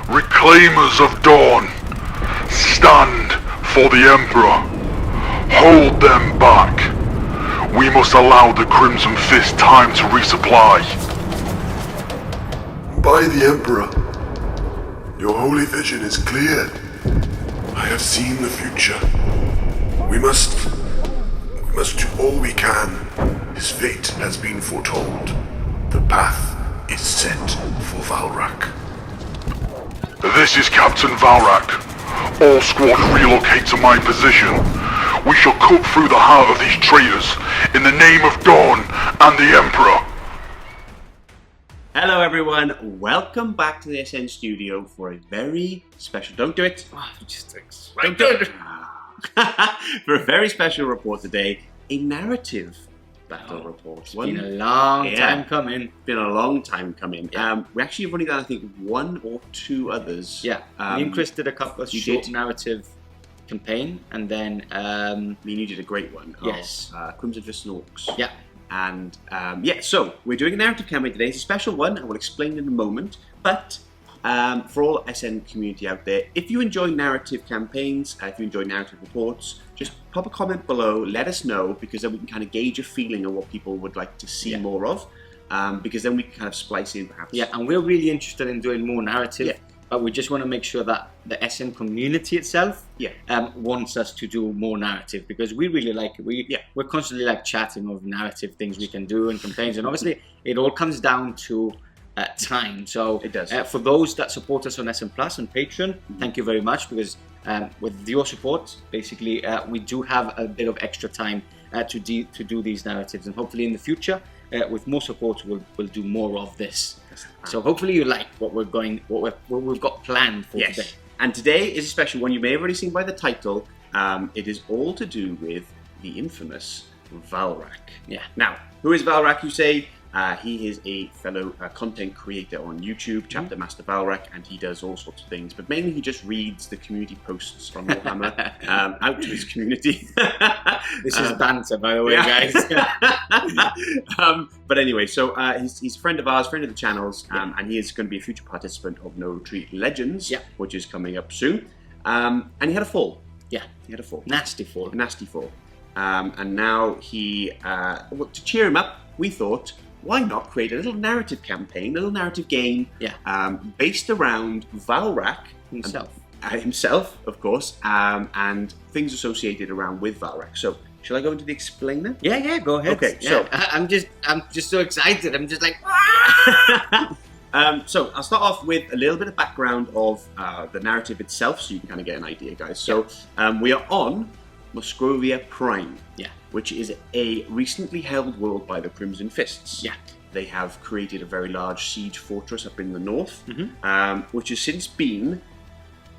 Reclaimers of Dorn, stand for the Emperor. Hold them back. We must allow the Crimson Fist time to resupply. By the Emperor, your holy vision is clear. I have seen the future. We must do all we can. His fate has been foretold. The path is set for Valrak. This is Captain Valrak. All squads relocate to my position. We shall cut through the heart of these traitors in the name of Dorn and the Emperor. Hello everyone, welcome back to the SN studio for a very special, don't do it, don't do it, for a very special report today, a narrative battle report. It's been a long time coming. Been a long time coming. We actually have only done, I think, one or two others. Yeah, me and Chris did a couple of short narrative campaign, and then me and you did a great one. Yes. Of, Crimson Fist and Orcs. Yeah. And so we're doing a narrative campaign today. It's a special one. I will explain in a moment. But for all SN community out there, if you enjoy narrative campaigns, if you enjoy narrative reports, just pop a comment below. Let us know, because then we can kind of gauge a feeling of what people would like to see more of. Because then we can kind of splice in perhaps. Yeah, and we're really interested in doing more narrative. But we just want to make sure that the SN community itself wants us to do more narrative, because we really like it. We're constantly like chatting of narrative things we can do and campaigns, and obviously it all comes down to time. So it does. For those that support us on SN Plus and Patreon, thank you very much, because with your support, basically we do have a bit of extra time to do these narratives, and hopefully in the future, with more support, we'll do more of this. So hopefully you like what we've got planned for today. And today is a special one. You may have already seen by the title. It is all to do with the infamous Valrak. Yeah. Now, who is Valrak, you say? He is a fellow content creator on YouTube, ChapterMasterValrak, and he does all sorts of things, but mainly he just reads the community posts from Warhammer out to his community. This is banter, by the way, guys. But anyway, so he's a friend of ours, friend of the channel's, and he is going to be a future participant of No Retreat Legends, which is coming up soon. And he had a fall. Yeah, he had a fall. Nasty fall. Nasty fall. And now he, to cheer him up, we thought, why not create a little narrative campaign, a little narrative game, based around Valrak himself, of course, and things associated around with Valrak. So, shall I go into the explainer? Yeah, go ahead. Okay, so I'm just so excited. I'm just like. So I'll start off with a little bit of background of the narrative itself, so you can kind of get an idea, guys. So we are on Musgrovia Prime, which is a recently held world by the Crimson Fists. They have created a very large siege fortress up in the north, which has since been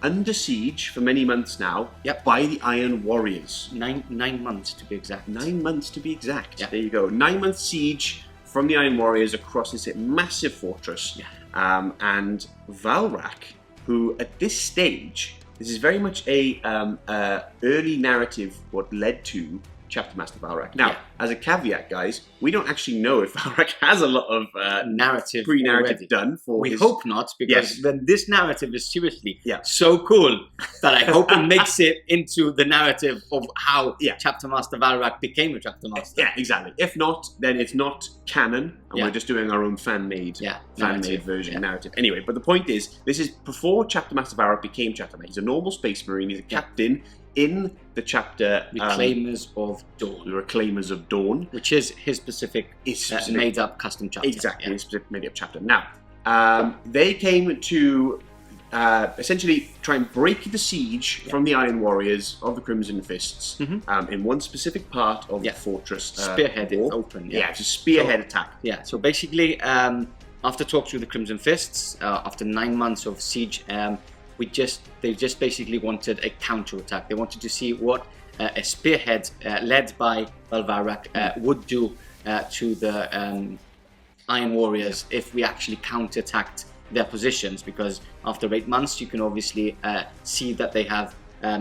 under siege for many months now by the Iron Warriors. 9 months to be exact. 9 months to be exact. There you go. 9-month siege from the Iron Warriors across this massive fortress. And Valrak, who at this stage, this is very much a early narrative what led to ChapterMasterValrak. Now, as a caveat, guys, we don't actually know if Valrak has a lot of pre-narrative done for We hope not, because then this narrative is seriously so cool that I hope it makes it into the narrative of how ChapterMasterValrak became a Chapter Master. Yeah, exactly. If not, then it's not canon, and we're just doing our own fan-made version narrative. Anyway, but the point is, this is before ChapterMasterValrak became Chapter Master. He's a normal space marine. He's a captain in the chapter Reclaimers of Dorn. The Reclaimers of Dorn, which is his specific made-up custom chapter. Exactly, his specific made-up chapter. Now, they came to essentially try and break the siege from the Iron Warriors of the Crimson Fists in one specific part of the fortress. Spearhead it open. It's a spearhead attack. Yeah, so basically, after talks with the Crimson Fists, after 9 months of siege, they just basically wanted a counter-attack. They wanted to see what a spearhead led by Valrak would do to the Iron Warriors if we actually counter-attacked their positions, because after 8 months you can obviously see that they have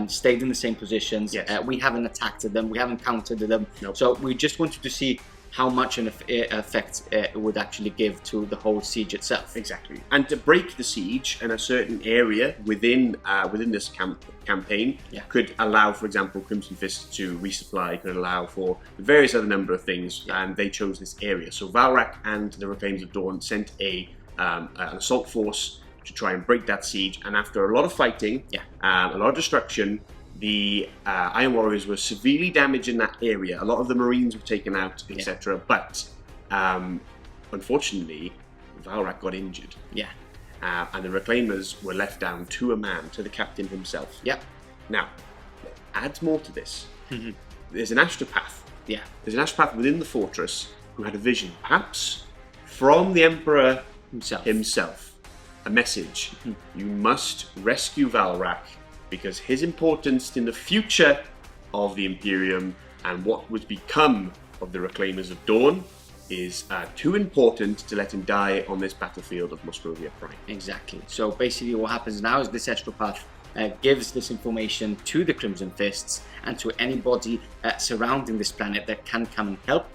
stayed in the same positions. We haven't attacked them, we haven't countered them. So we just wanted to see how much an effect it would actually give to the whole siege itself. Exactly. And to break the siege in a certain area within this campaign could allow, for example, Crimson Fist to resupply, could allow for various other number of things, and they chose this area. So Valrak and the Reclaimers of Dorn sent an assault force to try and break that siege, and after a lot of fighting, a lot of destruction, the Iron Warriors were severely damaged in that area. A lot of the Marines were taken out, etc. But unfortunately, Valrak got injured. And the Reclaimers were left down to a man, to the captain himself. Now, add more to this. There's an astropath. There's an astropath within the fortress who had a vision, perhaps from the Emperor himself. A message. You must rescue Valrak, because his importance in the future of the Imperium and what would become of the Reclaimers of Dorn is too important to let him die on this battlefield of Musgrovia Prime. Exactly. So basically what happens now is this astropath gives this information to the Crimson Fists and to anybody surrounding this planet that can come and help.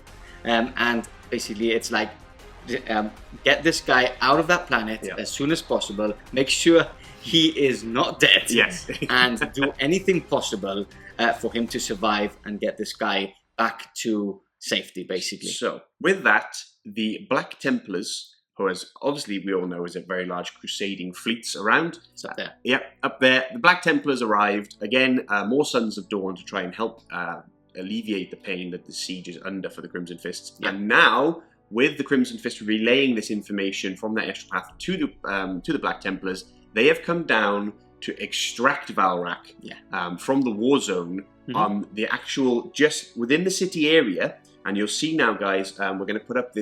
And basically it's like, get this guy out of that planet as soon as possible. Make sure he is not dead. And do anything possible for him to survive and get this guy back to safety, basically. So, with that, the Black Templars, who, as obviously we all know, is a very large crusading fleets around. It's up there. Up there. The Black Templars arrived. Again, more Sons of Dorn to try and help alleviate the pain that the siege is under for the Crimson Fists. And now, with the Crimson Fist relaying this information from that astropath to the Black Templars, they have come down to extract Valrak from the war zone on the actual, just within the city area. And you'll see now, guys, we're going to put up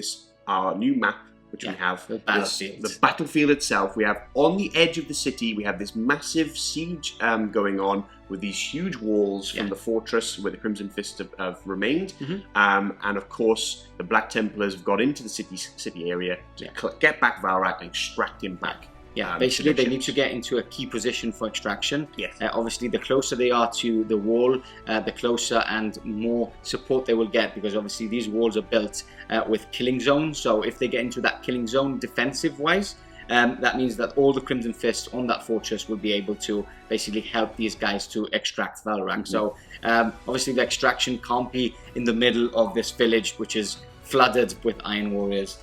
our new map, which we have. The battlefield. The battlefield itself. We have on the edge of the city, we have this massive siege going on with these huge walls from the fortress where the Crimson Fist have remained. And of course, the Black Templars have got into the city area to get back Valrak and extract him back. Basically they need to get into a key position for extraction. Obviously the closer they are to the wall, the closer and more support they will get, because obviously these walls are built with killing zones. So if they get into that killing zone defensive wise, that means that all the Crimson Fists on that fortress will be able to basically help these guys to extract Valrak. So obviously the extraction can't be in the middle of this village, which is flooded with Iron Warriors.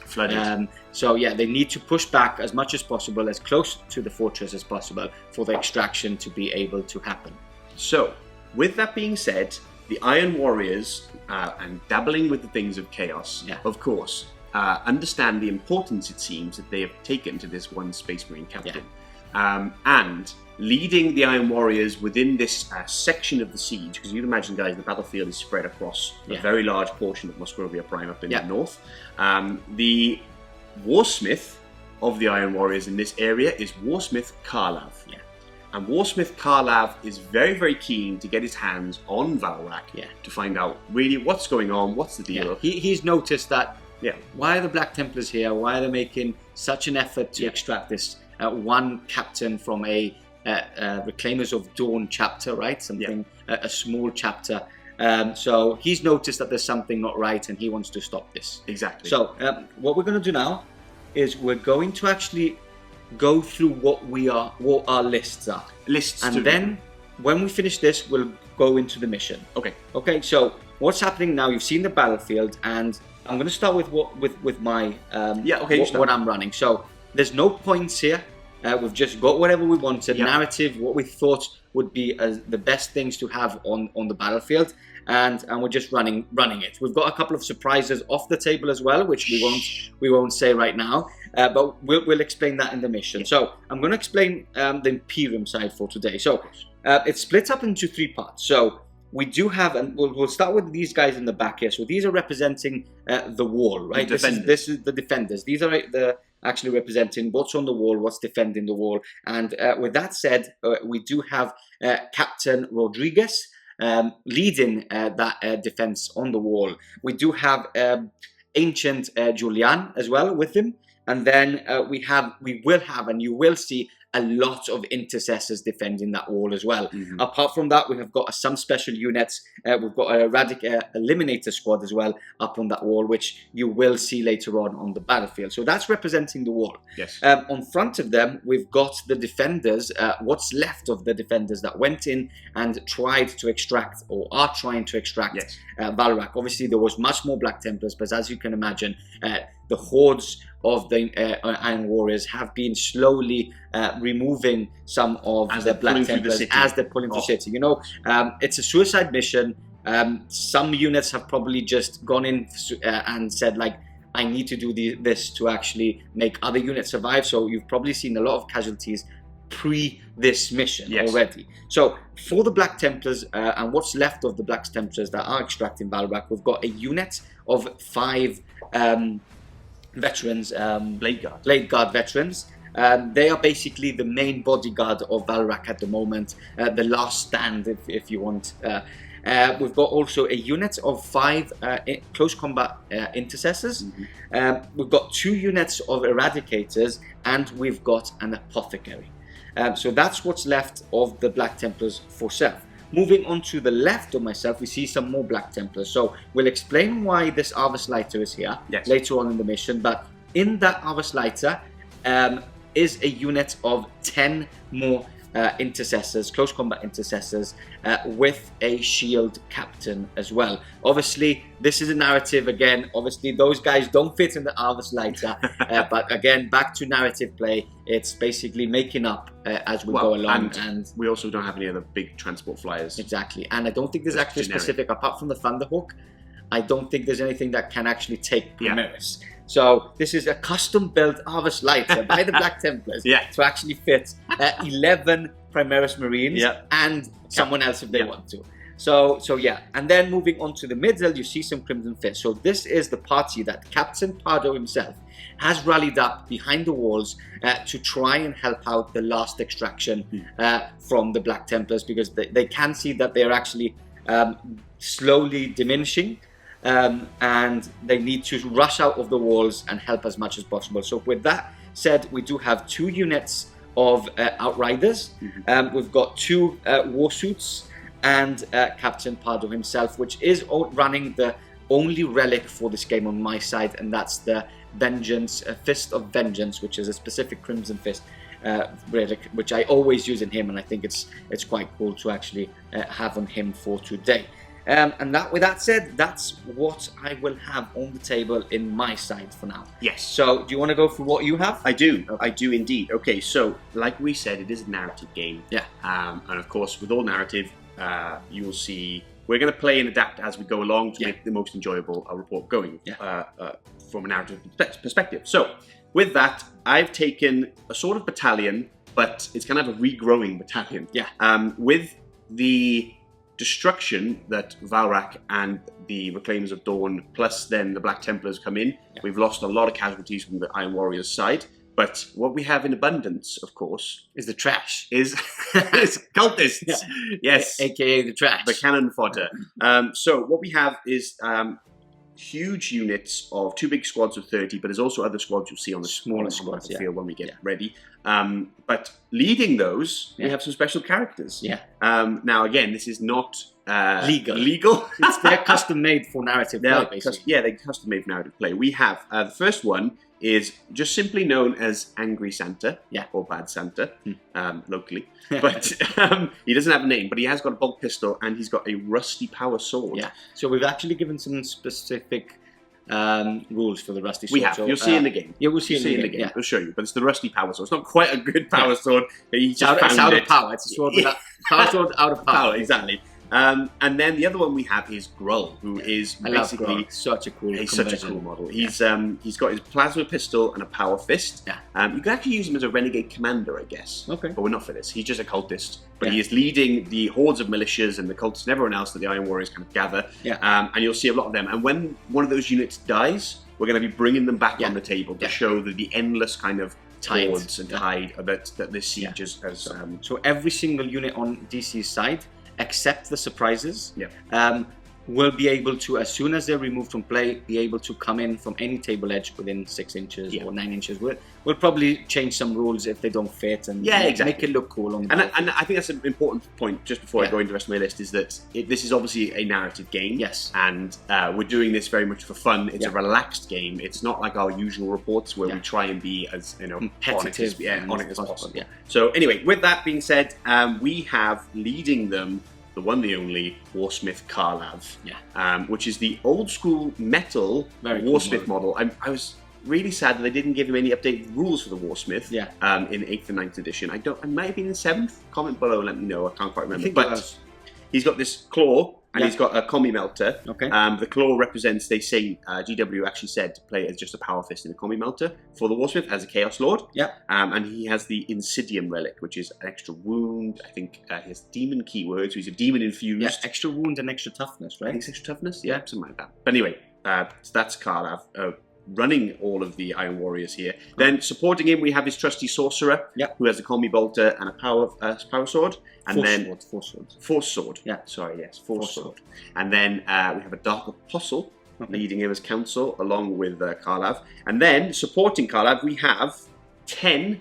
So yeah, they need to push back as much as possible, as close to the fortress as possible, for the extraction to be able to happen. So, with that being said, the Iron Warriors, and dabbling with the things of chaos, of course, understand the importance, it seems, that they have taken to this one Space Marine captain. And leading the Iron Warriors within this section of the siege, because you'd imagine, guys, the battlefield is spread across a very large portion of Musgrovia Prime up in the north. The Warsmith of the Iron Warriors in this area is Warsmith Karlav. And Warsmith Karlav is very, very keen to get his hands on Valrak to find out really what's going on, what's the deal. He's noticed that, why are the Black Templars here? Why are they making such an effort to extract this one captain from a Reclaimers of Dorn chapter, right? Something, a small chapter. So he's noticed that there's something not right and he wants to stop this. Exactly. So what we're going to do now is we're going to actually go through what our lists are. And then when we finish this, we'll go into the mission. Okay, so what's happening now? You've seen the battlefield, and I'm going to start with my what I'm running. So there's no points here. We've just got whatever we wanted, narrative, what we thought would be the best things to have on the battlefield, and we're just running it. We've got a couple of surprises off the table as well, which we won't say right now, but we'll explain that in the mission. So I'm going to explain the Imperium side for today. So it's split up into 3 parts. So we do have, and we'll start with these guys in the back here. So these are representing the wall, right? This is the defenders. These are actually representing what's on the wall, what's defending the wall. And with that said, we do have Captain Rodriguez leading that defense on the wall. We do have Ancient Julian as well with him. And then we will have, and you will see a lot of intercessors defending that wall as well. Apart from that, we have got some special units. We've got a Eliminator squad as well up on that wall, which you will see later on the battlefield. So that's representing the wall. Yes. On front of them, we've got the defenders, what's left of the defenders that went in and tried to extract, or are trying to extract, Valrak. Obviously, there was much more Black Templars, but as you can imagine, the hordes of the Iron Warriors have been slowly removing some of the Black Templars as they're pulling through the city. You know, it's a suicide mission. Some units have probably just gone in and said, like, I need to do this to actually make other units survive. So you've probably seen a lot of casualties pre this mission already. So for the Black Templars and what's left of the Black Templars that are extracting Valrak, we've got a unit of 5 veterans, Blade Guard veterans. They are basically the main bodyguard of Valrak at the moment, the last stand, if you want. We've got also a unit of 5 close combat intercessors. We've got 2 units of eradicators, and we've got an apothecary. So that's what's left of the Black Templars for self. Moving on to the left of myself, we see some more Black Templars. So we'll explain why this Arvus Lighter is here later on in the mission. But in that Arvus Lighter is a unit of 10 more intercessors, close combat intercessors, with a shield captain as well. Obviously, this is a narrative again. Obviously, those guys don't fit in the Arvus Lighter, but again, back to narrative play. It's basically making up as we go along, and we also don't have any other big transport flyers. Exactly, and I don't think there's actually specific, apart from the Thunderhawk, I don't think there's anything that can actually take Primaris. So this is a custom-built Arvus Lighter by the Black Templars to actually fit 11 Primaris Marines and someone else if they want to. So yeah, and then moving on to the middle, you see some Crimson Fist. So this is the party that Captain Pardo himself has rallied up behind the walls to try and help out the last extraction from the Black Templars, because they can see that they're actually slowly diminishing. And they need to rush out of the walls and help as much as possible. So with that said, we do have 2 units of Outriders. We've got 2 Warsuits and Captain Pardo himself, which is running the only relic for this game on my side, and that's the Vengeance, Fist of Vengeance, which is a specific Crimson Fist relic, which I always use in him, and I think it's quite cool to actually have on him for today. And with that said, that's what I will have on the table in my side for now. Yes. So, do you want to go through what you have? I do. Okay. I do indeed. Okay, so like we said, it is a narrative game. Yeah. And of course, with all narrative, you will see we're going to play and adapt as we go along to make the most enjoyable report going from a narrative perspective. So, with that, I've taken a sort of battalion, but it's kind of a regrowing battalion. Yeah. With the destruction that Valrak and the Reclaimers of Dorn, plus then the Black Templars come in, we've lost a lot of casualties from the Iron Warriors side. But what we have in abundance, of course, is the trash. Is cultists. Yes. AKA the trash. The cannon fodder. So what we have is huge units of 2 big squads of 30, but there's also other squads you'll see on the smaller squads field when we get ready. But leading those, we have some special characters. Yeah. Now again, this is not legal. They're custom made for narrative play, basically. They're custom made for narrative play. We have the first one is just simply known as Angry Santa, or Bad Santa, locally. But he doesn't have a name, but he has got a bolt pistol and he's got a rusty power sword. Yeah. So we've actually given some specific rules for the rusty sword. We have. You'll see in the game. Yeah, we'll see in the game. Yeah. We'll show you. But it's the rusty power sword. It's not quite a good power sword. It's out of power. It's a sword without power sword out of power. Exactly. And then the other one we have is Grull, who is basically such a cool model. He's got his plasma pistol and a power fist. Yeah. You can actually use him as a renegade commander, I guess. Okay. But we're not for this. He's just a cultist. But he is leading the hordes of militias and the cultists and everyone else that the Iron Warriors kind of gather. Yeah. And you'll see a lot of them. And when one of those units dies, we're going to be bringing them back on the table to show the endless kind of hordes and tide that this siege has. So every single unit on DC's side, except the surprises, will be able to, as soon as they're removed from play, be able to come in from any table edge within 6 inches or 9 inches. We'll probably change some rules if they don't fit and make it look cool on the and I think that's an important point just before I go into the rest of my list, is that this is obviously a narrative game. Yes. And we're doing this very much for fun. It's a relaxed game. It's not like our usual reports where we try and be as competitive on it as possible. Yeah. So anyway, with that being said, we have leading them the one, the only Warsmith Karlav, which is the old school metal Warsmith model. I was really sad that they didn't give him any updated rules for the Warsmith in 8th and 9th edition. I might have been in 7th. Comment below, let me know. I can't quite remember. But he's got this claw. And he's got a combi melter. Okay. The claw represents, they say, GW actually said to play it as just a power fist in a combi melter for the Warsmith as a Chaos Lord. Yeah. And he has the Insidium relic, which is an extra wound. I think he has demon keywords, so he's a demon infused. Yeah, extra wound and extra toughness, right? I think it's extra toughness. Yeah, something like that. But anyway, so that's Karlav. Running all of the Iron Warriors here. Then supporting him, we have his trusty Sorcerer, who has a combi bolter and a power sword. And Force Sword. Yeah, sorry, yes, Force Sword. And then we have a Dark Apostle leading him as counsel, along with Karlav. And then supporting Karlav, we have 10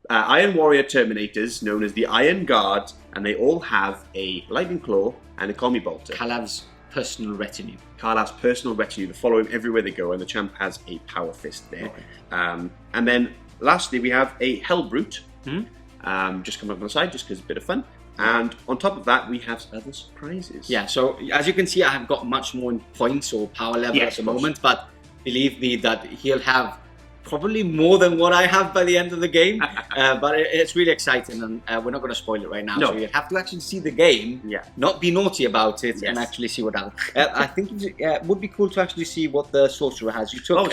Iron Warrior Terminators, known as the Iron Guard, and they all have a Lightning Claw and a combi bolter. Karlav's personal retinue. Karlav's personal retinue to follow him everywhere they go, and the champ has a power fist there. Okay. And then lastly, we have a Hellbrute, just coming up on the side, just because it's a bit of fun. And on top of that, we have other surprises. Yeah, so as you can see, I have got much more in points or power level at the moment, but believe me that he'll have probably more than what I have by the end of the game. But it's really exciting, and we're not going to spoil it right now. So you have to actually see the game, not be naughty about it, and actually see what happens. I think it would be cool to actually see what the Sorcerer has. You took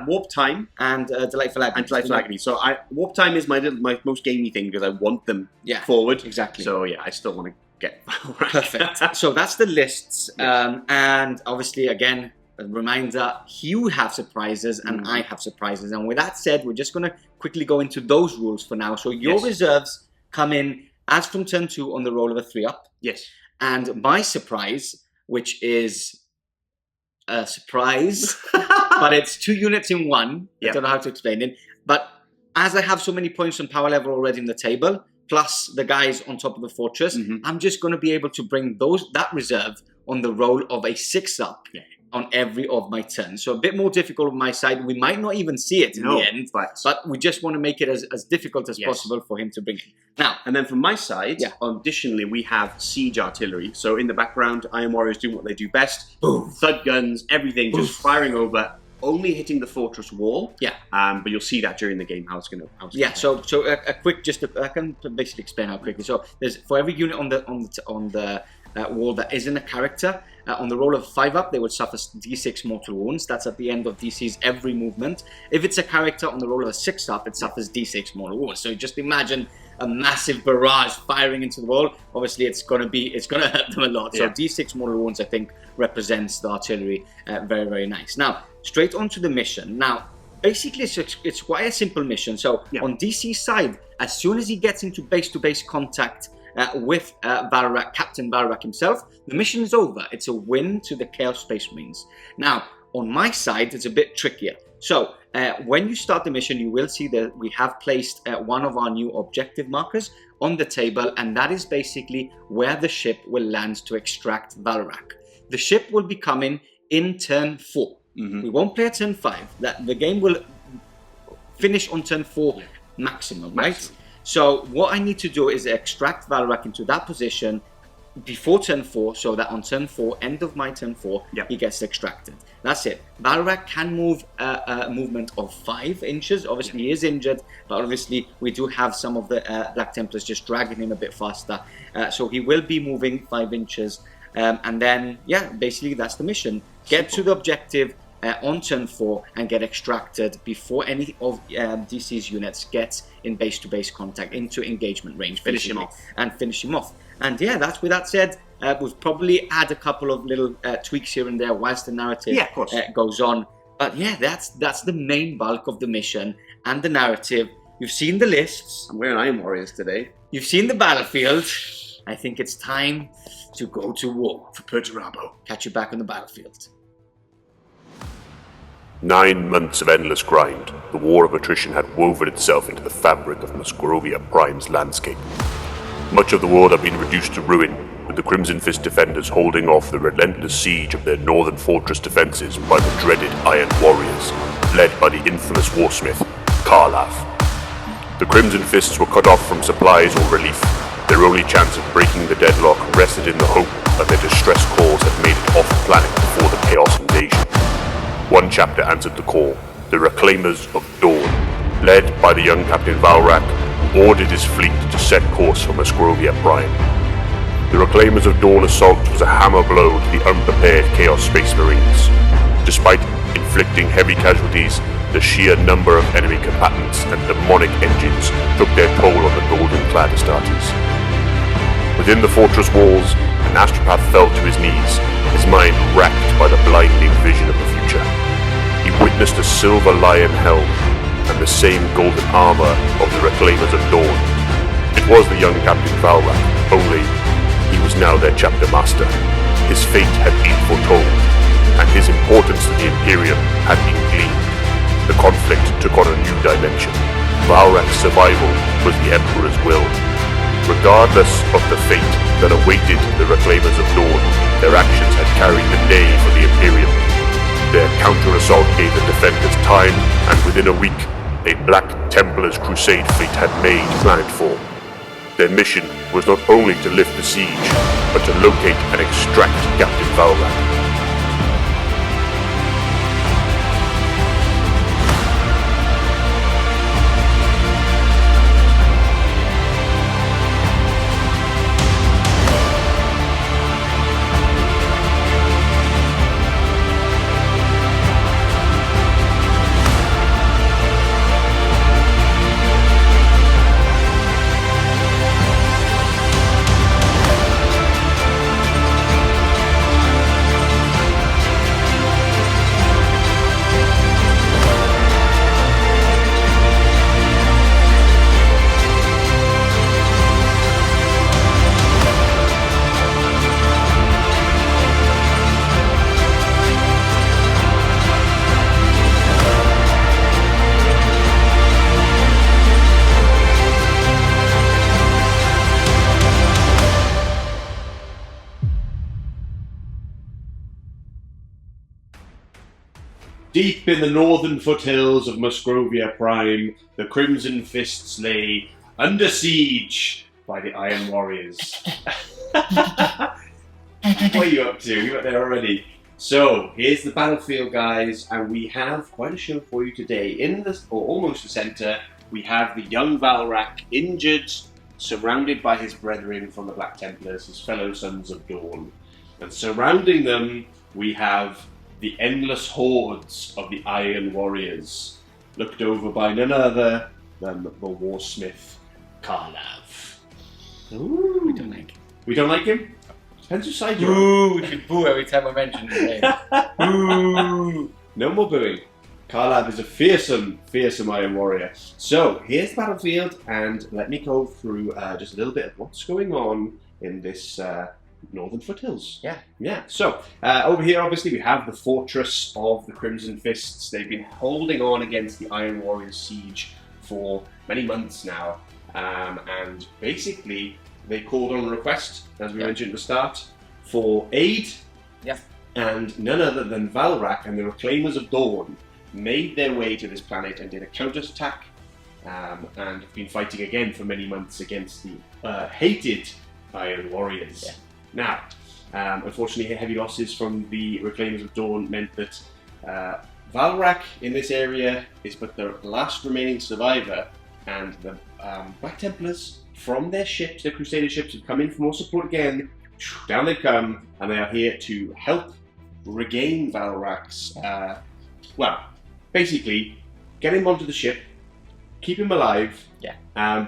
Warp Time and Delightful Agony. So Warp Time is my most gamey thing because I want them forward. Exactly. So yeah, I still want to get perfect. So that's the lists, and obviously again, a reminder, you have surprises and I have surprises. And with that said, we're just going to quickly go into those rules for now. So your reserves come in as from turn 2 on the roll of a 3-up. Yes. And my surprise, which is a surprise, but it's 2 units in 1. I don't know how to explain it. But as I have so many points on power level already in the table, plus the guys on top of the fortress, I'm just going to be able to bring that reserve on the roll of a 6-up. On every of my turns. So a bit more difficult on my side. We might not even see it in the end, but we just want to make it as difficult as possible for him to bring in. Now, and then from my side, additionally, we have siege artillery. So in the background, Iron Warriors doing what they do best. Boom. Thud guns, everything, just firing over, only hitting the fortress wall. But you'll see that during the game how it's going to. So a quick, I can basically explain how quickly. So there's for every unit on the wall that isn't a character, on the roll of 5-up, they would suffer D6 mortal wounds. That's at the end of DC's every movement. If it's a character on the roll of a 6-up, it suffers D6 mortal wounds. So just imagine a massive barrage firing into the wall. Obviously, it's going to hurt them a lot. So D6 mortal wounds, I think, represents the artillery very, very nice. Now, straight onto the mission. Now, basically, it's quite a simple mission. So on DC's side, as soon as he gets into base-to-base contact with Valrak, Captain Valrak himself, the mission is over. It's a win to the Chaos Space Marines. Now, on my side, it's a bit trickier. So, when you start the mission, you will see that we have placed one of our new objective markers on the table, and that is basically where the ship will land to extract Valrak. The ship will be coming in turn 4. We won't play at turn 5. The game will finish on turn 4 maximum, right? So what I need to do is extract Valrak into that position before turn 4, so that on turn 4, end of my turn 4, he gets extracted. That's it. Valrak can move a movement of 5 inches. Obviously, he is injured, but obviously we do have some of the Black Templars just dragging him a bit faster. So he will be moving 5 inches. And then, basically that's the mission. Get to the objective on turn 4 and get extracted before any of DC's units gets in base-to-base contact into engagement range. Finish him off. And that's with that said, we'll probably add a couple of little tweaks here and there whilst the narrative goes on. But that's the main bulk of the mission and the narrative. You've seen the lists. I'm wearing Iron Warriors today. You've seen the battlefield. I think it's time to go to war For Perturabo. Catch you back on the battlefield. 9 months of endless grind, the war of attrition had woven itself into the fabric of Musgrovia Prime's landscape. Much of the world had been reduced to ruin, with the Crimson Fist defenders holding off the relentless siege of their northern fortress defenses by the dreaded Iron Warriors, led by the infamous Warsmith, Karlav. The Crimson Fists were cut off from supplies or relief. Their only chance of breaking the deadlock rested in the hope that their distress calls had made it off planet before the Chaos invasion. One chapter answered the call, the Reclaimers of Dorn, led by the young Captain Valrak, who ordered his fleet to set course for Musgrovia Prime. The Reclaimers of Dorn assault was a hammer blow to the unprepared Chaos Space Marines. Despite inflicting heavy casualties, the sheer number of enemy combatants and demonic engines took their toll on the golden-clad Astartes. Within the fortress walls, an astropath fell to his knees, his mind racked by the blinding vision of the future. He witnessed a silver lion helm and the same golden armor of the Reclaimers of Dorn. It was the young Captain Valrak, only he was now their chapter master. His fate had been foretold, and his importance to the Imperium had been gleaned. The conflict took on a new dimension. Valrak's survival was the Emperor's will. Regardless of the fate that awaited the Reclaimers of Dorn, their actions had carried the day for the Imperium. Their counter-assault gave the defenders time, and within a week, a Black Templar's crusade fleet had made planetfall. Their mission was not only to lift the siege, but to locate and extract Captain Valrak. Deep in the northern foothills of Musgrovia Prime, the Crimson Fists lay under siege by the Iron Warriors. What are you up to? You're up there already. So, here's the battlefield, guys, and we have quite a show for you today. In the, or almost the centre, we have the young Valrak, injured, surrounded by his brethren from the Black Templars, his fellow sons of Dorn. And surrounding them, we have the endless hordes of the Iron Warriors, looked over by none other than the Warsmith, Karlav. Ooh. We don't like him. We don't like him? Depends whose side you're on. Boo! We should boo every time I mention his name. Boo! No more booing. Karlav is a fearsome, fearsome Iron Warrior. So, here's the battlefield, and let me go through just a little bit of what's going on in this northern foothills. Yeah. So, over here, obviously, we have the fortress of the Crimson Fists. They've been holding on against the Iron Warriors siege for many months now. And basically, they called on a request, as we mentioned at the start, for aid. Yeah. And none other than Valrak and the Reclaimers of Dorn made their way to this planet and did a counterattack, and have been fighting again for many months against the hated Iron Warriors. Yeah. Now, unfortunately, heavy losses from the Reclaimers of Dorn meant that Valrak in this area is but the last remaining survivor, and the Black Templars from their ships, their Crusader ships, have come in for more support again. Down they come, and they are here to help regain Valrak's, basically, get him onto the ship, keep him alive,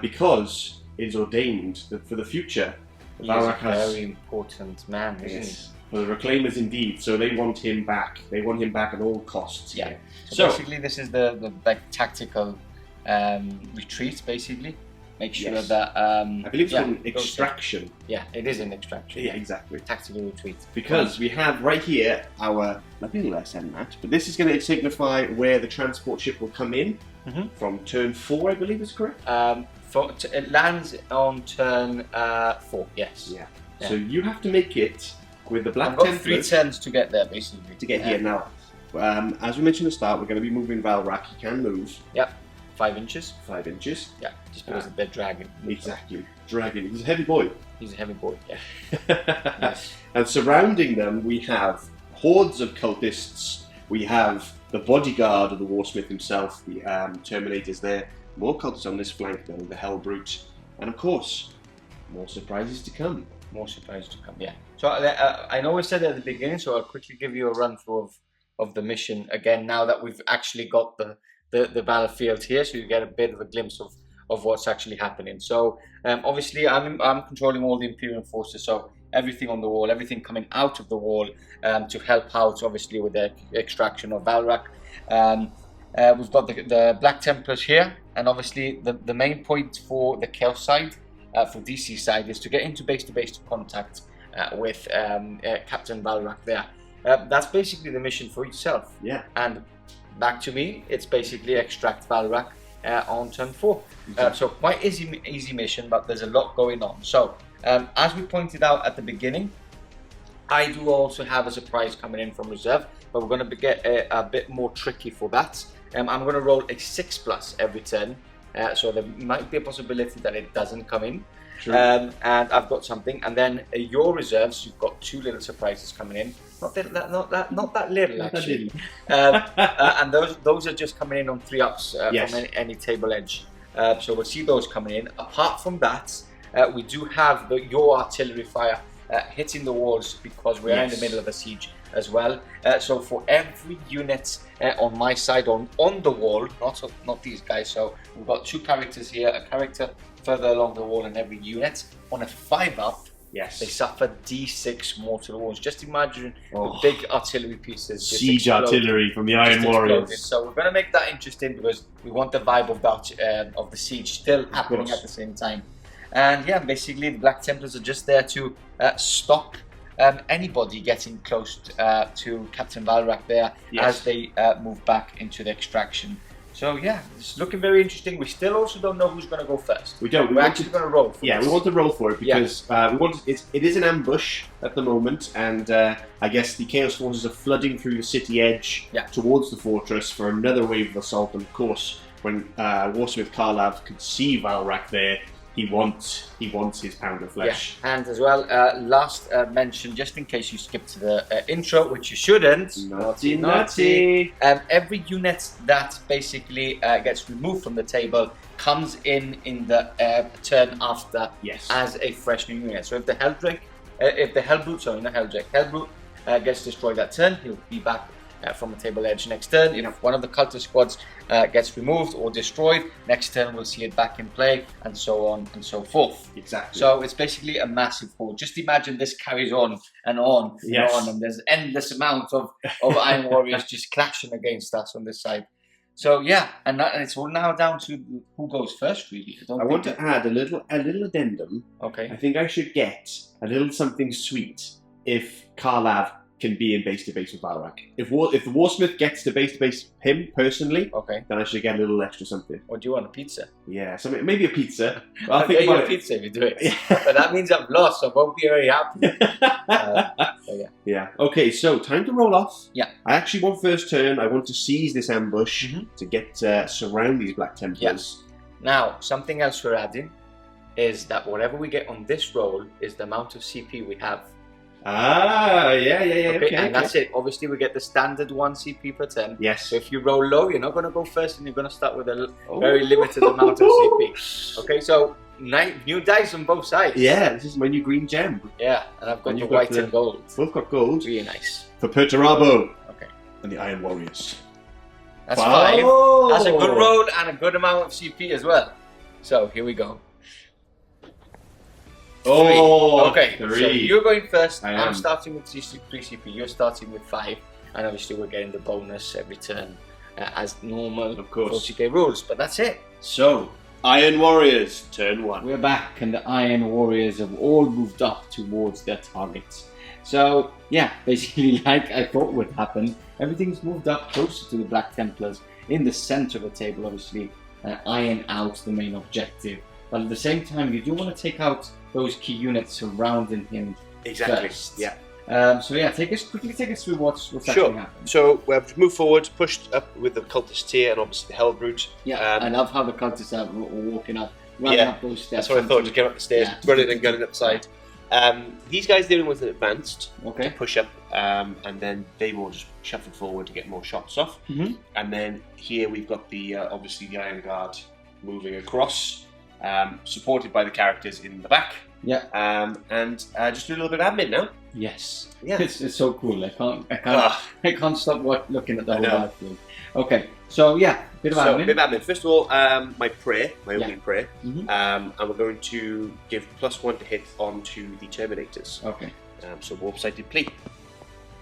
because it is ordained that for the future, Valrak is a very important man, isn't he? For the Reclaimers indeed, so they want him back. They want him back at all costs. Yeah. So basically this is the like tactical retreat, basically. make sure Yes. that I believe it's called an goes in. extraction. Yeah, it is an extraction. Yeah, exactly. Tactical retreat. Because we have right here our lovely little SM mat, but this is going to signify where the transport ship will come in from turn 4, I believe is correct. It lands on turn 4. Yes. Yeah. Yeah. So you have to make it with the Black I've got Templars 3 turns to get there, basically. to get here now. As we mentioned at the start, we're going to be moving Valrak. He can move. Yep. 5 inches. 5 inches. Yeah. Just because of the dragon. Exactly. Dragon. He's a heavy boy. He's a heavy boy. Yeah. Yes. And surrounding them, we have hordes of cultists. We have the bodyguard of the Warsmith himself, the Terminators there. More cultists on this flank, though, the Hellbrute. And of course, more surprises to come. More surprises to come. Yeah. So I know we said it at the beginning, so I'll quickly give you a run through of the mission again. Now that we've actually got the battlefield here, so you get a bit of a glimpse of what's actually happening. So obviously I'm controlling all the Imperial forces, so everything on the wall, everything coming out of the wall to help out obviously with the extraction of Valrak. We've got the Black Templars here, and obviously the main point for the Chaos side, for DC side, is to get into base-to-base contact with Captain Valrak there. That's basically the mission for yourself. Yeah. And back to me, it's basically extract Valrak on turn 4. So quite easy mission, but there's a lot going on. So as we pointed out at the beginning, I do also have a surprise coming in from reserve, but we're going to get a bit more tricky for that. I'm going to roll a 6+ every turn, so there might be a possibility that it doesn't come in. True. And I've got something, and then your reserves, you've got 2 little surprises coming in. Not that little actually. And those are just coming in on 3-ups Yes. from any table edge. So we'll see those coming in. Apart from that, we do have your artillery fire hitting the walls because we're in the middle of a siege as well. So for every unit on my side on the wall, not these guys. So we've got 2 characters here, a character further along the wall in every unit. On a 5-up, they suffer D6 mortal wounds. Just imagine the big artillery pieces. Just Siege explode, artillery from the Iron Warriors. So we're going to make that interesting because we want the vibe of the siege still happening at the same time. And yeah, basically the Black Templars are just there to stop anybody getting close to Captain Valrak there as they move back into the extraction. So yeah, it's looking very interesting. We still also don't know who's going to go first. We don't. We're actually going to roll for this. We want to roll for it because it is an ambush at the moment, and I guess the Chaos forces are flooding through the city edge towards the fortress for another wave of assault. And of course, when Warsmith Karlav could see Valrak there, he wants his pound of flesh. Yeah. And as well, last mention, just in case you skipped to the intro, which you shouldn't. Naughty. Every unit that basically gets removed from the table comes in the turn after as a fresh new unit. So if the Hellbrute gets destroyed that turn, he'll be back from the table edge next turn. If one of the cultist squads gets removed or destroyed, next turn we'll see it back in play, and so on and so forth. Exactly. So it's basically a massive horde. Just imagine this carries on and on and on, and there's endless amount of Iron Warriors just clashing against us on this side. So yeah, and it's all now down to who goes first, really. I want to add a little addendum. Okay. I think I should get a little something sweet if Karlav can be in base-to-base with Valrak. If the Warsmith gets to base-to-base him personally, then I should get a little extra something. Or do you want a pizza? Yeah, something, maybe a pizza. I'll get you a pizza if you do it. But that means I've lost, so I won't be very happy. Yeah. Okay, so time to roll off. Yeah. I actually want first turn. I want to seize this ambush to get surround these Black Templars. Yes. Now, something else we're adding is that whatever we get on this roll is the amount of CP we have. Okay, and that's it. Obviously, we get the standard 1 CP per turn. Yes. So if you roll low, you're not going to go first, and you're going to start with a very limited amount of CP. Okay, so new dice on both sides. Yeah, this is my new green gem. Yeah, and I've got the white and gold. Both got gold. Really nice. For Perturabo. Okay. And the Iron Warriors. That's 5. That's a good roll and a good amount of CP as well. So here we go. 3. Okay, 3. so you're going first. I'm starting with 3 CP. You're starting with 5, and obviously we're getting the bonus every turn as normal. Of course. 40k rules, but that's it. So Iron Warriors, turn 1. We're back, and the Iron Warriors have all moved up towards their targets. So, yeah, basically like I thought would happen, everything's moved up closer to the Black Templars, in the center of the table, obviously, iron out the main objective. But at the same time, you do want to take out those key units surrounding him first. Yeah. So yeah, quickly take us through what's actually happening. So we've moved forward, pushed up with the cultists here, and obviously the Hellbrute. Yeah, I love how the cultists are walking up, running up those steps. That's what I thought. Just get up the stairs, running and gunning up the side. These guys, the only ones that advanced, okay, push up, and then they will just shuffle forward to get more shots off. Mm-hmm. And then here we've got the obviously the Iron Guard moving across, supported by the characters in the back. Yeah. And just do a little bit of admin now. Yes. Yeah. It's so cool. I can't stop looking at the whole battlefield. Okay. So yeah, bit of admin. First of all, my opening prayer. Mm-hmm. And we're going to give +1 to hit onto the Terminators. Okay. So warp sighted plea.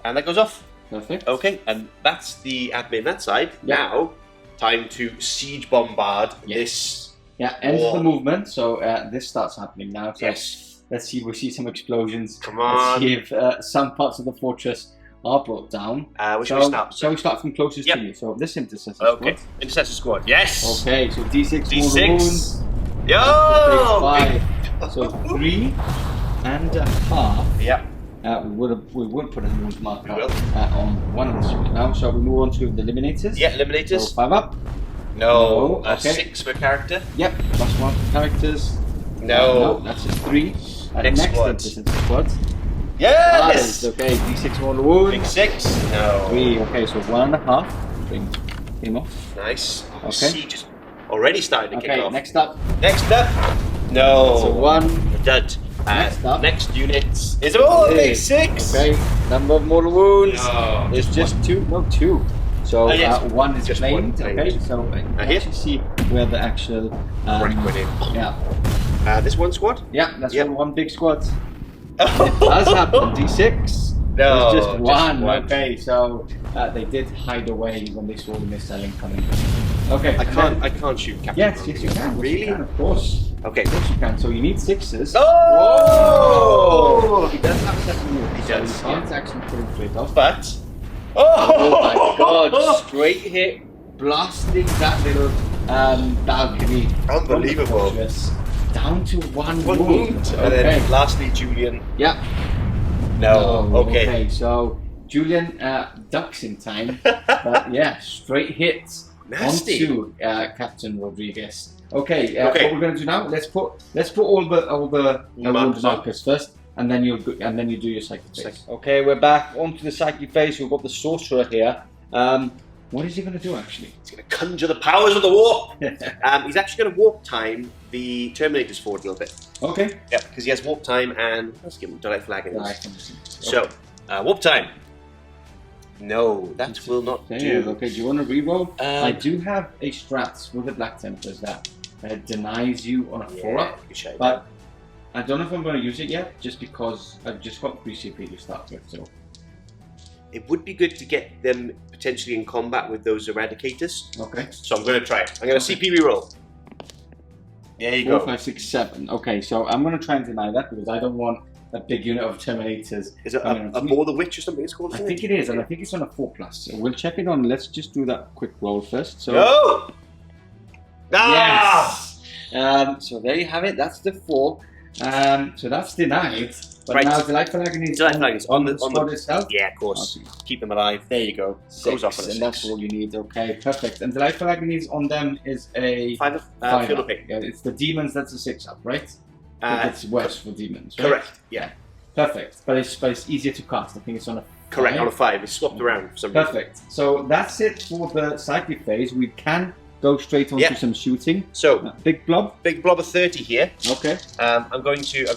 And that goes off. Perfect. Okay, and that's the admin that side. Yeah. Now, time to siege bombard this. Yeah, end of the movement. So this starts happening now. So Yes. let's see. We see some explosions. Come on. Let's see if some parts of the fortress are brought down. Where should we start? So we start from closest Yep. to you. So this intercessor Okay, squad. Intercessor squad. Yes. Okay, so D6 mortal wounds. Yo. 5. So 3.5. Yeah. We would put a wound marker We will. on one of the suits now. So we move on to the eliminators. Yeah, eliminators. So 5 up. No. Okay. 6 per character. Yep. +1 for characters. No. That's a 3. Next squad. Intercessor squad. Yes. Okay. D6 mortal wound. Big 6. No. 3. Okay. So 1.5. Bring him off. Nice. Okay. Siege is already starting to kick Okay. off. Next up. Next up. No. So 1. Dud. Next up. Next unit is big 6. Okay. Number of mortal wounds. No. It's just 2. No, 2. So yes. 1 is Just claimed. one claimed. Okay. So you can Here. actually see where the actual. Went in. Yeah. This one squad. Yeah. That's Yep. one big squad. It does happen. D6. No. It's just one. one. Okay. So they did hide away when they saw the missile incoming. Okay. I and can't. then- I can't shoot Captain. Yes, Brown. yes, you can. Really? You can, of course. Okay. Of course you can. So you need 6s. Oh! He does have a second move. He so does, you can't actually put him straight off. But. Oh my god, straight hit, blasting that little balcony. from the Unbelievable. fortress Down to one One wound. And Okay. then lastly, Julian. Yeah. No. Okay. So Julian ducks in time, but yeah, straight hits Nasty. onto Captain Rodriguez. Okay. Okay. What we're going to do now? Let's put all the wound Markers markers first, and then you do your psychic phase. Okay, we're back onto the psychic phase. We've got the sorcerer here. What is he going to do actually? He's going to conjure the powers of the warp. He's actually going to warp time the Terminators forward a little bit. Okay. Yeah, because he has warp time and let's give him Delightful Agonies. Right. So, warp time. No, that will not do. Okay, do you want to reroll? Um, I do have a strat with the Black Templars that denies you on a 4-up, good shout. but I don't know if I'm going to use it yet, just because I've just got 3 CP to start with. So It would be good to get them potentially in combat with those Eradicators. okay. So I'm going to try it. I'm going to CP reroll. There you 4, go. 5, 6, 7. Okay, so I'm going to try and deny that because I don't want a big unit of Terminators. Is it coming a onto me. Bore the Witch or something it's called? I think it is, and I think it's on a 4+. So we'll check it on. Let's just do that quick roll first. So Go! Ah! yes. So there you have it. That's the 4. So that's denied. But Right. now Delightful Agonies Delightful Agonies on the squad itself. Yeah, of course. Okay. Keep them alive. There you go. 6, Goes off on a and 6. that's all you need. Okay, perfect. And Delightful Agonies on them is a 5 5 field up. of pick. Yeah, it's the demons. That's a 6 up, right? I think it's worse for demons. Right? Correct. Yeah. Perfect. But it's easier to cast. I think it's on a 5. Correct. On a 5. It's swapped around for some reason. Perfect. So that's it for the psychic phase. We can go straight on Yeah. to some shooting. So, Big blob. big blob of 30 here. Okay. I've got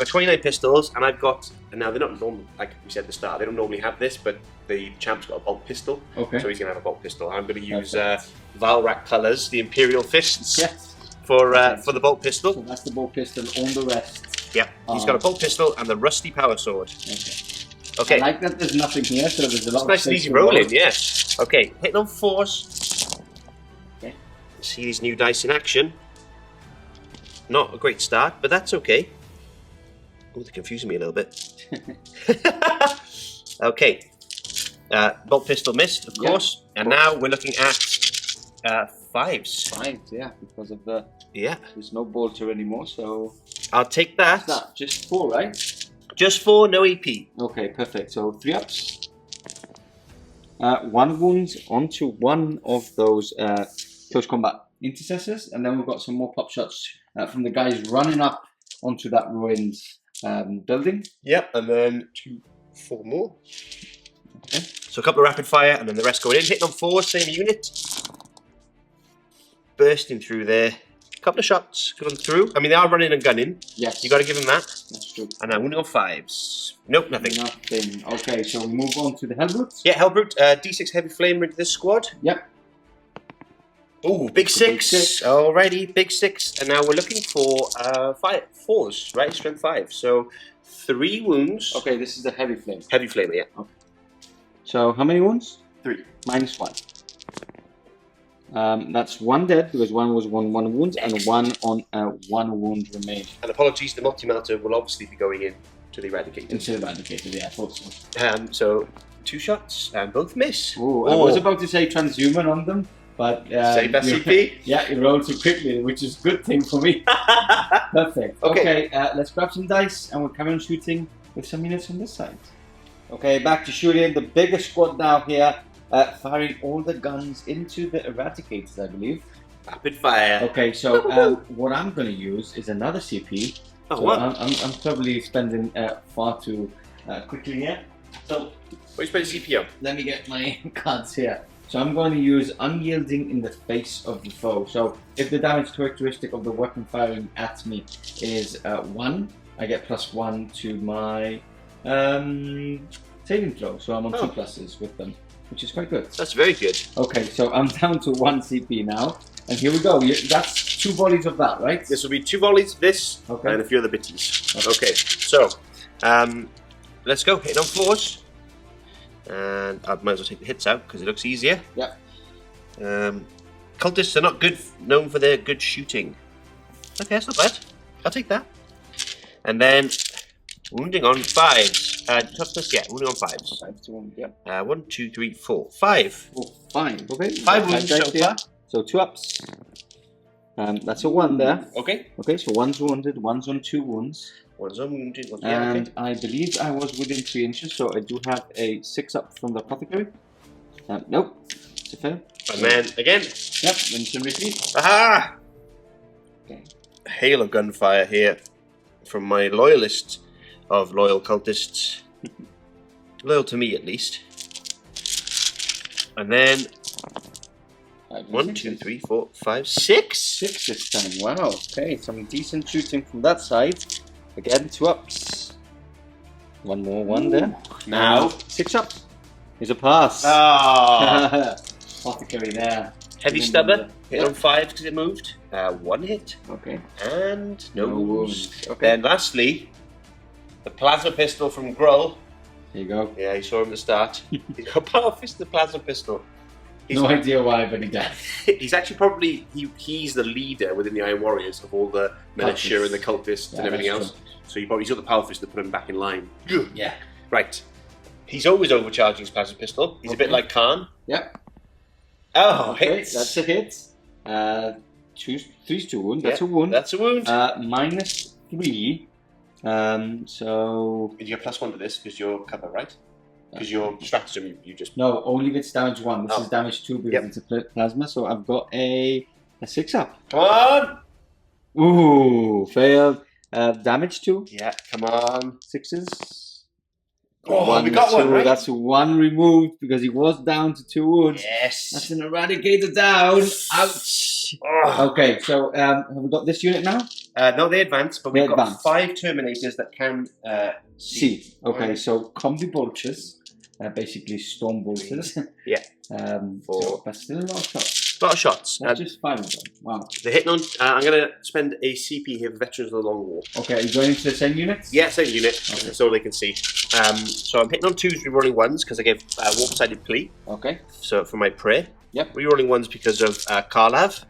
29 pistols, and I've got, and now they're not normal, like we said at the start, they don't normally have this, but the champ's got a bolt pistol, Okay. so he's going to have a bolt pistol. I'm going to use Perfect. Valrak colours, the Imperial Fists, Yes. for the bolt So pistol. that's the bolt pistol on the rest. Yeah, he's got a bolt pistol and the rusty power sword. Okay. Okay, I like that there's nothing here, so there's a lot it's of nice and space easy to roll. rolling, yes. Okay, hitting on 4s. Okay. See these new dice in action. not a great start, but that's okay. Oh, they're confusing me a little bit. Okay. Bolt pistol missed, of course. And now we're looking at 5s. 5, yeah, because of the... Yeah. There's no bolter anymore, so... I'll take that. What's that? Just 4, right? Just 4, no AP. Okay, perfect. So 3 ups. 1 wound onto one of those close combat intercessors, and then we've got some more pop shots from the guys running up onto that ruined building. Yep, and then 4 more. Okay. So a couple of rapid fire, and then the rest going in. Hitting on 4, same unit. Bursting through there. Couple of shots going through. I mean, they are running and gunning. Yes. You got to give them that. That's true. And I'm only on 5s. Nope, nothing. Nothing. Okay, so we move on to the Hellbrutes. Yeah, Hellbrute, D6 heavy flame into this squad. Yep. Oh, big 6. Big 6. Alrighty, big 6. And now we're looking for 4s, right? Strength 5. So 3 wounds. Okay, this is the heavy flame. Heavy flame, yeah. Okay. So how many wounds? 3. -1. That's 1 dead because 1 was one wound and 1 on 1 wound remained. And apologies, the multi-melter will obviously be going in to the eradicator. Into the eradicator, yeah, I thought so. So 2 shots and both miss. Ooh, I was about to say transhuman on them, but save SCP. Yeah, it rolled too quickly, which is a good thing for me. Perfect. Okay, let's grab some dice and we'll carry on shooting with some units on this side. Okay, back to shooting. The bigger squad now here. Firing all the guns into the eradicators, I believe. Rapid fire. Okay, so what I'm going to use is another CP. Oh, so what? I'm probably spending far too quickly here. So What are you spending CP on? let me get my cards here. So I'm going to use Unyielding in the face of the foe. So if the damage characteristic of the weapon firing at me is 1, I get +1 to my saving throw. So I'm on 2 pluses with them, which is quite good. That's very good. Okay, so I'm down to 1 CP now. And here we go. That's 2 volleys of that, right? This will be 2 volleys of this and a few other bitties. Okay, so let's go. Hit on 4s. And I might as well take the hits out because it looks easier. Yeah. Cultists are not known for their good shooting. Okay, that's not bad. I'll take that. And then wounding on 5s. Toughness, yeah, wounding on 5s. 5 to 1, yeah. 1, 2, 3, 4. 5. Oh, 5. Okay. 5 wounds so far. So 2 ups. That's a 1 there. Okay. Okay, so 1's wounded, 1's on 2 wounds. 1's unwounded, 1's And okay. I believe I was within 3 inches, so I do have a 6 up from the apothecary. Nope. It's a fail. And then again. Yep, rinse and repeat. Aha! Okay. Hail of gunfire here from my loyalist of loyal cultists. Loyal to me, at least. And then 1, 2, 3, 4, 5, 6. 6 this time. Wow. Okay, some decent shooting from that side. Again, 2 ups. 1 more 1 there. Now 6 ups. Is a pass. Ah, Apothecary there. heavy stubber. Hit on 5 because it moved. 1 hit. Okay. And no wounds. Okay. Then lastly, the plasma pistol from Grull. There you go. Yeah, you saw him at the start. He's got a power fist, the plasma pistol. No idea why, but he does. He's actually probably he's the leader within the Iron Warriors of all the militia Cultists. and the cultists and everything that's else. So he's got the power fist to put him back in line. Yeah. Right. He's always overcharging his plasma pistol. He's a bit like Khan. Yep. Oh, Okay, hits. that's a hit. 3's to wound. That's a wound. That's a wound. -3. So And you get +1 to this because you're cover, right? Because your stratagem, you just... no, only if it's damage 1. This is damage 2 because it's a plasma. So I've got a 6 up. Come on! Ooh, failed. Damage 2. Yeah, come on. 6s. Oh, we got 1, right? That's 1 removed because he was down to 2 wounds. Yes. That's an eradicator down. Ouch. Oh. Okay, so have we got this unit now? No, they advance, but we've They got advance. 5 Terminators that can See. Okay, so combi bolters. Basically storm bolters. Yeah. But still a lot of shots. A lot of shots. That's just 5 of them. Wow. They're hitting on... I'm going to spend a CP here for Veterans of the Long War. Okay, are you going into the same units? Yeah, same unit. Okay. That's all they can see. So I'm hitting on 2s, rerolling 1s because I gave Warp-Sided Plea. Okay. So for my prayer. Yep. Rerolling 1s because of Karlav.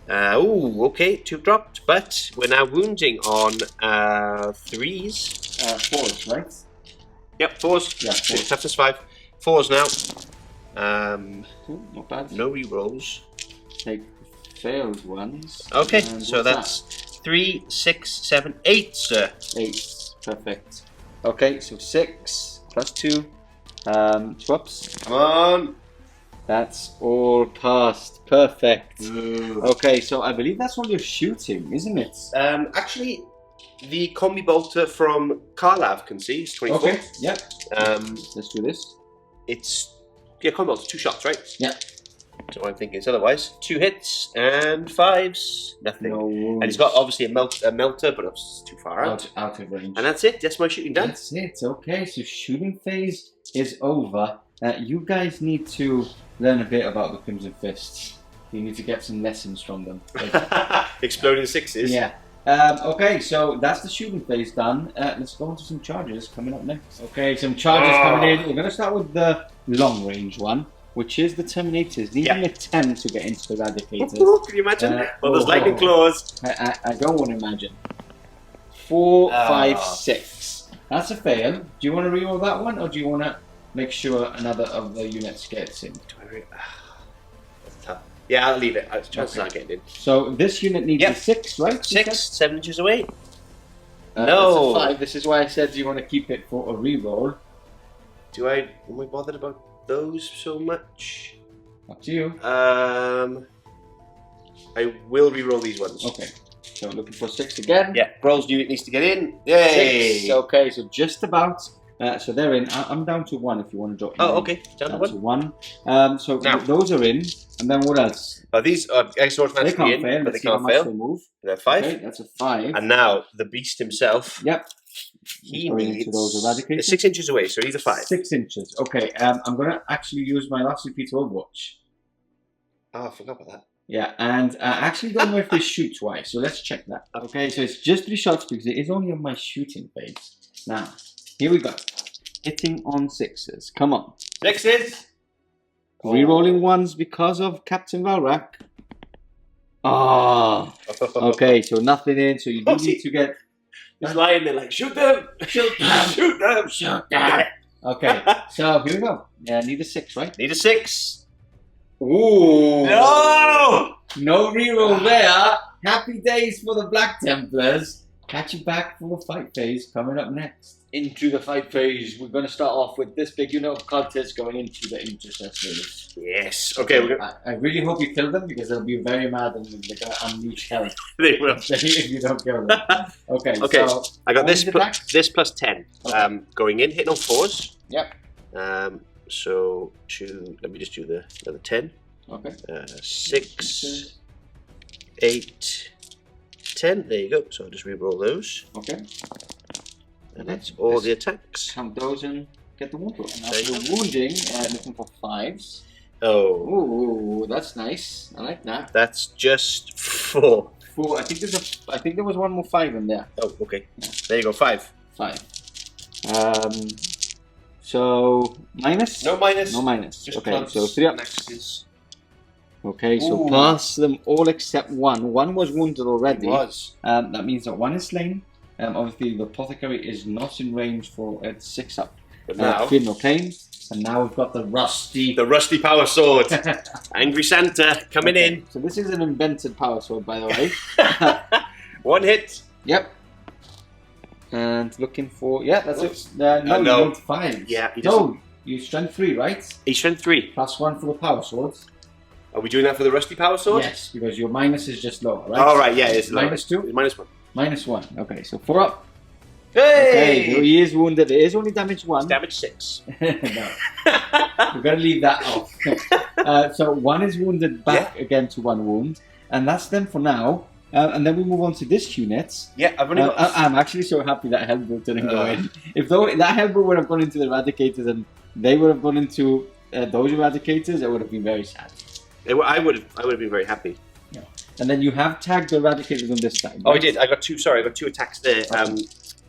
Ooh, okay, 2 dropped, but we're now wounding on 3s. 4s, right? Yep, 4s. Yeah, 4s. Toughness 5. 4s now. Cool, not bad. No rerolls. Take failed ones. Okay, And so what's that's 3, 6, 7, 8, sir. that? 8. Perfect. Okay, so 6 plus 2. Swaps. Come on. That's all passed. Perfect. Ooh. Okay, so I believe that's all you're shooting, isn't it? Actually, the combi bolter from Karlav can see is 24. Okay, yep. Let's do this. It's combi bolter, 2 shots, right? Yeah. So I'm thinking it's otherwise. 2 hits and 5s, nothing. No wounds. And he's got obviously a melter, but it's too far out. Out of range. And that's it. That's my shooting done. That's it. Okay, so shooting phase is over. You guys need to learn a bit about the Crimson Fists. You need to get some lessons from them. Exploding 6s. Yeah. Okay, so that's the shooting phase done. Let's go on to some charges coming up next. Okay, some charges coming in. We're going to start with the long range one, which is the Terminators. Needing a 10 to get into the Eradicators. Can you imagine? Well, there's lightning claws. I don't want to imagine. 4, 5, 6. That's a fail. Do you want to reroll that one, or do you want to make sure another of the units gets in? That's tough. Yeah, I'll leave it. Chances are getting in. So this unit needs a 6, right? 6, 7 inches away. No. That's a 5. This is why I said, do you want to keep it for a reroll? Am I bothered about those so much? Up to you. I will reroll these ones. Okay. So looking for 6 again. Yeah, Grol's unit needs to get in. Yay! 6. Okay, so just about. So they're in. I'm down to 1 if you want to drop. Oh, okay. Down to 1. So now, those are in. And then what else? These are extra automatically in, fail. but they can't fail. Move. They're 5. Okay, that's a 5. And now the beast himself. Yep. He Going needs into those Eradicators. 6 inches away, so he's a 5. 6 inches. Okay. I'm gonna actually use my last CP to Overwatch. Oh, I forgot about that. Yeah, and I actually don't know if they shoot twice, so let's check that. Okay, so it's just 3 shots because it is only on my shooting phase. Now, here we go. Hitting on 6s. Come on. 6s! Rerolling 1s because of ChapterMasterValrak. Ah. Okay, so nothing in, so you do need to get... He's lying there like, shoot them! Shoot them! Shoot them! Shoot them! Okay, so here we go. Need a 6, right? Need a 6. Ooh! No! No reroll there. Happy days for the Black Templars. Catch you back for the fight phase coming up next. Into the fight phase, we're going to start off with this big unit of cultists going into the intercessors. Yes. Okay, we're gonna... I really hope you kill them because they'll be very mad and they're going to unleash hell They will. if you don't kill them. Okay, Okay, so I got this this plus 10. Okay. Going in, hitting on 4s. Yep. So let me just do the another 10. Okay. 6, 8, 10. There you go. So I'll just re-roll those. Okay. And that's all the attacks. Count those and get the wound roll. Now for the wounding, looking for 5s. Oh. Ooh, that's nice. I like that. That's just 4. 4. I think there was one more 5 in there. Oh, okay. Yeah. There you go. 5. 5. So minus? No minus. No minus. Just okay, plus so 3 up. Maxes. Okay, so Ooh. pass them all except 1. 1 was wounded already. It was. That means that 1 is slain. Obviously, the apothecary is not in range for 6 up. But now, Fear no pain. And now we've got the rusty. The rusty power sword. Angry Santa coming in. So this is an invented power sword, by the way. 1 hit. Yep. And looking for that's it. No, no. you need 5. Yeah. No, you strength 3, right? He's strength 3. Plus 1 for the power swords. Are we doing that for the rusty power sword? Yes, because your minus is just lower, right? Oh, right, yeah, it's lower. Minus 2? Minus 1. Minus 1. Okay, so 4 up. Hey! Okay, so he is wounded. It is only damage 1. It's damage 6. No. We've got to leave that off. So 1 is wounded back again to 1 wound. And that's them for now. And then we move on to this unit. Yeah, I've only got... I'm actually so happy that Hellbolt didn't go in. If that Hellbolt would have gone into the Eradicators and they would have gone into those Eradicators, it would have been very sad. I would have been very happy. Yeah. And then you have tagged the Eradicators on this side. Oh, right? I did. I got 2 attacks there.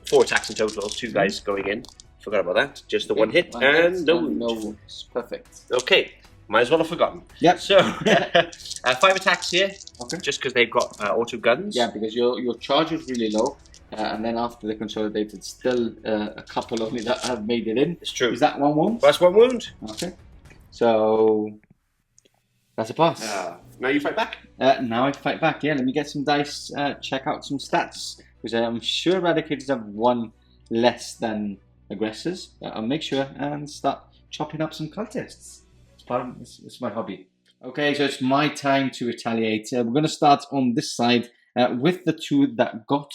4 attacks in total. 2 guys going in. Forgot about that. Just the 1 hit and no wound. No wounds. Perfect. Okay. Might as well have forgotten. Yep. So, 5 attacks here. Okay. Just because they've got auto guns. Yeah, because your charge is really low, and then after the consolidated, still a couple only that have made it in. It's true. Is that 1 wound? That's 1 wound. Okay. So that's a pass. Now you fight back. Now I fight back. Yeah, let me get some dice. Check out some stats, because I'm sure Eradicators have 1 less than aggressors. I'll make sure and start chopping up some cultists. It's my hobby. Okay, so it's my time to retaliate. We're going to start on this side with the 2 that got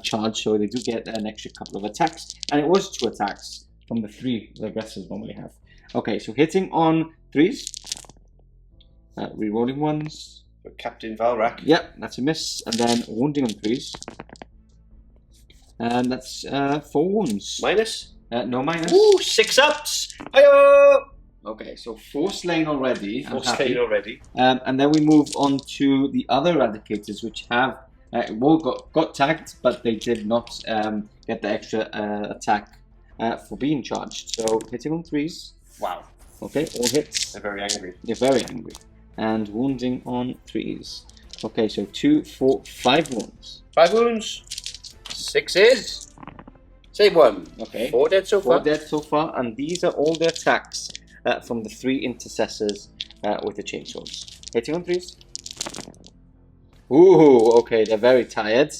charged, so they do get an extra couple of attacks. And it was 2 attacks from the 3 the aggressors normally have. Okay, so hitting on 3s. Rerolling 1s. For Captain Valrak. Yep, that's a miss. And then wounding on 3s. And that's 4 wounds. Minus? No minus. Ooh, 6 ups! Hi-yo! Okay, so 4 slain already. 4 slain already. And then we move on to the other Eradicators, which have got tagged, but they did not get the extra attack for being charged. So hitting on 3s. Wow. Okay, all hits. They're very angry. They're very angry. And wounding on 3s. Okay, so 2, 4, 5 wounds. 5 wounds. 6 is. Save 1. Okay. 4 dead so far. 4 dead so far, and these are all the attacks from the 3 intercessors with the chainsaws. Hitting on 3s. Ooh, okay, they're very tired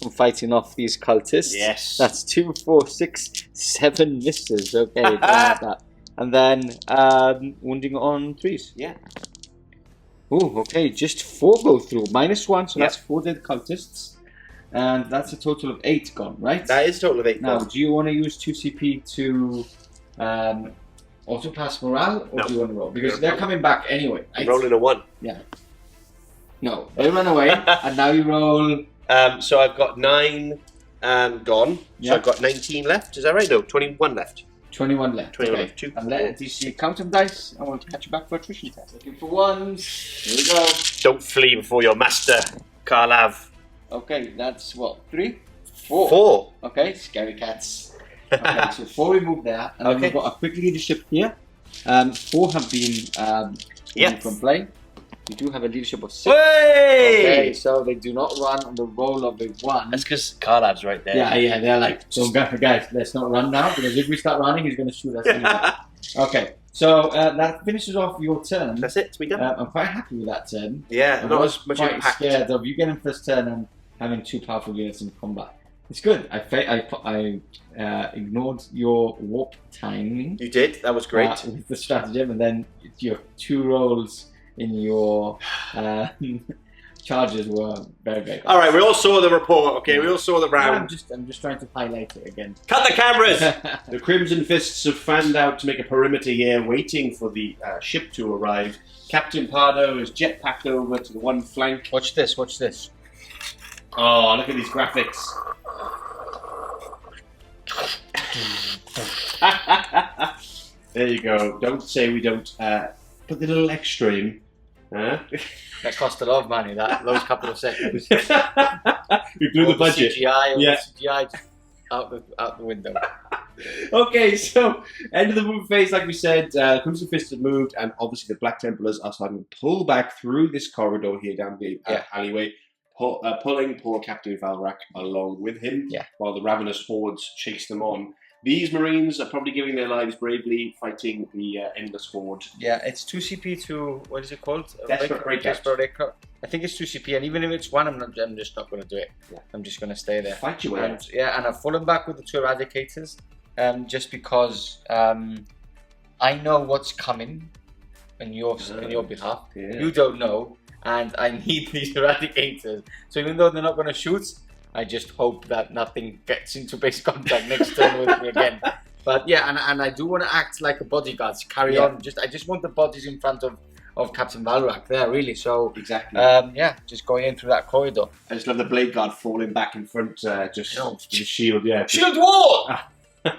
from fighting off these cultists. Yes. That's 2, 4, 6, 7 misses. Okay, that. And then wounding on 3s. Yeah. Ooh, okay, just 4 go through. -1, so Yep. that's 4 dead cultists. And that's a total of 8 gone, right? That is a total of 8 Now, gone. do you want to use 2 CP to auto pass morale, or No. do you want to roll? Because they're coming back anyway. I'm Right? rolling a 1. Yeah. No, they run away, and now you roll. So I've got 9 gone. Yeah. So I've got 19 left. Is that right? No, 21 left. 21 left. 21 okay. left. 2. And let DC count of dice. I want to catch you back for attrition test. Looking for 1s. Here we go. Don't flee before your master, Karlav. Okay, that's what? 3? 4. 4. Okay, scary cats. Okay, so 4 we move there, and then Okay. we've got a quick leadership here. 4 have been Yes. from play. You do have a leadership of 6. Hey! Okay, so they do not run on the roll of a 1. That's because Karlav's right there. Yeah, they're like, so guys, let's not run now, because if we start running, he's going to shoot us anyway. Okay, so that finishes off your turn. That's it. We done. I'm quite happy with that turn. Yeah, I not was as much quite impact. scared of you getting first turn and having 2 powerful units in combat. It's good. I ignored your warp timing. You did. That was great. With the stratagem, and then your 2 rolls in your charges were very, very good. All right, we all saw the report. Okay, we all saw the round. I'm just trying to highlight it again. Cut the cameras. The Crimson Fists have fanned out to make a perimeter here, waiting for the ship to arrive. Captain Pardo is jetpacked over to the one flank. Watch this. Watch this. Oh, look at these graphics. There you go. Don't say we don't put the little extra in. Huh? That cost a lot of money. Those couple of seconds. We blew the budget. CGI, Yeah. CGI out the window. Okay, so end of the move phase, like we said, Crimson Fist has moved, and obviously the Black Templars are starting to pull back through this corridor here down the alleyway, pulling poor Captain Valrak along with him, while the ravenous hordes chase them on. These Marines are probably giving their lives bravely, fighting the Endless Horde. Yeah, it's 2 CP to, what is it called? Desperate Breakout. Desperate Breakout. I think it's 2 CP, and even if it's 1, I'm just not going to do it. Yeah. I'm just going to stay there. Fight your way out. And, yeah, and I've fallen back with the 2 Eradicators, just because I know what's coming on your behalf. Yeah. You don't know, and I need these Eradicators. So even though they're not going to shoot, I just hope that nothing gets into base contact next turn with me again. But yeah, and I do want to act like a bodyguard, carry on. I just want the bodies in front of Captain Valrak there, really. So Exactly. yeah, just going in through that corridor. I just love the Blade Guard falling back in front, just with the shield, yeah. Shield wall!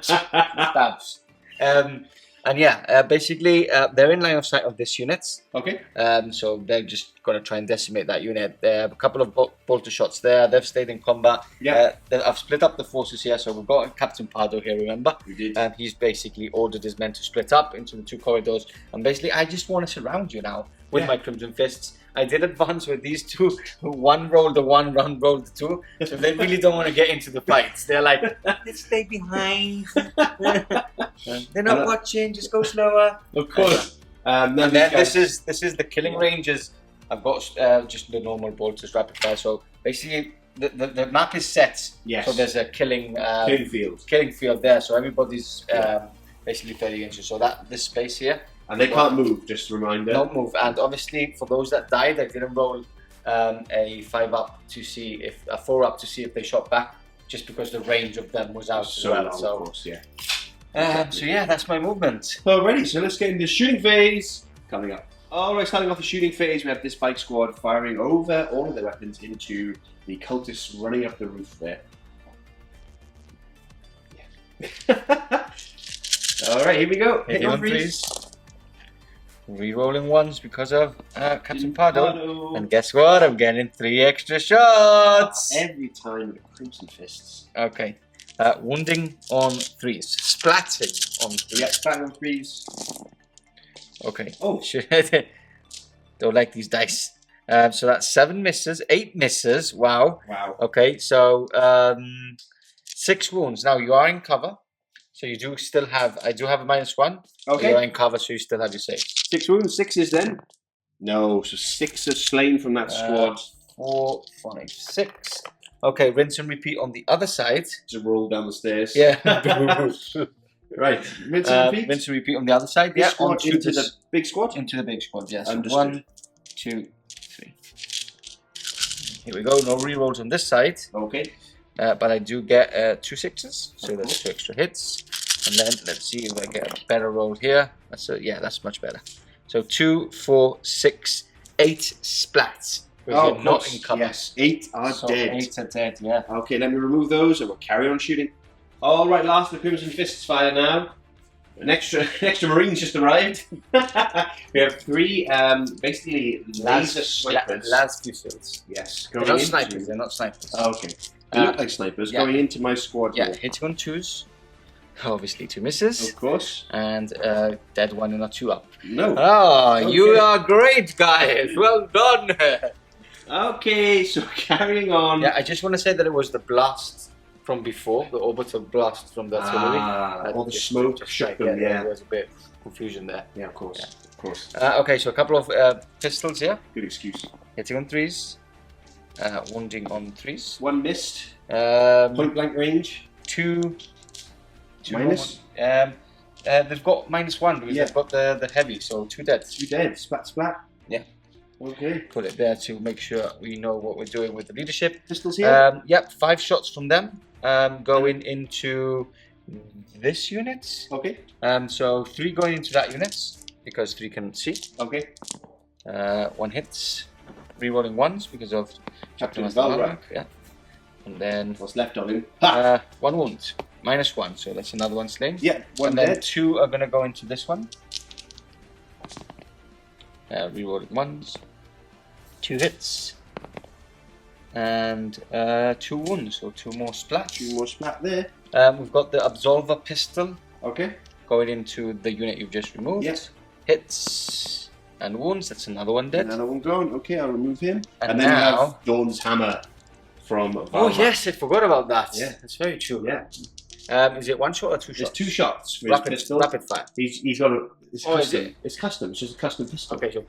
Stabs. And And yeah, basically they're in line of sight of this unit. Okay. So they're just going to try and decimate that unit. There are a couple of bolter shots there. They've stayed in combat. Yeah. I've split up the forces here. So we've got Captain Pardo here, remember? We did. He's basically ordered his men to split up into the 2 corridors. And basically, I just want to surround you now with my Crimson Fists. I did advance with these 2. One rolled the 1, one rolled the 2. So they really don't want to get into the fights. They're like, let's stay behind. They're not watching. Just go slower. Of course. And then this is the killing ranges. I've got just the normal bolters, rapid fire. So basically, the map is set. Yes. So there's a killing field. Killing field there. So everybody's basically 30 inches. So this space here. And they can't move, just a reminder. Don't move. And obviously, for those that died, I didn't roll a 5 up to see if a 4 up to see if they shot back, just because the range of them was out as well. Long, so, of course, yeah. So yeah, that's my movement. Alrighty, so let's get into the shooting phase coming up. Alright, starting off the shooting phase, we have this bike squad firing over all of their weapons into the cultists running up the roof there. Yeah. Alright, here we go. Hit on freeze. Re-rolling ones because of Captain Pardo. And guess what? I'm getting 3 extra shots. Every time with Crimson Fists. Okay. Wounding on 3s. Splatting on 3s. Yeah, splatting on 3s. Okay. Oh. Shit. Don't like these dice. So that's 7 misses, 8 misses. Wow. Wow. Okay, so 6 wounds. Now you are in cover. So you do still have, I do have a -1. Okay. You're in cover, so you still have your save. 6 wounds, 6s then? No, so 6 are slain from that squad. 4, 5, 6. Okay, rinse and repeat on the other side. Just roll down the stairs. Yeah. Right, rinse and repeat. Rinse and repeat on the other side. This Yeah, squad into the big squad? Into the big squad, yes. Understood. 1, 2, 3. Here we go, no rerolls on this side. Okay. But I do get 2 6s, so that's 2 extra hits. And then let's see if I get a better roll here. Yeah, that's much better. So 2, 4, 6, 8 splats. Oh, you're not in cover. Yes, 8 are So dead. 8 are dead, yeah. Okay, let me remove those and we'll carry on shooting. Alright, last of the Crimson Fists fire now. An extra Marines just arrived. We have 3 basically laser snipers. Las Fusils. Yes, They're going not into... snipers, they're not snipers. Okay. They look like snipers yeah. going into my squad. Yeah, here. hitting on 2s. Obviously 2 misses. Of course. And dead 1 and a 2 up. No. Oh, Okay. you are great, guys. Well done. Okay, so carrying on. Yeah, I just want to say that it was the blast from before, the orbital blast from the artillery. All the Just- smoke just shook like, them, yeah. There was a bit of confusion there. Yeah, of course. Yeah. Of course. Okay, so a couple of pistols here. Good excuse. Hitting on 3s. Wounding on 3s. 1 missed. Um, Point blank range. 2 Minus? they've got -1 because Yeah. they've got the heavy, so 2 dead. 2 dead. Splat, splat. Yeah. Okay. Put it there to make sure we know what we're doing with the leadership. Pistols here. Yep, 5 shots from them going into this unit. Okay. So 3 going into that unit because 3 can see. Okay. 1 hits, rerolling 1s because of ChapterMasterValrak. Yeah. And then What's left of him? Ha! 1 wound, -1, so that's another 1 slain. Yeah, 1 and then dead. 2 are going to go into this one. Rerolling 1s, 2 hits, and 2 wounds, so 2 more splats. 2 more splat there. We've got the Absolver pistol Okay. going into the unit you've just removed. Yes. Hits and wounds, that's another 1 dead. Another one gone. Okay, I'll remove him. And then now- we have Dawn's hammer from Valrak. Oh yes, I forgot about that. Yeah. That's very true. Yeah. Is it 1 shot or 2 There's shots? 2 shots for his pistol. Rapid fire. He's got a... It's Oh, is custom. it? It's custom. It's just a custom pistol. Okay, so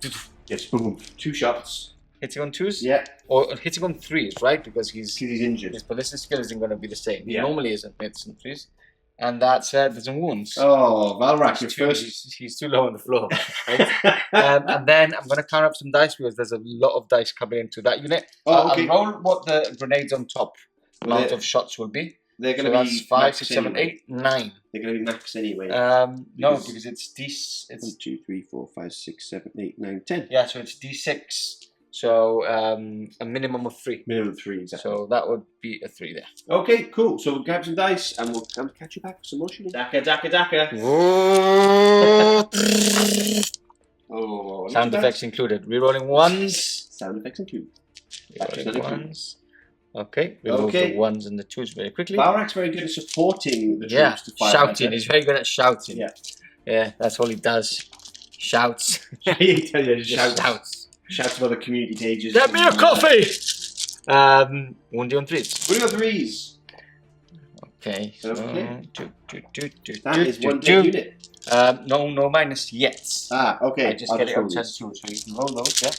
Yes, boom. 2 shots. hitting on 2s? Yeah. Or hitting on 3s, right? Because Because he's injured. his ballistic skill isn't going to be the same. He Yeah. normally isn't hits on 3s. And that's there's some wounds. Oh, Valrak, your first... He's too low on the floor. Right? And then I'm going to count up some dice because there's a lot of dice coming into that unit. Oh, okay. I'll roll what the grenades on top amount They're- of shots will be. They're So going to be that's 5, max 6, 7, anyway. 8, 9. They're going to be max anyway. No, Because- because it's 1, 2, 3, 4, 5, 6, 7, 8, 9, 10. yeah, so it's D6 So a minimum of 3. Minimum 3, exactly. So that would be a 3 there. Okay, cool. So we'll grab some dice and we'll come catch you back for some more shooting. Daka, daka, daka. Oh, Sound effects included. Rerolling ones. Sound effects included. Rerolling ones. Okay, remove the 1s and the 2s very quickly. Valrak's very good at supporting the troops Yeah, to fight. shouting. He's very good at shouting. Yeah. Yeah, that's all he does. Shouts. He Just shouts. Shouts about the community pages. Get me a coffee! Wounding on 3s. Wounding on 3s. Okay. So Okay. That is one dead unit. No minus yet. Okay. I just get it outside the tool, so you can roll those, yeah.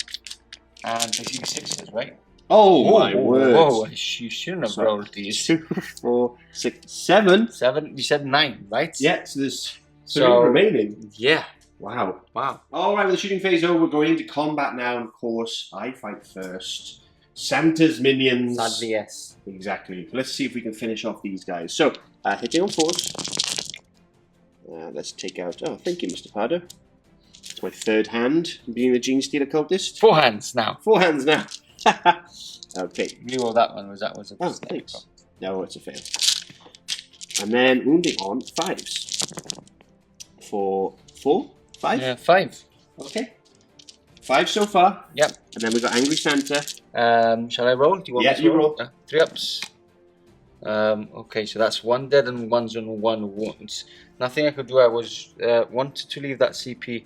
And they should be 6s, right? Oh my word! Whoa, you shouldn't have rolled these. 2, 4, 6, 7. 7. You said 9, right? Yeah. So there's 3 remaining. Yeah. Wow. Wow. All right. With the shooting phase over, we're going into combat now. And of course, I fight first. Santa's minions. Sadly, yes. Exactly. Let's see if we can finish off these guys. So, hitting on 4s. Let's take out... Oh, thank you, Mr. Pardo. It's my 3rd hand, being the Gene Stealer cultist. 4 hands now. 4 hands now. Okay. Reroll that one. Was a Oh, thanks. No, it's a fail. And then wounding on 5s. For 4? 5? Yeah, 5. Okay. 5 so far. Yep. And then we've got Angry Santa. Shall I roll? Do you want Yeah, me to you roll. 3 ups. Okay, so that's 1 dead and 1's on 1 wounds. Nothing I could do. I was wanted to leave that CP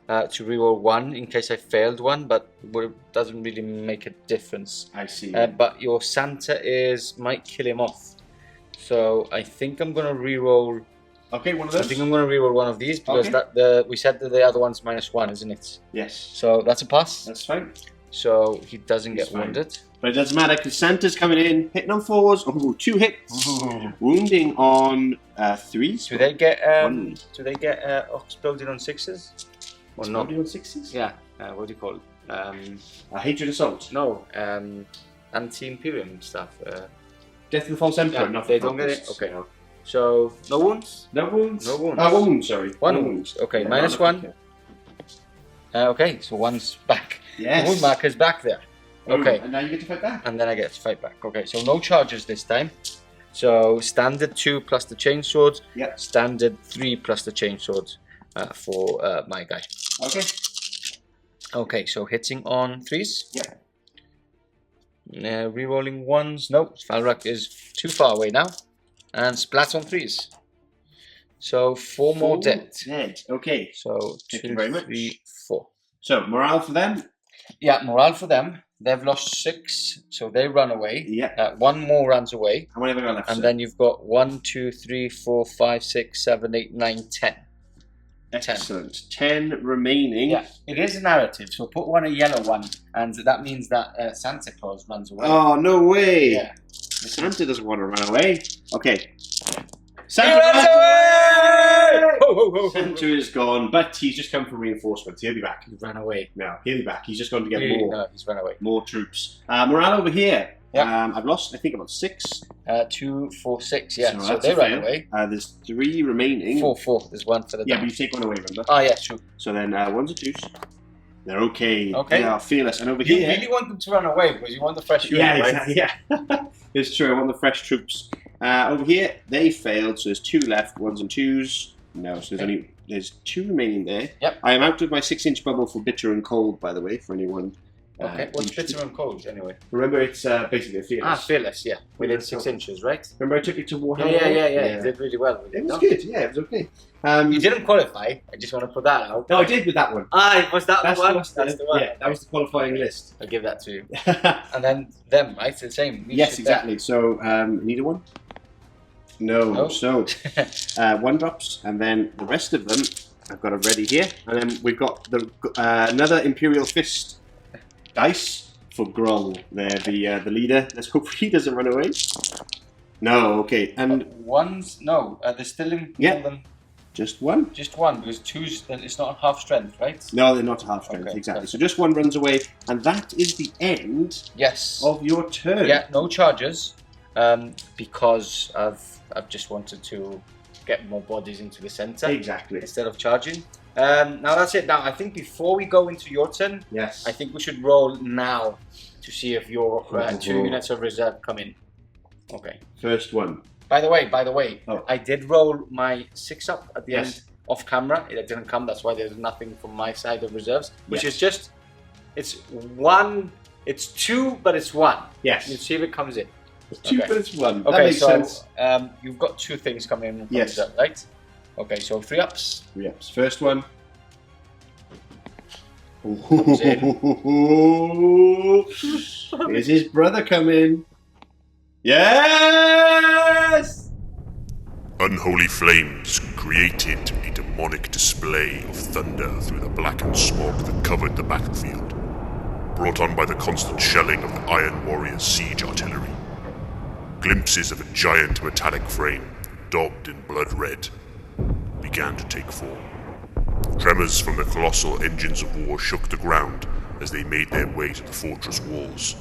to reroll 1 in case I failed 1, but it doesn't really make a difference. I see. But your Santa might kill him off. So I think I'm gonna reroll. Okay, one of those. I think I'm gonna reroll one of these because we said that the other one's -1, isn't it? Yes. So that's a pass. That's fine. So he doesn't That's get fine. wounded. But it doesn't matter because Santa's coming in, hitting on 4s. Oh, 2 hits. Wounding on 3s. Do they get One. exploded on 6s? Or not? Exploding on 6s? Yeah. What do you call it? Hatred Assault. No. Anti-Imperium stuff. Death of the False Emperor. Yeah, not they for don't get it. conquests. Okay. So no wounds. No wounds? No wounds. 1 wound, sorry. 1 wound. Okay, Yeah, -1. Okay, so 1's back. Yes. The wound marker's back there. Okay. And now you get to fight back. And then I get to fight back. Okay, so no charges this time. So standard 2 plus the chainsword. Yep. Standard 3 plus the chainsword for my guy. Okay. Okay, so hitting on 3s. Yep. Rerolling 1s. No, Valrak is too far away now. And splat on 3s. So 4 more dead. Okay. So Thank 2, you very much. 3, 4. So, morale for them? Yeah, morale for them. They've lost 6, so they run away. Yeah. 1 more runs away. How many have I got left? And sir? then you've got 1, 2, 3, 4, 5, 6, 7, 8, 9, 10. Excellent. 10 remaining. Yeah, it is a narrative, so put a yellow one, and that means that Santa Claus runs away. Oh, no way. Yeah. Santa doesn't want to run away. Okay. He Santa runs away! Ho, ho, ho, ho. Santa is gone, but he's just come for reinforcements. He'll be back. He ran away. No, he'll be back. He's just going to get No, he's run away. more troops. Morale over here. Yeah. I've lost, I think, about 6. 2, 4, 6, yeah. So that's they a ran fail. away. There's 3 remaining. 4, 4. There's 1 for the Yeah, down. but you take 1 away, remember? Oh, yeah, true. So then 1s and 2s. They're okay. Okay. They are fearless. And over You here... really want them to run away because you want the fresh unit, Yeah, right? exactly. Yeah. It's true. I want the fresh troops. Over here, they failed. So there's 2 left. 1s and 2s. No, so there's 2 remaining there. Yep. I am out of my 6-inch bubble for bitter and cold, by the way, for anyone. Okay, what's interested. bitter and cold anyway? Remember, it's basically a fearless. Fearless, yeah. Within Fearless. 6 inches, right? Remember, I took it to Warhammer. Yeah. You did really well with It it. was No? good. Yeah, it was okay. You didn't qualify. I just want to put that out. No, I did with that one. Was that That's the one? That's the one. Yeah, that was the qualifying list. I'll give that to you. And then them, right? The same. We Yes, should exactly. So, need a one? No. No. So, 1 drops, and then the rest of them, I've got it ready here. And then we've got the another Imperial Fist dice for Groll. There, the leader. Let's hope he doesn't run away. No, okay. And One's, no, they're still in Yeah. them. just 1? Just 1, because 2's, it's not half strength, right? No, they're not half strength, Okay, exactly. perfect. So just 1 runs away, and that is the end Yes. of your turn. Yeah, no charges, because I've just wanted to get more bodies into the center Exactly. instead of charging. Now that's it. Now I think before we go into your turn, Yes. I think we should roll now to see if your 2 units of reserve come in. Okay. First one. By the way, Oh. I did roll my 6 up at the Yes. end off camera. It didn't come. That's why there's nothing from my side of reserves, which Yes. is just it's 1. It's 2, but it's 1. Yes. Let's see if it comes in. It's 2, Okay. but it's 1. That Okay, makes so sense. you've got 2 things coming in from Yes. reserve, right? Okay, so 3 ups. Yes. First one. Comes Is his brother coming? Yes! Unholy flames created a demonic display of thunder through the blackened smog that covered the battlefield, brought on by the constant shelling of the Iron Warrior's siege artillery. Glimpses of a giant metallic frame, daubed in blood red, began to take form. Tremors from the colossal engines of war shook the ground as they made their way to the fortress walls.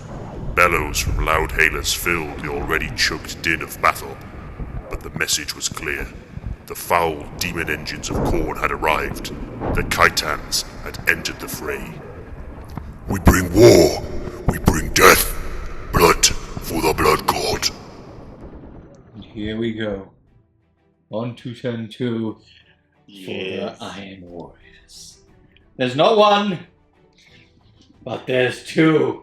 Bellows from loud hailers filled the already choked din of battle, but the message was clear. The foul demon engines of Khorne had arrived. The Khitans had entered the fray. We bring war. We bring death. Blood for the Blood God. Here we go. On to turn 2 Yes. for the Iron Warriors. There's not 1, but there's 2.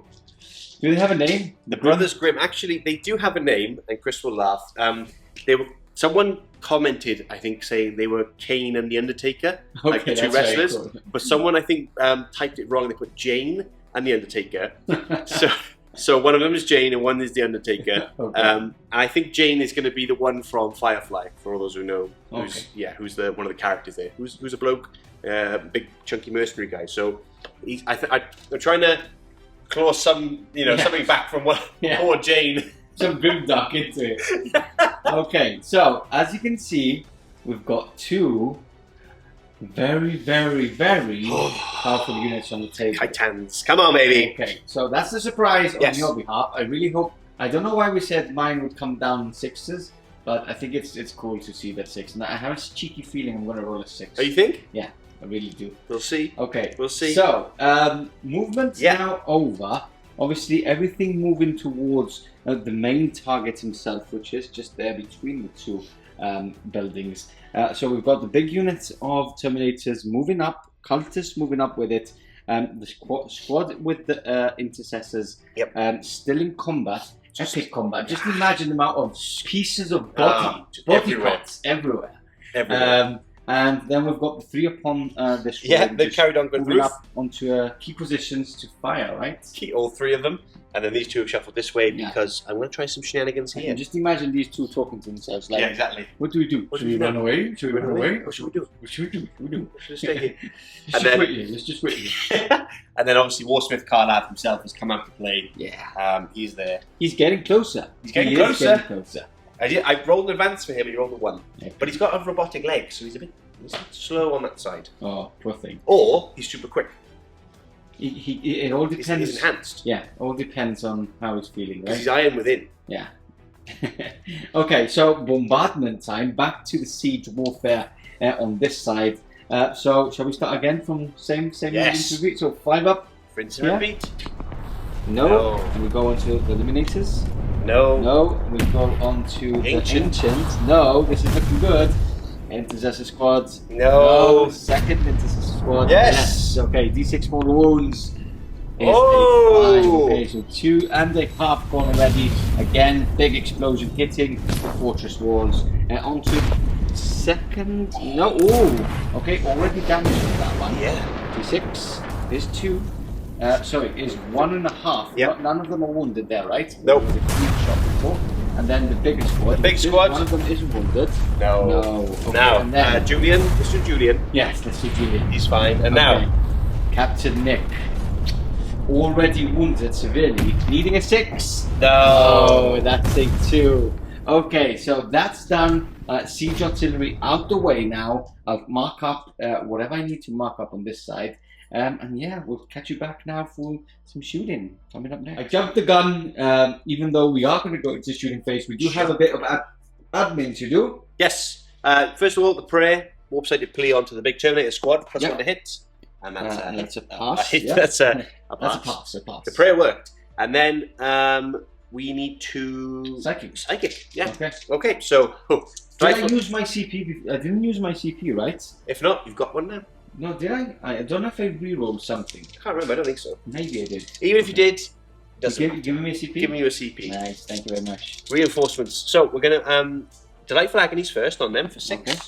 Do they have a name? The Brothers Grimm. Actually, they do have a name, and Chris will laugh. Someone commented, I think, saying they were Kane and the Undertaker, like the 2 that's very wrestlers. cool. But someone, I think, typed it wrong. They put Jane and the Undertaker. So one of them is Jane and one is the Undertaker. Okay. And I think Jane is going to be the one from Firefly, for all those who know. Who's, Okay. who's one of the characters there? Who's a bloke, big chunky mercenary guy. So I'm trying to claw something back from poor Jane. Some grimdark into it. Okay, so as you can see, we've got 2 very, very, very powerful units on the table. Titans, come on, baby. Okay, so that's the surprise Yes. on your behalf. I really hope. I don't know why we said mine would come down in 6s, but I think it's cool to see that 6. And I have a cheeky feeling I'm going to roll a 6. Oh, you think? Yeah, I really do. We'll see. Okay, We'll see. So, movement now over. Obviously, everything moving towards the main target himself, which is just there between the 2 buildings. So we've got the big units of Terminators moving up, Cultists moving up with it, the squad with the Intercessors still in combat, epic combat. Just imagine the amount of pieces of body everywhere. parts everywhere. Everywhere. And then we've got the 3 upon this Yeah, road, they just carried on good moving roof. up onto key positions to fire, right? All 3 of them. And then these 2 have shuffled this way Yeah. because I'm going to try some shenanigans here. And just imagine these 2 talking to themselves like, exactly. what do we do? What Should do we we run do? away? Should we run away? What should we do? What should we do? What should we do? Should I stay here? Let's And just then- wait here. Let's just wait here. And then obviously Warsmith Carlath himself has come out to play. Yeah. He's there. He's getting closer. He's getting He is closer. getting closer. I rolled an advance for him, he rolled a 1. Yeah. But he's got a robotic leg, so he's a bit slow on that side. Oh, poor thing. Or he's super quick. It all He's depends. enhanced. Yeah, all depends on how he's feeling, Because right? he's iron within. Yeah. Okay, so bombardment time. Back to the siege warfare on this side. So shall we start again from same Yes. repeat? So 5 up. Rinse and Yeah. repeat. No. No. And we go on to the eliminators. No. No. We go on to Ancient. the ancient. No. This is looking good. Intercessor squad. No. Second intercessor squad. Yes. Okay. D6 mortal wounds. Is Oh. a 5. Okay, so 2 and a half gone already. Again, big explosion hitting the fortress walls. On to second. No. Oh. Okay, already damaged with that one. Yeah. D6 is 2. Sorry, is 1.5. Yep. None of them are wounded there, right? Nope. There was a clean shot before. And then the bigger squad. The big which is- squad. One of them is wounded. No. No. Okay, Now, and then, Julian. Mr. Julian. yes, let's do Julian. He's fine. And Okay. now. Captain Nick. Already wounded severely, needing a 6. No. Oh, that's a 2. Okay, so that's done. Siege artillery out the way now. I'll mark up whatever I need to mark up on this side. And yeah, we'll catch you back now for some shooting coming up next. I jumped the gun, even though we are going to go into shooting phase. We do have a bit of admin to do. Yes. First of all, the prayer. warp-sighted plea onto the big Terminator squad, plus 1 to hit. And that's a pass. hit. Yeah. That's a pass. That's a pass. The prayer worked. And then we need to... Psychic, yeah. Okay. Okay, so... Did I use my CP? I didn't use my CP, right? If not, you've got one now. No, did I? I don't know if I rerolled something. I can't remember, I don't think so. Maybe I did. Even if you did, Giving me a CP? Giving you a CP. Nice, thank you very much. Reinforcements. So we're going to Delightful Agonies first on them for 6. Okay.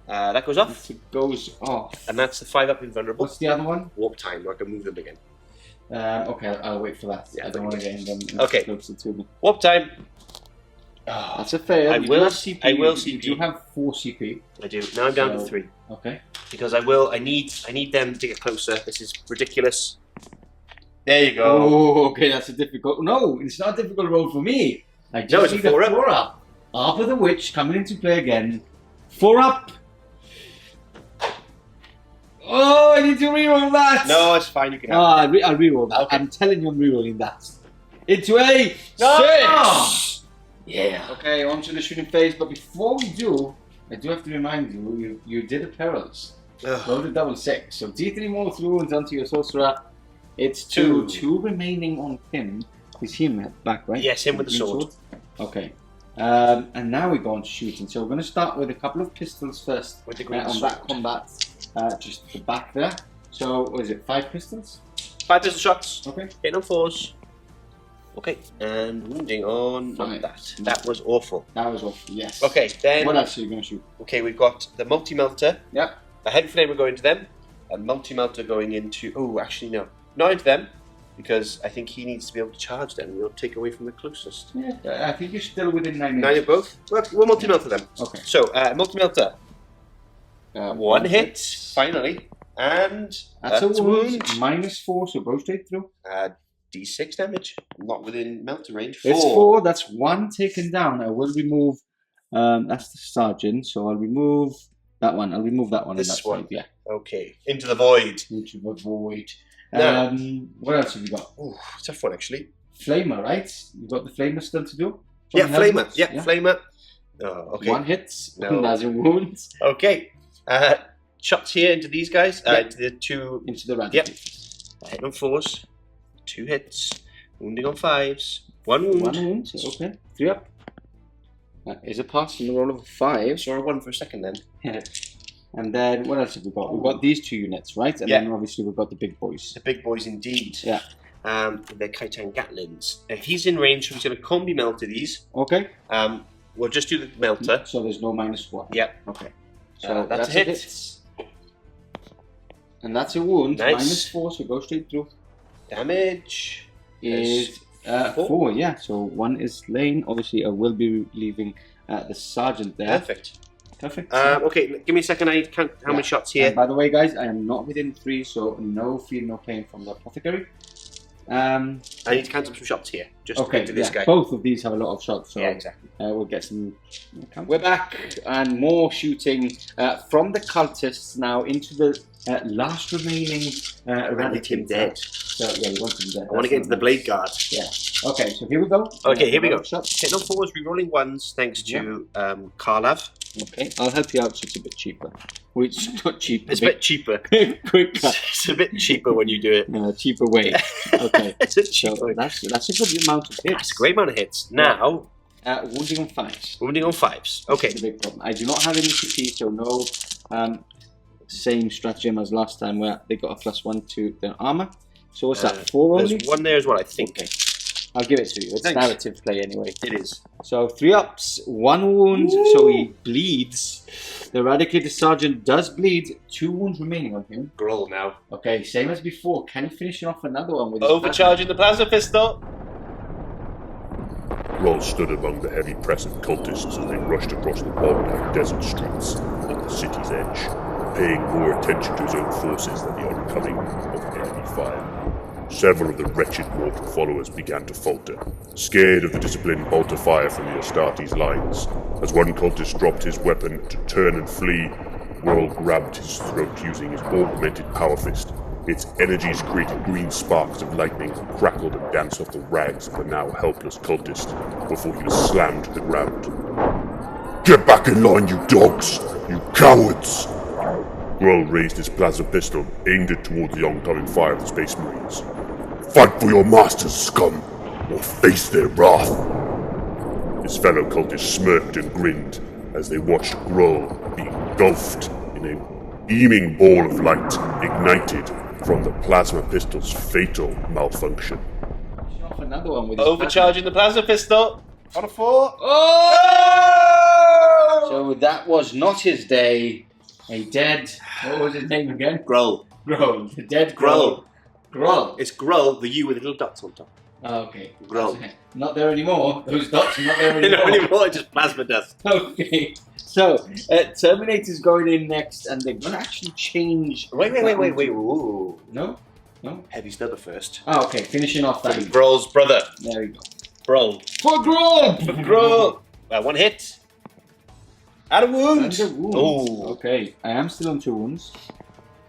That goes off. It goes off. And that's the 5-up invulnerable. What's the other one? Warp time, where I can move them again. Okay, I'll wait for that. Yeah, I don't want to get them okay. closer to me. Warp time. Oh, that's a fail. I You will do have CP. I will You CP. do have 4 CP. I do. Now I'm down to 3. Okay. Because I need them to get closer. This is ridiculous. There you go. Oh, okay, that's a difficult... No, it's not a difficult roll for me. I just it's a need 4-up. 4-up. Harp of the Witch coming into play again. 4-up. Oh, I need to reroll that. No, it's fine. You can have I'll reroll that. Okay. I'm telling you I'm rerolling that. Into a 6! Yeah. Okay, on to the shooting phase. But before we do, I do have to remind you, you did a perils. Rolled a double 6. So D3 more wounds onto your sorcerer. It's 2. 2 remaining on him. Is him back, right? Yes, him with the sword. Okay. And now we go on to shooting. So we're going to start with a couple of pistols first. With the green on sword. that combat. Just the back there. So, what is it? 5 pistols? 5 pistol shots. Okay. Hitting on 4s. Okay, and wounding on Fine. that. That was awful. That was awful, yes. Okay, then... What else are you going to shoot? Okay, we've got the multi-melter. Yep. A heavy flamer going into them. A multi-melter going into... Oh, actually, no. Not into them, because I think he needs to be able to charge them. We'll take away from the closest. Yeah, I think you're still within 9 9 of both? We'll multi-melter them. Okay. So, multi-melter. 1 hit, finally. And That's a wound. -4, so go straight through. D6 damage. Not within melter range. 4. It's 4. That's 1 taken down. I will remove. That's the sergeant. So I'll remove that one. I'll remove that one. This on that one. Side. Yeah. Okay. Into the void. Into the void. Now- What else have you got? Ooh, tough one actually. Flamer, right? You've got the flamer still to do. Yeah, From flamer. helmets? Yeah, flamer. Oh, okay. 1 hit. No. That's a wound. Okay. Shots here into these guys. Yeah. Into the 2. Into the radical. Yep. Hit on 4s. 2 hits. Wounding on 5s. 1 wound. 1 wound. Okay. 3 up. That is a pass from the roll of a 5. Saw a 1 for a second then. And then what else have we got? We've got these 2 units, right? And Yeah. then obviously we've got the big boys. The big boys indeed. Yeah. They're Kaitan Gatlins. He's in range, so he's going to combi melter these. Okay. We'll just do the melter. So there's no -1. Yep. Okay. So That's a hit. And that's a wound. Nice. -4, so go straight through. Damage. Is 4, yeah. So 1 is slain. Obviously, I will be leaving the sergeant there. Perfect. Perfect. Okay, give me a second. I need to count how many shots here. And by the way, guys, I am not within 3, so no fear, no pain from the apothecary. I need to count some shots here. Just to get to this guy. Both of these have a lot of shots, so Yeah, exactly. we'll get some. We're back and more shooting from the cultists now into the last remaining eradicated dead. So yeah, we want him dead. I want to get into the blade guard. Yeah. Okay, so here we go. Okay, here we go. Shots. Hitting on 4s, rerolling 1s, thanks to Karlav. Okay, I'll help you out so it's a bit cheaper. Well, it's not cheap. It's a bit cheaper. quicker. It's a bit cheaper when you do it. Cheaper way. Okay. It's a So cheaper way. that's a good amount of hits. That's a great amount of hits. Now, Wounding on 5s. wounding on 5s. Okay. That's the big problem. I do not have any CP, so no same stratagem as last time where they got a +1 to their armor. So what's that? 4 only? There's 1 there as well, I think. Okay. I'll give it to you. It's Thanks. narrative play anyway. It is. So 3 ups, 1 wound, so he bleeds. The eradicated sergeant does bleed. 2 wounds remaining on him. Growl now. Okay, same as before. Can he finish off another one with Overcharging the plasma pistol. Roll stood among the heavy press of cultists as they rushed across the bog-like desert streets on the city's edge, paying more attention to his own forces than the oncoming of enemy fire. Several of the wretched mortal followers began to falter, scared of the disciplined bolter fire from the Astartes lines. As one cultist dropped his weapon to turn and flee, Whirl grabbed his throat using his augmented power fist. Its energies created green sparks of lightning that crackled and danced off the rags of the now helpless cultist before he was slammed to the ground. Get back in line, you dogs! You cowards! Grull raised his plasma pistol, aimed it toward the oncoming fire of the Space Marines. Fight for your masters, scum, or face their wrath. His fellow cultists smirked and grinned as they watched Grull be engulfed in a beaming ball of light ignited from the plasma pistol's fatal malfunction. Off another one with his Overcharging the plasma pistol on a 4. Oh! So that was not his day. A dead. What was his name again? Grull. Grull. The dead Grull. Grull. It's Grull, the U with the little dots on top. Oh, okay. Grull. Not there anymore. Those dots are not there Not anymore. anymore, just plasma dust. Okay. So, Terminator's going in next, and they're going to actually change. Wait. Ooh. No? No? Heavy stubber first. Oh, okay. Finishing off that. Grull's brother. There we go. Grull. For Grull! Grull. 1 hit. Add a wound. And a wound. Oh. Okay. I am still on 2 wounds.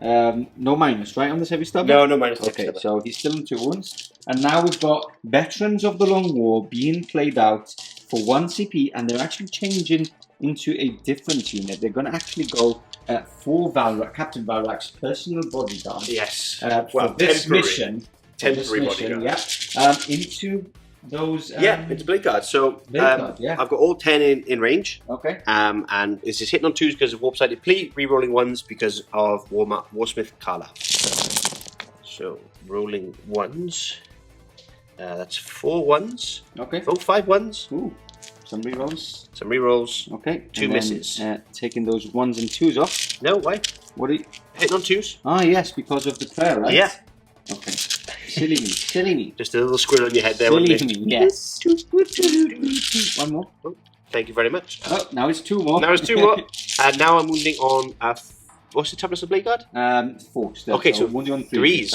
No minus, right, on this heavy stubber? No minus. Okay, so he's still on 2 wounds. And now we've got Veterans of the Long War being played out for 1 CP, and they're actually changing into a different unit. They're going to actually go for Valrak, Captain Valrak's personal bodyguard. Yes. For this mission. Temporary bodyguard. Yeah. Into those. It's blade guard. So Blade guard, I've got all 10 in range. Okay. And it's just hitting on 2s because of warp sided plea, re-rolling 1s because of Warsmith Carla. So rolling 1s. That's 4 1s. Okay. Oh, 5 1s. Ooh. Some rerolls. Some rerolls. Okay. 2 and misses. Then, taking those 1s and 2s off. No, why? What are you? Hitting on 2s. Ah, yes, because of the prayer, right? Yeah. Okay. Silly me. Silly me. Just a little squirrel on your head there, Silly wasn't it? me, yes. 1 more. Oh, thank you very much. Oh, now it's 2 more. Now it's 2 more. And now I'm wounding on, what's the toughness of blade guard? 4 still. Okay, so wounding on 3s.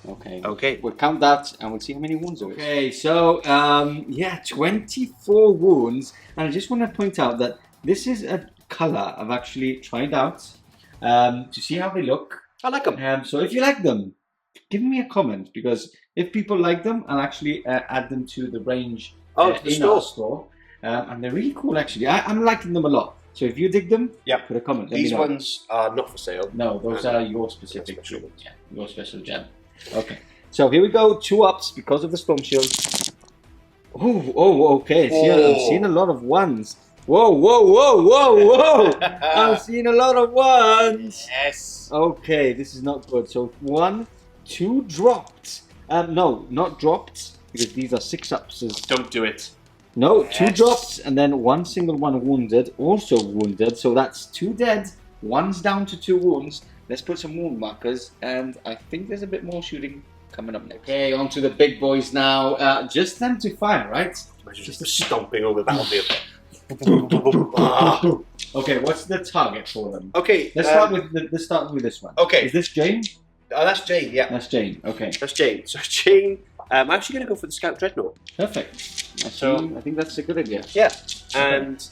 Okay. Okay. We'll count that and we'll see how many wounds there is. Okay, so, 24 wounds. And I just want to point out that this is a colour I've actually tried out to see how they look. I like them. So if you like them, give me a comment, because if people like them, I'll actually add them to the range in our store. And they're really cool, actually. I'm liking them a lot. So if you dig them, put a comment. These ones are not for sale. No, those are your specific jewel. Yeah, your special gem. Okay. So here we go. 2 ups because of the storm shield. Oh, okay. See, I'm seeing a lot of 1s. Whoa. I'm seeing a lot of 1s. Yes. Okay, this is not good. So 1, 2 dropped. No, not dropped, because these are 6 ups. Don't do it. No, 2 dropped, and then 1 single one wounded, also wounded. So that's 2 dead, 1's down to 2 wounds. Let's put some wound markers, and I think there's a bit more shooting coming up next. Okay, on to the big boys now. Just them to fire, right? Just stomping over the battlefield. Okay, what's the target for them? Okay, let's start with this one. Okay, is this Jane? Oh, that's Jane. Yeah, that's Jane. Okay, that's Jane. So Jane, I'm actually going to go for the Scout Dreadnought. Perfect. I think that's a good idea. Yeah, and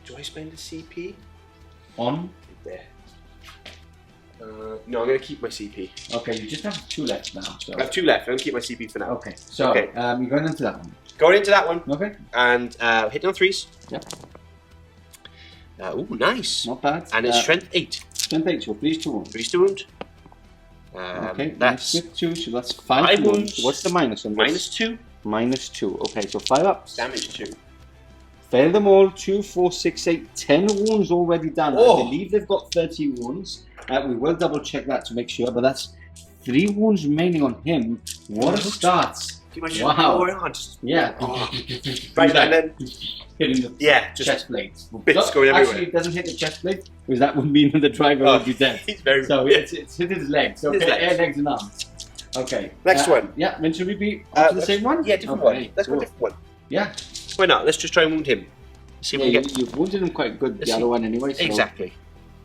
do I spend a CP on there? No, I'm going to keep my CP. Okay, you just have 2 left now. So. I have 2 left. I'm going to keep my CP for now. Okay, so you're going into that one. Going into that one. Okay. And hitting on 3s. Yeah. Ooh, nice. Not bad. And it's strength 8. Strength 8, so 3's to wound. 3's to wound. Okay, that's with 2, so that's 5 wounds. So what's the minus on this? -2. -2. Okay, so 5 ups. Damage 2. Fail them all. 2, 4, 6, 8, 10 wounds already done. Oh. I believe they've got 30 wounds. We will double check that to make sure, but that's 3 wounds remaining on him. What a start! Wow. Yeah. Right, and then hitting the just chest plates. Bits going everywhere. Actually, it doesn't hit the chest plate, because that would mean that the driver would be dead. He's very so it's hit his legs. Okay, legs and arms. Okay. Next one. Yeah, then should we be up to the same one? Yeah, different one. Let's go different one. Yeah. Why not? Let's just try and wound him. See what we get. You've wounded him quite good, the other one anyway. So. Exactly.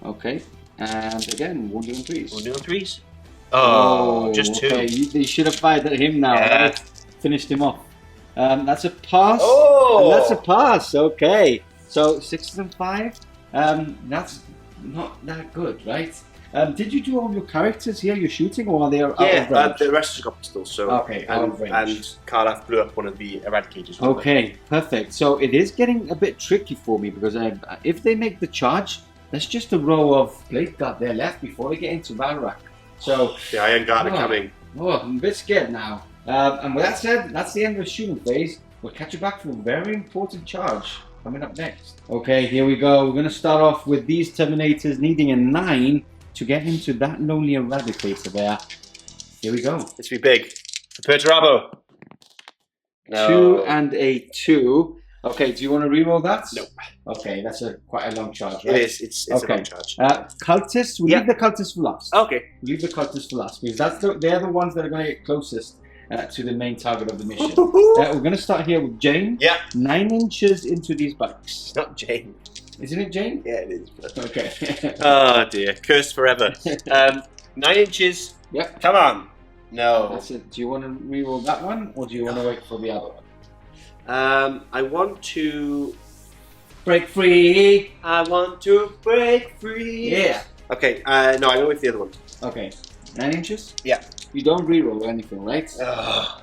Okay. And again, wounding on 3s. Wounding on 3s. Oh, just 2. Okay, you should have fired at him now. Yeah. Right? Finished him off. That's a pass. Oh! And that's a pass. Okay. So 6 and 5. That's not that good, right? Did you do all your characters here? You're shooting, or are they out of range? The rest has got pistols. So okay, out of range. And Karlaf blew up one of the eradicators. Okay, perfect. So it is getting a bit tricky for me, because if they make the charge, there's just a row of Blade Guard there left before they get into Valrak. So The Iron Guard are coming. oh, I'm a bit scared now. And with that said, that's the end of the shooting phase. We'll catch you back for a very important charge coming up next. Okay, here we go. We're going to start off with these Terminators needing a 9 to get into that lonely Eradicator there. Here we go. This will be big. Prepare to Rabo. No. 2 and a 2. Okay, do you want to reroll that? No. Okay, that's quite a long charge, right? It is. It's a long charge. Cultists, we'll leave the Cultists for last. Okay. Leave the Cultists for last, because they're the ones that are going to get closest to the main target of the mission. We're going to start here with Jane. Yeah. 9 inches into these bikes. It's not Jane. Isn't it Jane? Yeah, it is. Okay. Oh dear. Cursed forever. 9 inches. Yep. Come on. No. That's it. Do you want to reroll that one, or do you want to wait for the other one? I want to Break free! I want to break free. Yeah. Okay, no, I know with the other one. Okay. 9 inches? Yeah. You don't reroll anything, right?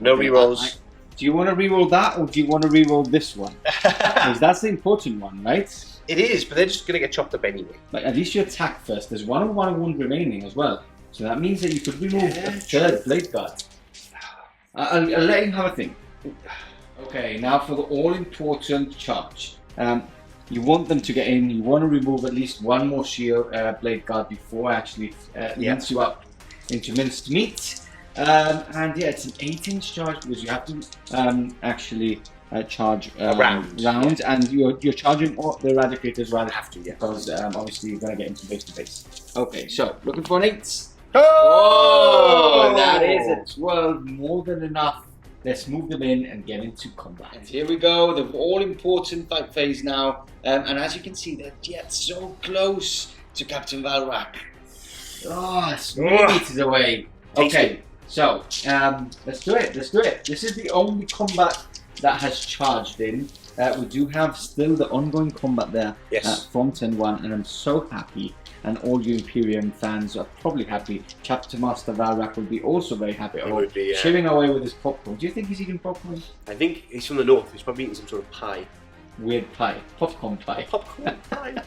No rerolls. Do you want to reroll that, or do you want to reroll this one? Because that's the important one, right? It is, but they're just going to get chopped up anyway. Like, at least you attack first. There's 1 and 1 and 1 remaining as well. So that means that you could remove a third Blade Guard. I'll let him have a think. Okay, now for the all-important charge. You want them to get in. You want to remove at least 1 more shield Blade Guard before actually links you up into minced meat. And yeah, it's an 8-inch charge because you have to actually charge round, and you're charging all the Eradicators rather have to, because obviously you're going to get into base to base. Okay, so looking for an 8. Oh, that is a 12, more than enough. Let's move them in and get into combat. And here we go, the all-important fight phase now. And as you can see, they're yet so close to Captain Valrak. Oh, it's 3 meters away. Okay, so let's do it. Let's do it. This is the only combat that has charged in. We do have still the ongoing combat there from 10-1, and I'm so happy. And all you Imperium fans are probably happy. ChapterMasterValrak will be also very happy. He would be, chewing away with his popcorn. Do you think he's eating popcorn? I think he's from the north. He's probably eating some sort of pie. Weird pie. Popcorn pie. Popcorn pie.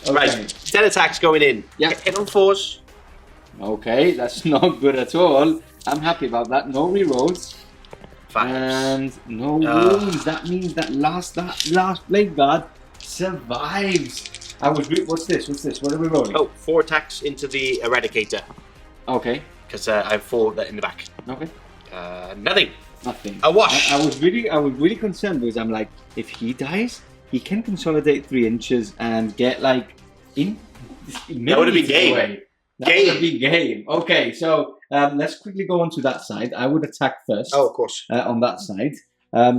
Okay. Right, 10 attacks going in. Yeah. Hit on 4s. Okay, that's not good at all. I'm happy about that. No rerolls. 5s. And no wounds. That means that last Blade Guard survives. What's this? What are we rolling? Oh, 4 attacks into the Eradicator. Okay. Because I have 4 in the back. Okay. Nothing. Nothing. A wash. I was really concerned because I'm like, if he dies, he can consolidate 3 inches and get like in. That would have been game. Away. That would have been game. Okay, so let's quickly go on to that side. I would attack first. Oh, of course. On that side.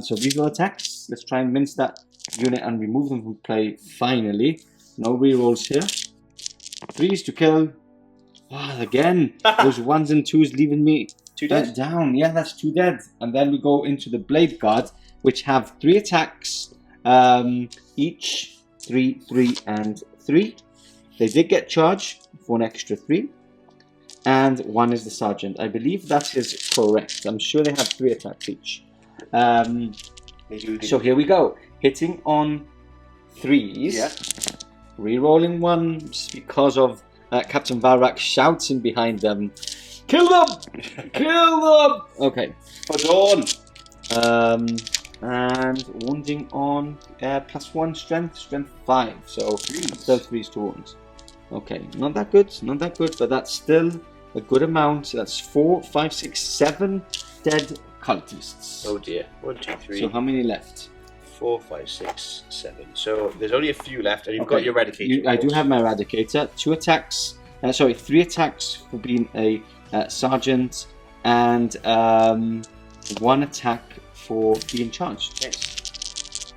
So these are attacks. Let's try and mince that unit and remove them from play finally. No rerolls here. 3s to kill. Again, those 1s and 2s leaving me 2 dead down. Yeah, that's 2 dead. And then we go into the Blade Guard, which have 3 attacks each. 3, 3, and 3. They did get charged for an extra 3. And 1 is the Sergeant. I believe that is correct. I'm sure they have 3 attacks each. So here we go. Hitting on 3s. Yeah. Rerolling 1 just because of Captain Valrak shouting behind them. Kill them! Kill them! Okay. For Dorn. And wounding on +1 strength 5. So still 3s to wounds. Okay, not that good, but that's still a good amount. That's 4, 5, 6, 7 dead cultists. Oh dear. 1, 2, 3. So how many left? 4, 5, 6, 7. So there's only a few left, and you've got your Eradicator. I do have my Eradicator. 2 attacks. 3 attacks for being a Sergeant, and 1 attack for being charged. Yes.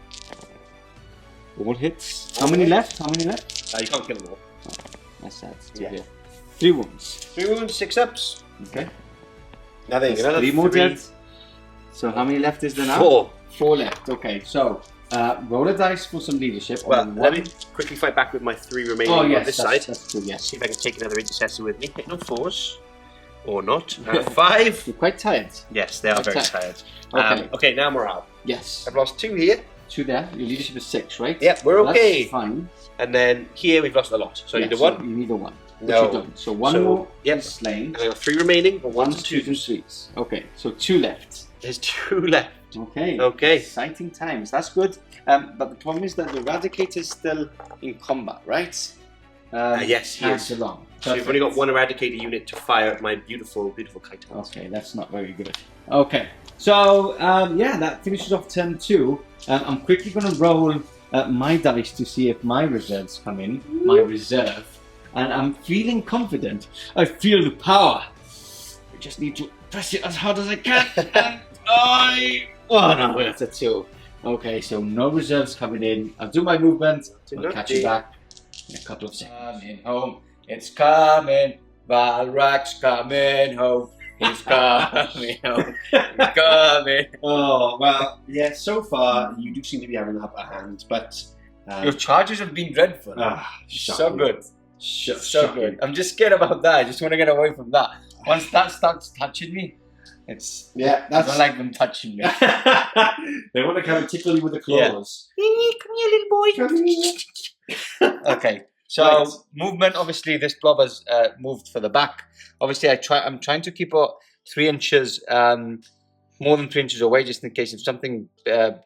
All hits. How many left? You can't kill them all. That's sad. 3 wounds. 3 wounds, 6 ups. Okay. Nothing. That's Another 3 more 3. dead. So how many left is there now? 4. 4 left. Okay. So roll a dice for some leadership. Well, let me quickly fight back with my 3 remaining on this side. That's true. Yes. See if I can take another intercessor with me. Hitting on 4s. Or not. 5. You're quite tired. Yes, they are very tired. Okay. Okay, now morale. Yes. I've lost 2 here. 2 there. Your leadership is 6, right? Yep, we're okay. That's fine. And then here we've lost a lot. So I need a 1. You need a 1. Which No. you don't. So 1 more Yep. is slain. And I have 3 remaining, but 1s and 2s and 2s. 3s. Okay, so 2 left. There's 2 left. Okay. Okay. Exciting times. That's good. But the problem is that the Eradicator is still in combat, right? Yes, he Pass is. along. So we've only got 1 Eradicator unit to fire at my beautiful, beautiful kite. Okay, that's not very good. Okay, so yeah, that finishes off turn 2. I'm quickly going to roll my dice to see if my reserves come in, my reserve, and I'm feeling confident. I feel the power. I just need to press it as hard as I can, and oh no, that's a 2. Okay, so no reserves coming in. I'll do my movement. I'll catch you back in a couple of seconds. Coming home. It's coming. Valrak's coming home. He's coming home. He's coming. Oh, well, yeah, so far you do seem to be having the upper hand, but... Your charges have been dreadful. So shocking. good. So Shocking. good. I'm just scared about that. I just want to get away from that. Once that starts touching me, it's... Yeah, I don't like them touching me. They want to come and tickle you with the claws. Come here, little boy. Okay. So Right. movement, obviously, this blob has moved for the back. Obviously, I'm trying to keep it 3 inches, more than 3 inches away, just in case if something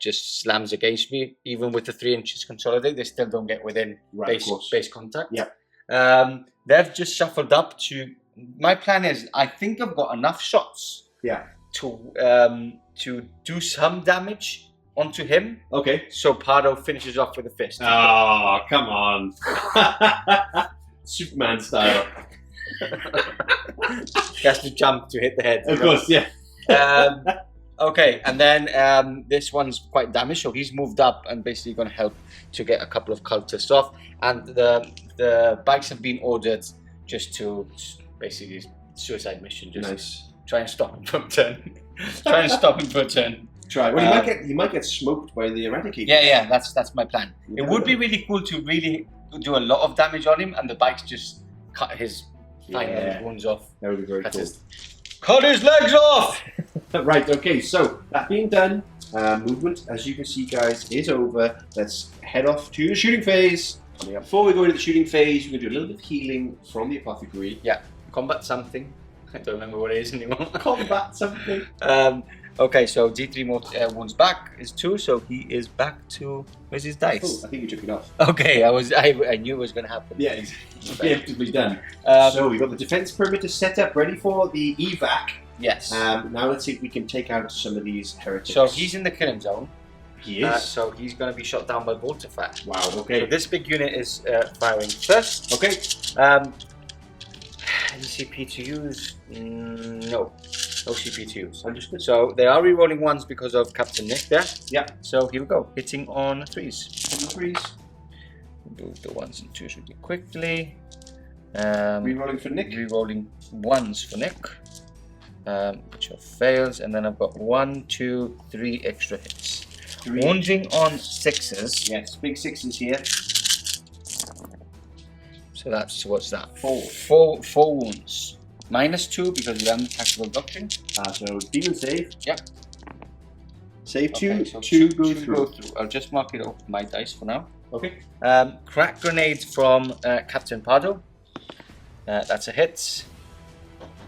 just slams against me. Even with the 3 inches consolidate, they still don't get within base contact. Yeah. They've just shuffled up to. My plan is, I think I've got enough shots. Yeah. To do some damage onto him. Okay. So Pardo finishes off with a fist. Oh, come on. Superman style. He has to jump to hit the head. Of course, yeah. Okay, and then this one's quite damaged, so he's moved up and basically going to help to get a couple of cultists off. And the bikes have been ordered just to basically suicide mission. Just Nice. try and stop him from turn. Try and stop him for a turn. Try. Well, he might get smoked by the Eradicator. Yeah, that's my plan. It would be really cool to really do a lot of damage on him, and the bikes just cut his wounds off. That would be very cool. Cut his legs off! Right, okay, so that being done, movement, as you can see, guys, is over. Let's head off to the shooting phase. Before we go into the shooting phase, we're going to do a little bit of healing from the apothecary. Yeah, combat something. I don't remember what it is anymore. Combat something. Okay, so D3 more wounds back is 2, so he is back to. Where's his dice? Oh, I think you took it off. Okay, I knew it was going to happen. Yeah, it's preemptively done. Um, So we've got the defense perimeter set up, ready for the evac. Yes. Now let's see if we can take out some of these heretics. So he's in the killing zone. He is. So he's going to be shot down by bolter fire. Wow. So Okay. this big unit is firing first. Okay. Any CP to use? No CP to use. Understood. So they are re-rolling 1s because of Captain Nick there. Yeah. So here we go, hitting on 3s. On the 3s. Move the 1s and 2s really quickly. Rerolling for Nick. Re-rolling 1s for Nick, which are fails, and then I've got 1, 2, 3 extra hits. 3. Wounding on 6s. Yes, big 6s here. So that's, what's that? 4. 4 wounds. -2 because we haven't tactical doctrine. So demon save. Yep. Save 2. Okay, so 2 two go go through. through. I'll just mark it off my dice for now. Okay. Crack grenade from Captain Pardo. That's a hit.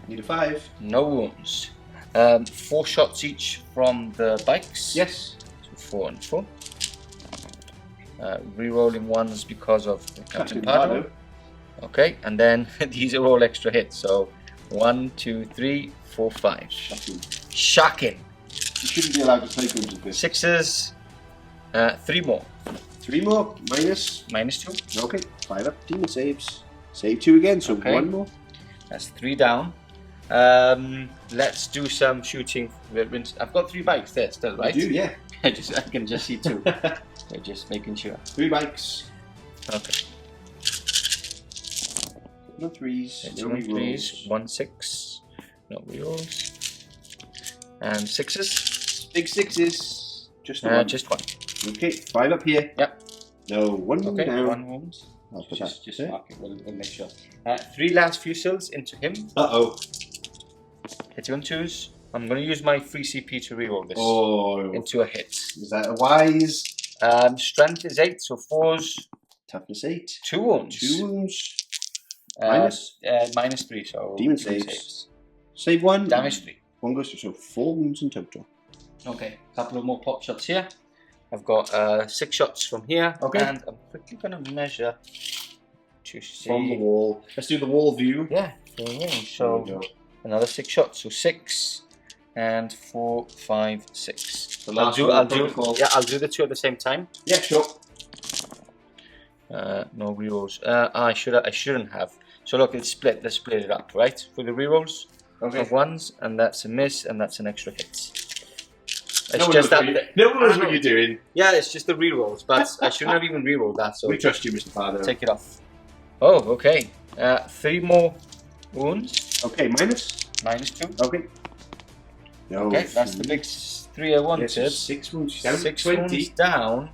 Need a 5. No wounds. 4 shots each from the bikes. Yes. So 4 and 4. Re-rolling 1s because of Captain Pardo. Okay, and then these are all extra hits. So 1, 2, 3, 4, 5. Shocking. You shouldn't be allowed to play games with this. 6s. 3 more. 3 more. Minus. -2. Okay. 5 up. Demon saves. Save 2 again. So Okay. 1 more. That's 3 down. Let's do some shooting. I've got 3 bikes there still, right? You do, yeah. I can just see 2. So just making sure. 3 bikes. Okay. No 3s. It's 1 3s, 1 6. No rerolls. And 6s. Big 6s. Just the 1. Just 1. Okay. 5 up here. Yep. No, 1 Okay, down. 1 wound. I'll put Just that there. mark it. We'll make sure. 3 lance fusils into him. Uh-oh. Hitting on 2s. I'm going to use my free CP to reroll this Oh. into a hit. Is that a wise Strength is 8, so 4s. Toughness 8. 2 wounds. 2 wounds. Minus 3, so Demon saves. Save 1. Damage 3. 1 goes through, so 4 wounds in total. Okay, a couple of more pot shots here. I've got 6 shots from here. Okay. And I'm quickly going to measure to see. From the wall. Let's do the wall view. Yeah, so another 6 shots. So 6 and 4, 5, 6. The last one, I'll do the 2 at the same time. Yeah, sure. No rerolls. I shouldn't have. So look, it's split. Let's split it up, right? For the rerolls of 1s, and that's a miss, and that's an extra hit. No one knows what you're doing. Yeah, it's just the rerolls, but I shouldn't have even rerolled that. So We trust you, Mr. Pardo. take it off. Oh, okay. 3 more wounds. Okay, minus. Minus 2. Okay. No. Okay, that's the big 3 I wanted. Yes, 6 wounds. Down 6 20. wounds down.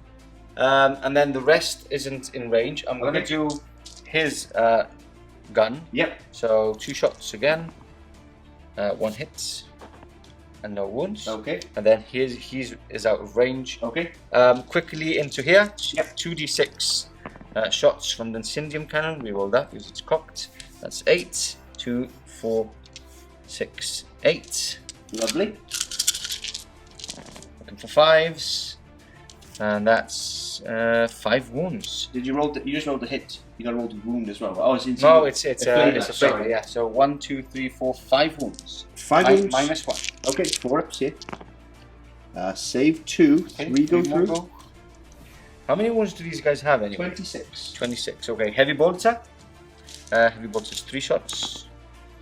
And then the rest isn't in range. I'm going to do his gun. Yep. So 2 shots again. 1 hit. And no wounds. Okay. And then he's is out of range. Okay. Quickly into here. Yep. 2d6 shots from the Incendium cannon. We roll that because it's cocked. That's 8. 2, 4, 6, 8. Lovely. Looking for 5s. And that's 5 wounds. Did you roll? You just rolled the hit. You got to roll the wound as well. Oh, it's inside. No, it's a flavor, flavor, sorry. yeah. So 1, 2, 3, 4, 5 wounds. 5 wounds. Minus 1. Okay, 4 ups here. Save 2. Okay, 3 go 3 more through. go. How many wounds do these guys have anyway? 26. 26. Okay, heavy bolter. Heavy bolter is 3 shots.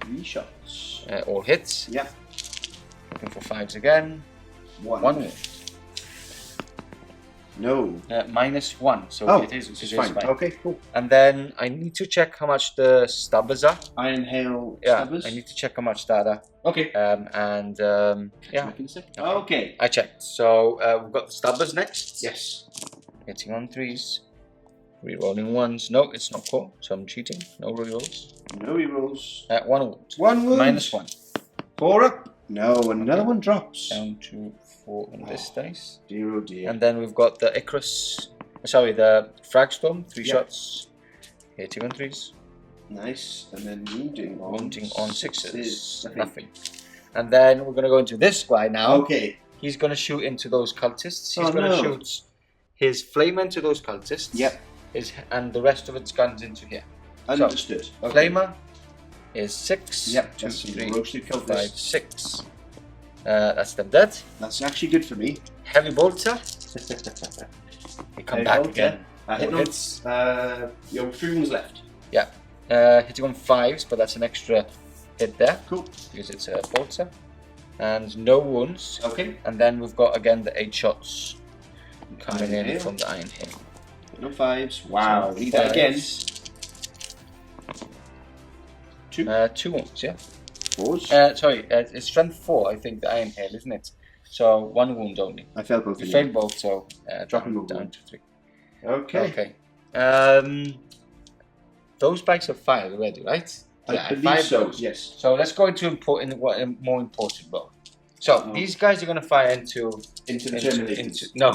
3 shots. All hits. Yeah. Looking for 5s again. 1. 1 wound. No. Minus 1. So Oh, it is fine. fine. Okay, cool. And then I need to check how much the stubbers are. Iron Hail Yeah, Stubbers. I need to check how much that are. Okay. Yeah, Okay. I checked. So we've got the stubbers next. Yes. Hitting on 3s. Rerolling 1s. No, it's not caught, so I'm cheating. No rerolls. No rerolls. 1 wound. 1 wound. Minus 1. 4 up. No, another one drops. Down to 4 on this dice. Dear oh dear. And then we've got the Icarus. Sorry, the Fragstorm. 3 Yeah. shots. Hitting on 3s. Nice. And then wounding on Wounding on 6s. Nothing. Nothing. And then we're going to go into this guy now. Okay. He's going to shoot into those cultists. He's Oh, going to no. shoot his flame into those cultists. Yep. And the rest of its guns into here. Understood. Okay. Flamer is 6. Yep. 2, That's some 3, roasted 5, cultists. 6. That's them dead. That's actually good for me. Heavy bolter. He come back again. Hit All on, hits. you have 3 wounds left. Yeah. Hitting on 5s, but that's an extra hit there. Cool. Because it's a bolter. And no wounds. Okay. And then we've got again the 8 shots coming Iron in Hail. from the Iron Hail. No 5s. Wow. So We need that again. 2. 2 wounds, yeah. 4s. Sorry, it's strength 4, I think, the Iron Hail, isn't it? So 1 wound only. I failed both You of failed you. both, so Dropping down, the down wound. to 3. Okay. Okay. Those bikes are fired already, right? I believe fired so. those. Yes. So let's go into what a more important role. So Oh. these guys are going to fire into Into the Terminators. no.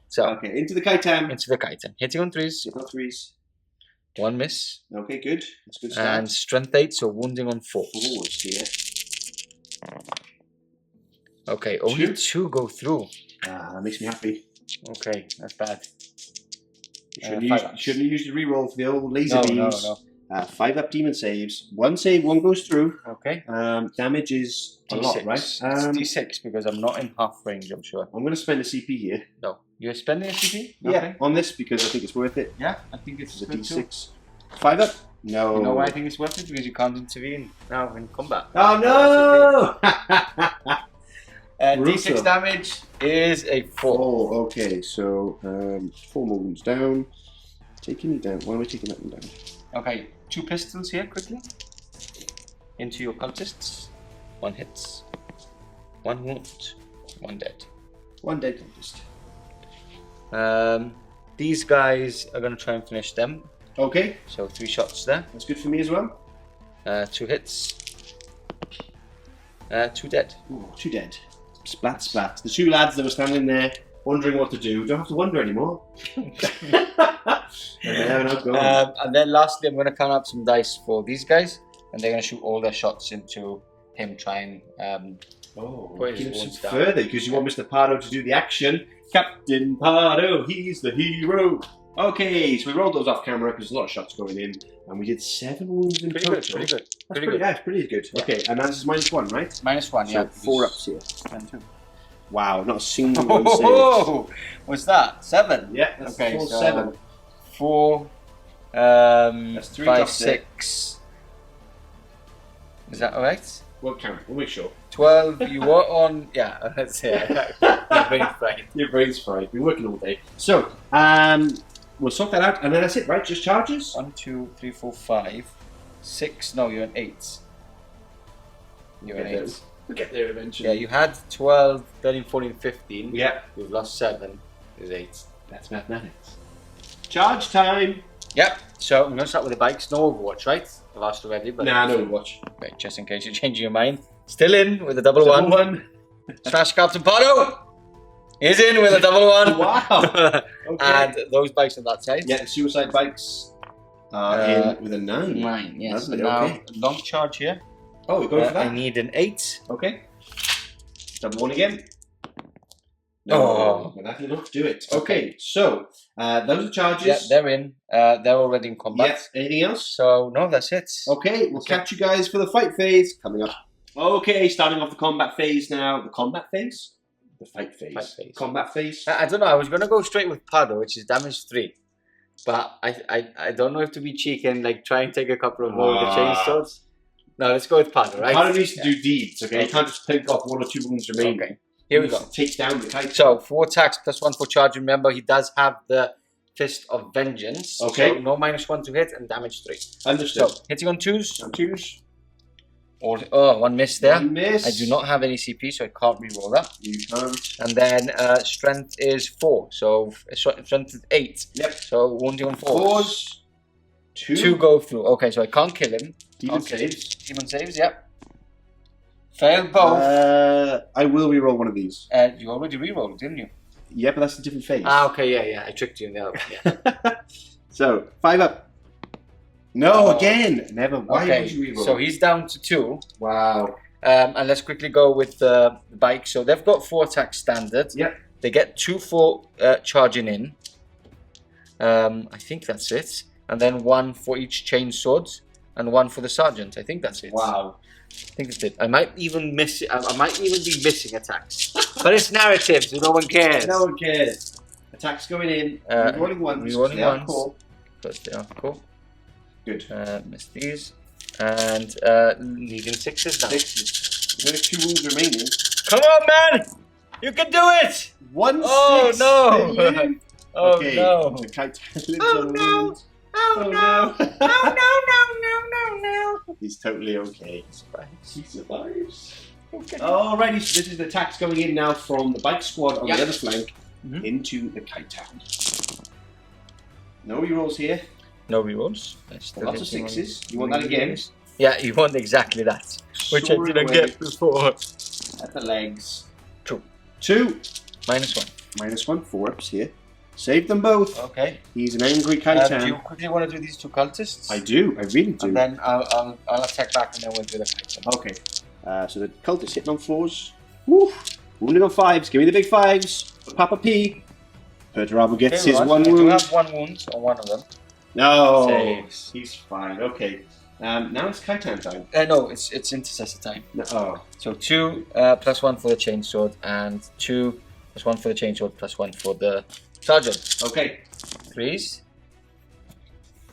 So Okay. Into the Kaitam. into the chitin, hitting on 3s, No 3s. 1 miss, Okay. Good. That's a good start. and strength 8, so wounding on 4. 4s here. Okay, only Two. 2 go through. That makes me happy. Okay, that's bad. You 5 ups. shouldn't have used the reroll for the old laser No, beams. no. 5 up demon saves. 1 save, 1 goes through. Okay. Damage is a lot, right? It's D6 because I'm not in half range, I'm sure. I'm going to spend a CP here. No. You're spending a CP? Yeah, on this because I think it's worth it. Yeah, I think it's It's a good too. D6. 5 up? No. You know why I think it's worth it? Because you can't intervene now in combat. Oh no! D6 Brutal. damage is a 4. Oh, okay. So 4 more wounds down. Taking you down. Why am I taking that one down? Okay, 2 pistols here quickly. Into your cultists. 1 hits. 1 wound. 1 dead. 1 dead cultist. These guys are going to try and finish them. Okay, So 3 shots there. that's good for me as well. 2 hits. 2 dead. Ooh, 2 dead. Splat, splat. The two lads that were standing there wondering what to do don't have to wonder anymore. And they're now gone. And then lastly, I'm going to count up some dice for these guys, and they're going to shoot all their shots into him, try and put his Give wounds some down. further, because you want Mr. Pardo to do the action. Captain Pardo, he's the hero. Okay, so we rolled those off camera because there's a lot of shots going in, and we did 7 wounds in Pretty total. good, pretty good. That's Pretty good. Yeah, it's pretty good. Yeah. Okay, and that's -1, right? -1, So yeah. 4 ups here. And 2. Wow, not a single one saved. Oh, what's that? 7? Yeah, that's Okay, full so 7. 4, That's 3 5, drops there. 6. Is that alright? We'll count, we'll make sure. 12, you were on, yeah, that's it. Your brain's fried. Your brain's fried. We're working all day. So, we'll sort that out, and then that's it, right? Just charges? 1, 2, 3, 4, 5, 6, no, you're an 8. You're an 8. We'll get there eventually. Yeah, you had 12, 13, 14, 15. Yeah, You've lost 7. There's 8. that's mathematics. Charge time! Yep, so I'm going to start with the bikes. No Overwatch, right? I've asked already, but... Nah, no watch. Right, just in case you're changing your mind. Still in with a double Double one. one. Smash Captain Pardo is in with a double one. Wow. Okay. And those bikes on that side. Yeah, the suicide bikes are in with a 9. 9, yes. Lovely, And now, okay. long charge here. Oh, we're going for I that? need an 8. Okay. Double 1 again. No, Oh. that's enough. Do it. Okay, so those are charges. Yeah, they're in. They're already in combat. Yeah, anything else? So, no, that's it. Okay, we'll catch you guys for the fight phase coming up. Okay, starting off the combat phase now. The combat phase? The fight phase. Fight phase. Combat phase. I don't know. I was going to go straight with Pardo, which is damage 3. But I don't know if to be cheeky and like try and take a couple of more of the chainswords. No, let's go with Pardo, right? Pardo needs to do deeds, okay? You can't just pick off 1 or 2 wounds remaining. Okay, here we go. Take down the kite. So, 4 attacks plus 1 for charge. Remember, he does have the Fist of Vengeance. Okay. So, no -1 to hit and damage 3. Understood. So, hitting on 2s. On 2s. Or, oh, 1 miss there. One miss. I do not have any CP, so I can't reroll that. You can't. And then strength is 4. So, strength is 8. Yep. So, wounding on 4s. 4s. 2. 2 go through. Okay, so I can't kill him. Demon Okay. saves. Demon saves, yep. Failed both. I will reroll one of these. You already rerolled, didn't you? Yeah, but that's a different phase. Ah, okay, yeah. I tricked you in the other one. Yeah. So, 5 up. No, Oh. again. Never. Why Okay, would you reroll? so he's down to 2. Wow. And let's quickly go with the bike. So they've got 4 attacks standard. Yep. They get 2 for charging in. I think that's it. And then 1 for each chain sword. And 1 for the sergeant. I think that's it. Wow. I think that's it. I might even miss it. I might even be missing attacks. But it's narrative, so no one cares. No one cares. Attacks going in. Rerolling ones. Rerolling They are ones. cool. But yeah, cool. Good. Miss these. And needing 6s now. 6. There's only 2 wounds remaining. Come on, man! You can do it! 1 Oh, 6. no. They live. Oh Okay. no! The kite lives Oh, on no. wounds. Oh Oh, no! no. Oh no! He's totally okay. Surprise. He survives. Okay. Alrighty, so this is the attacks going in now from the bike squad on Yep. the other flank Mhm. into the kite town. No rerolls here. No rerolls. Lots of 6s. You want that again? Yeah, you want exactly that, which I Soaring didn't away get before. at the legs. 2. 2. -1. -1. 4 ups here. Save them both. Okay. He's an angry Do Kaitan. you quickly want to do these 2 cultists? I do. I really do. And then I'll attack back, and then we'll do the Kaitan. Okay. So the cultist hitting on 4s. Woo! Wounding on 5s. Give me the big 5s. Papa P. Perturabo gets his 1 I do wound. have 1 wound on one of them. No. Saves. He's fine. Okay. Now it's Kaitan time. No, it's intercessor time. No. Oh. So 2 plus 1 for the chainsword, and 2 plus 1 for the chainsword, plus 1 for the sergeant. Okay. 3s.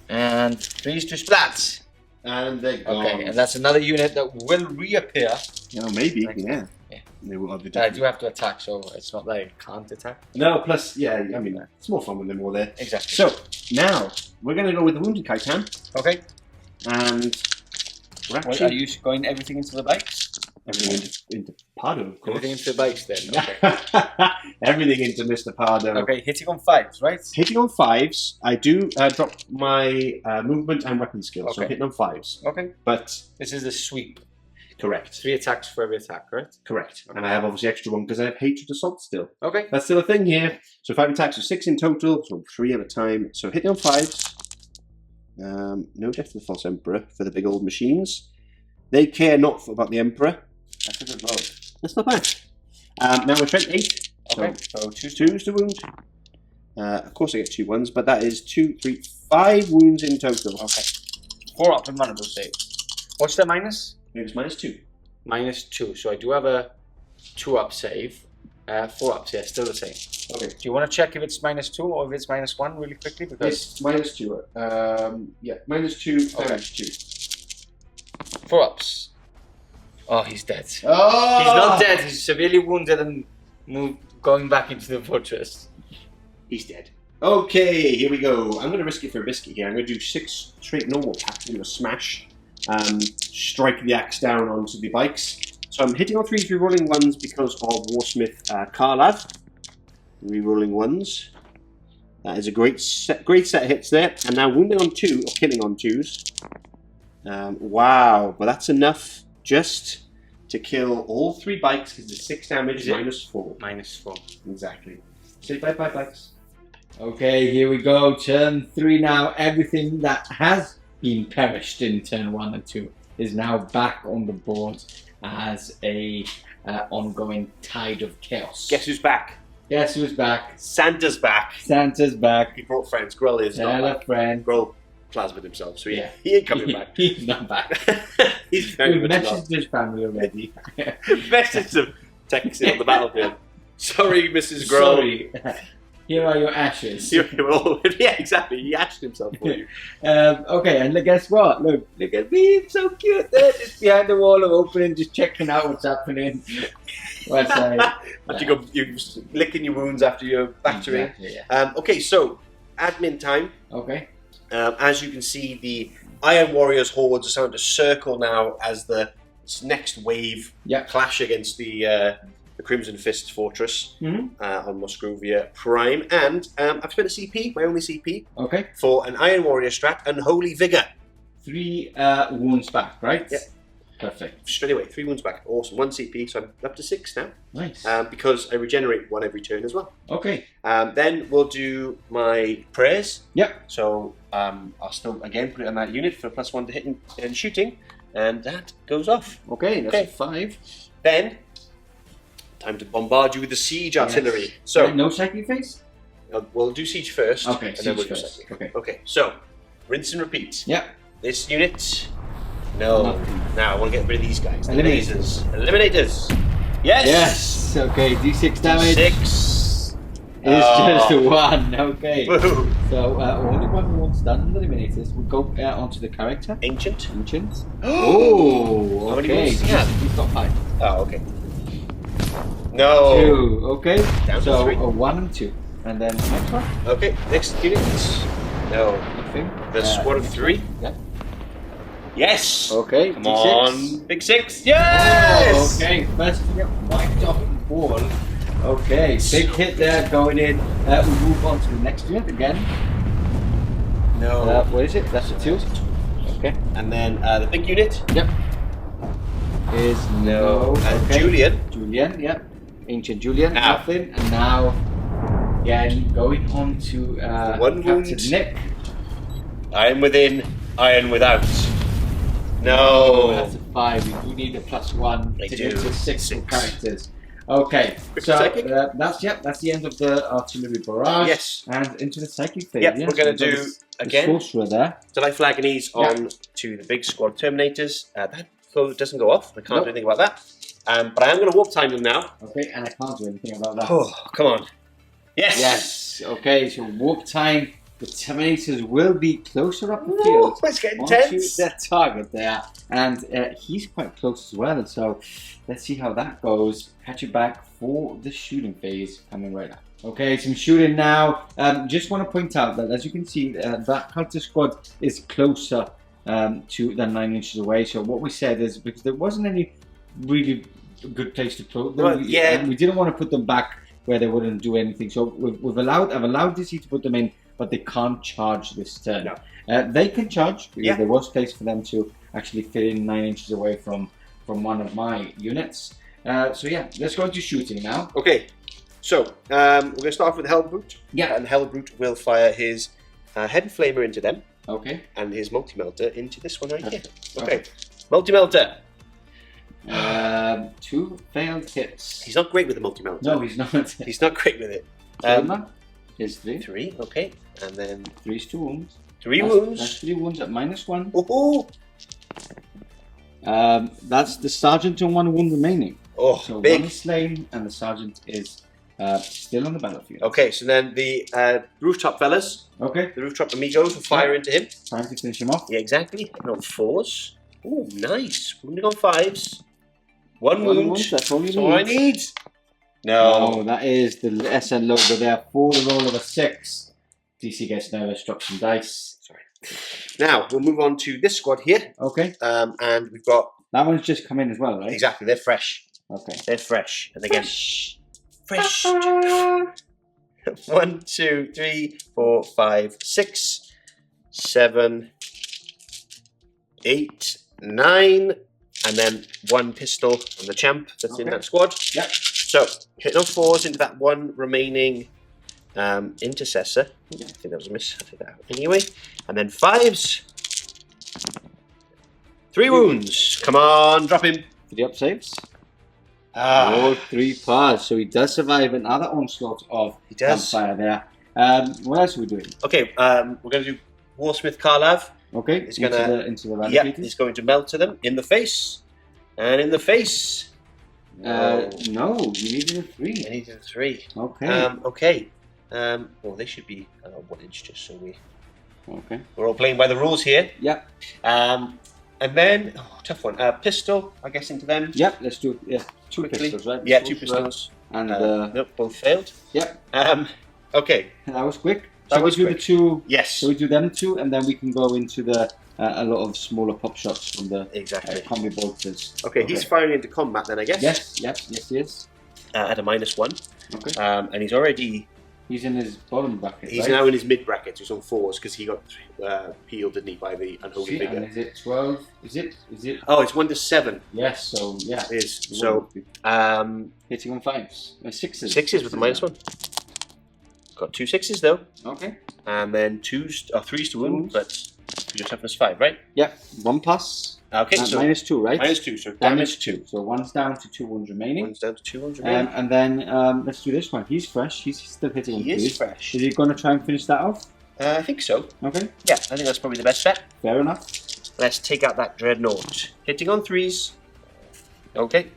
And 3s to splat. And they're gone. Okay, and that's another unit that will reappear. Yeah, maybe. Next. Yeah. Yeah. They will be I do have to attack, so it's not like I can't attack. No, plus, yeah, I mean, it's more fun with them all there. Exactly. So, now, we're going to go with the Wounded Kaitan, Okay. and we're Well, actually... are you going everything into the bikes? Everything into Pardo, of course. Everything into the bikes then. Okay. Everything into Mr. Pardo. Okay, hitting on 5s, right? Hitting on 5s, I do drop my movement and weapon skill, so Okay. hitting on 5s. Okay. But This is the sweep. Correct. 3 attacks for every attack, correct? Correct. And I have obviously extra one because I have Hatred Assault still. Okay. That's still a thing here. So 5 attacks, so 6 in total, so 3 at a time. So hitting on 5s. No death to the False Emperor for the big old machines. They care not about the Emperor. That's a good roll. That's not bad. Now we're strength 8. Okay. So 2 twos to wound. Of course I get 2 ones, but that is 2, 3, 5 wounds in total. Okay. 4 up and 1 of those saves. What's the minus? It was -2. -2. So I do have a 2 up save. 4 ups, yeah, still the same. Okay. Do you want to check if it's -2 or if it's -1 really quickly? Because It's -2. Yeah, -2, Okay. damage 2. 4 ups. Oh, he's dead. Oh! He's not dead. He's severely wounded and going back into the fortress. He's dead. Okay, here we go. I'm going to risk it for a biscuit here. I'm going to do 6 straight normal attacks. Do a smash. Strike the axe down onto the bikes. So I'm hitting on 3 rerolling 1s because of Warsmith Karlav. Rerolling 1s. That is a great set of hits there. And now wounding on 2, or killing on 2s. Wow, but that's enough just to kill all 3 bikes because it's 6 damage -4. -4. Exactly. Say bye-bye, bikes. Okay, here we go. Turn 3 now. Everything that has been perished in turn 1 and 2 is now back on the board as a ongoing tide of chaos. Guess who's back? Guess who's back? Santa's back. Santa's back. He brought friends. Grull is Tell not a back. friend. Grull plasmid himself, so Yeah. he ain't coming back. He's not back. He's very We've much not. messaged his family already. Message them. Texting on the battlefield. Sorry, Mrs. Grull. Sorry. Here are your ashes. Yeah, exactly. He ashed himself for you. Okay, and guess what? Look at me. I'm so cute there, just behind the wall of opening, just checking out what's happening. What's You're licking your wounds after your battery. Exactly, yeah. Okay, so admin time. Okay. As you can see, the Iron Warriors hordes are starting to circle now as the next wave clash against the Crimson Fist Fortress on Musgrovia Prime. And I've spent a CP, my only CP, Okay. for an Iron Warrior strat, Unholy Vigor. 3 wounds back, right? Yeah. Perfect. Straight away, 3 wounds back. Awesome. 1 CP, so I'm up to 6 now. Nice. Because I regenerate 1 every turn as well. Okay. Then we'll do my prayers. Yep. So I'll still, again, put it on that unit for +1 to hitting and shooting. And that goes off. Okay, that's a 5. Then, time to bombard you with the siege artillery. So No psychic phase? we'll do siege first. Okay, and then siege we'll do first. psychic. Okay. Okay, so rinse and repeat. Yep. This unit. No. Now I want to get rid of these guys. The Eliminate. lasers. Eliminators. Yes. Yes. Okay, d6 damage. 6. It's just a 1. Okay. Woohoo. So only one once done on the eliminators. We'll go onto the character. Ancient. Ancient. Oh, How many okay. wounds does he have? He's got 5. Oh, okay. No. 2. Okay. Down to So 3. a 1 and 2. And then next one. Okay, next unit. No. Nothing. The squad of 3. Yeah. Yes. Okay. Come D6. on. Big 6. Yes. Oh, okay. First to get wiped off the board. Okay. Big hit there going in. We move on to the next unit again. No. What is it? That's a 2. Okay. And then the big unit. Yep. Is no. And Okay. Julian. Julian, yep. Ancient Julian, Now. nothing. And now, again, going on to One Captain wound. Nick. Iron within, iron without. Oh, No. that's a 5. We do need a +1 I to do. get to 6 6. characters. Okay, Quick so psychic? that's the end of the artillery barrage. Yes. And into the psychic phase. Yep, yes, we're going we've to got do, the again, sorcerer there. Delight Flagonies on to the big squad Terminators. That doesn't go off. I can't do anything about that. But I am going to warp time them now. Okay, and I can't do anything about that. Oh, come on. Yes. Yes. Okay, so warp time. The Terminators will be closer up the field. Let's get Onto intense. their target there, and he's quite close as well. So let's see how that goes. Catch it back for the shooting phase coming right up. Okay, some shooting now. Just want to point out that as you can see, that Cultist squad is closer to than 9 inches away. So what we said is because there wasn't any really good place to put them, Well, yeah. we didn't want to put them back where they wouldn't do anything. So I've allowed DC to put them in, but they can't charge this turn. No. They can charge because Yeah. there was place for them to actually fit in 9 inches away from from one of my units. So yeah, let's go into shooting now. Okay, so we're going to start off with the Hellbrute. Yeah. And the Hellbrute will fire his Head Flamer into them. Okay. And his Multi-Melter into this one right here. Okay. Okay, Multi-Melter. 2 failed hits. He's not great with the Multi-Melter. No, he's not. He's not great with it. Flamer is 3. 3, okay. And then 3 is 2 wounds. 3 wounds. That's 3 wounds at -1. Oh, That's the sergeant and 1 wound remaining. oh So big. 1 is slain and the sergeant is still on the battlefield. Okay, so then the rooftop fellas, Okay, the rooftop amigos will fire into him. time to finish him off. Yeah, exactly. Hitting on 4s. Oh, nice. Wounding on 5s. 1 1 wound. wound, that's all you That's all I need. need. No. Oh, that is the SN logo there. For the roll of a 6. DC gets nervous, drops some dice. Sorry. Now, we'll move on to this squad here. Okay, And we've got, that one's just come in as well, right? exactly, they're fresh. Okay. They're fresh. And again, fresh. 1, 2, 3, 4, 5, 6, 7, 8, 9, and then 1 pistol on the champ that's in Okay. that squad. Yep. So, hitting on 4s into that 1 remaining intercessor. I think that was a miss. I'll take that out anyway. And then 5s. 3 wounds. Come on, drop him. 3 up saves. Ah, All 3 pars. So he does survive another onslaught of he does. campfire there. What else are we doing? Okay, we're going to do Warsmith Karlav. Okay, He's into gonna- the Yeah, Radicators. he's going to melt to them in the face. And in the face. No, you needed a 3. I needed a 3. Okay. Okay. Well, they should be 1 inch just so Okay. we're all playing by the rules here. Yep. And then, tough one. Pistol, I guess, into them. Yep. Let's do 2 Quickly. pistols, right? Yeah, 2 pistols. And Nope, both failed. yep, Okay. that was quick. That So was we do quick. the 2. Yes. So we do them 2, and then we can go into the a lot of smaller pop shots from the Exactly. combi bolters. Okay, he's firing into combat then, I guess. Yes. Yep. Yes, he is. At a -1. Okay. And he's already. He's in his bottom bracket. He's right? now in his mid bracket. He's on 4s because he got healed, didn't he, by the unholy See, figure. and is it 12? Is it? Oh, it's 1 to 7. Yes. So yeah. It is. So Hitting on 5s. 6s. 6s with the -1. Got 2 6s though, Okay. and then 3s to wound, Wounds. but your toughness 5, right? Yep. 1 plus. Okay, so -2, right? -2, so Damage 2. So 1's down to 2 wounds remaining. 1's down to 2 wounds. And then let's do this one. He's fresh. He's still hitting on He is 3s. fresh. Is he going to try and finish that off? I think so. Okay. Yeah, I think that's probably the best bet. Fair enough. Let's take out that Dreadnought. Hitting on 3s. Okay.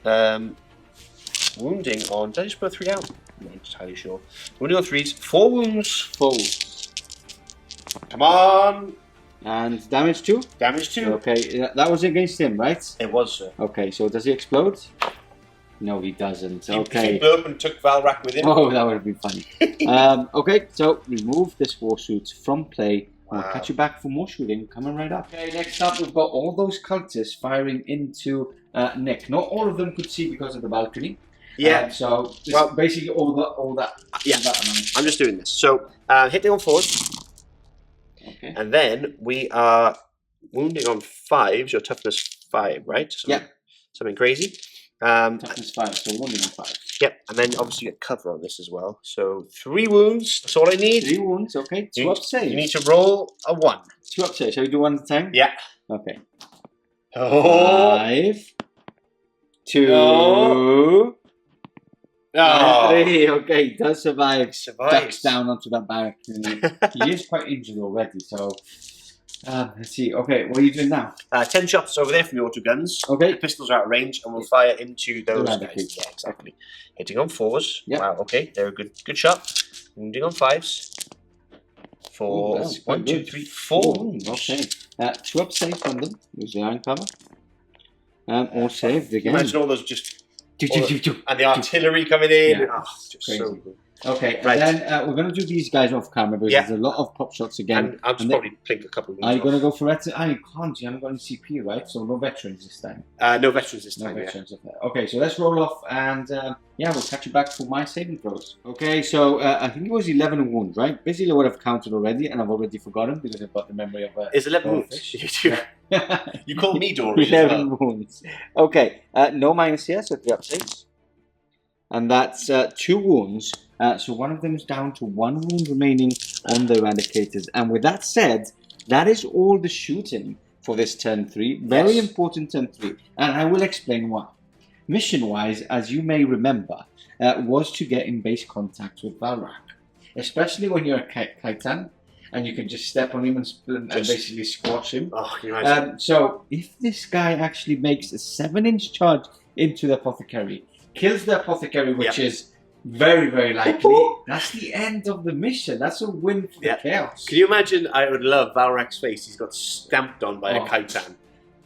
Wounding on. Did I just put a 3 out? I'm not entirely sure. Wounding on 3s. 4 wounds. 4. Come on. And damage 2? Damage 2. Okay. That was against him, right? It was, sir. Okay. So does he explode? No, he doesn't. He Okay. blew up and took Valrak with him. Oh, that would have been funny. Okay, so remove this warsuit from play. We'll Wow. catch you back for more shooting coming right up. Okay, next up we've got all those cultists firing into Nick. Not all of them could see because of the balcony. Yeah. So this Well- basically all that. Yeah. all that amount. I'm just doing this. So, hitting on 4s. Okay. And then we are wounding on 5s, your toughness 5, right? Yeah. Something crazy. Toughness 5, so wounding on 5. Yep, and then obviously you get cover on this as well. So 3 wounds, that's all I need. 3 wounds, okay. 2 up saves. You need to roll a 1. 2 up saves. Shall we do 1 at a time? Yeah. Okay. Oh! 5, 2, No. Oh. 3. Okay, does survive. Survives. Ducks down onto that barrack. He is quite injured already, so let's see. Okay, what are you doing now? 10 shots over there from the auto guns. Okay. The pistols are out of range and we'll fire into those The guys. radicals. Yeah, exactly. Hitting on 4s. Yep. Wow, okay, they're a good shot. Wounding on 5s. Ooh, that's quite 1, 2, good. 3, 4 wounds. Okay. 2 up saves on them. Use the iron cover. All saved again. Imagine all those just Do, do, do, do. and the artillery coming in. Yeah. Oh, just Crazy. so good. Okay, Right. and then we're going to do these guys off camera because Yeah. there's a lot of pop shots again. And I'll just And probably plink a couple of Are you wounds going to go for veterans? You can't. You haven't got any CP, right? So no veterans this time. off. No veterans this No time. Yeah. veterans. Okay, so let's roll off and yeah, we'll catch you back for my saving throws. Okay, so I think it was 11 wounds, right? Basically, what I've counted already, and I've already forgotten because I've got the memory of It's 11 wounds. fish. You do. You call me Dory as 11 well. wounds. Okay, no minus here, so 3 up 6. And that's 2 wounds. So one of them is down to 1 wound remaining on the Eradicators. And with that said, that is all the shooting for this turn 3. Very important turn 3. And I will explain why. Mission-wise, as you may remember, was to get in base contact with Valrak. Especially when you're a Kaitan, and you can just step on him and basically squash him. Oh, can you imagine? So if this guy actually makes a 7-inch charge into the Apothecary, kills the Apothecary, which is very, very likely, that's the end of the mission. That's a win for the Chaos. Can you imagine? I would love Valrak's face. He's got stamped on by a Kaitan.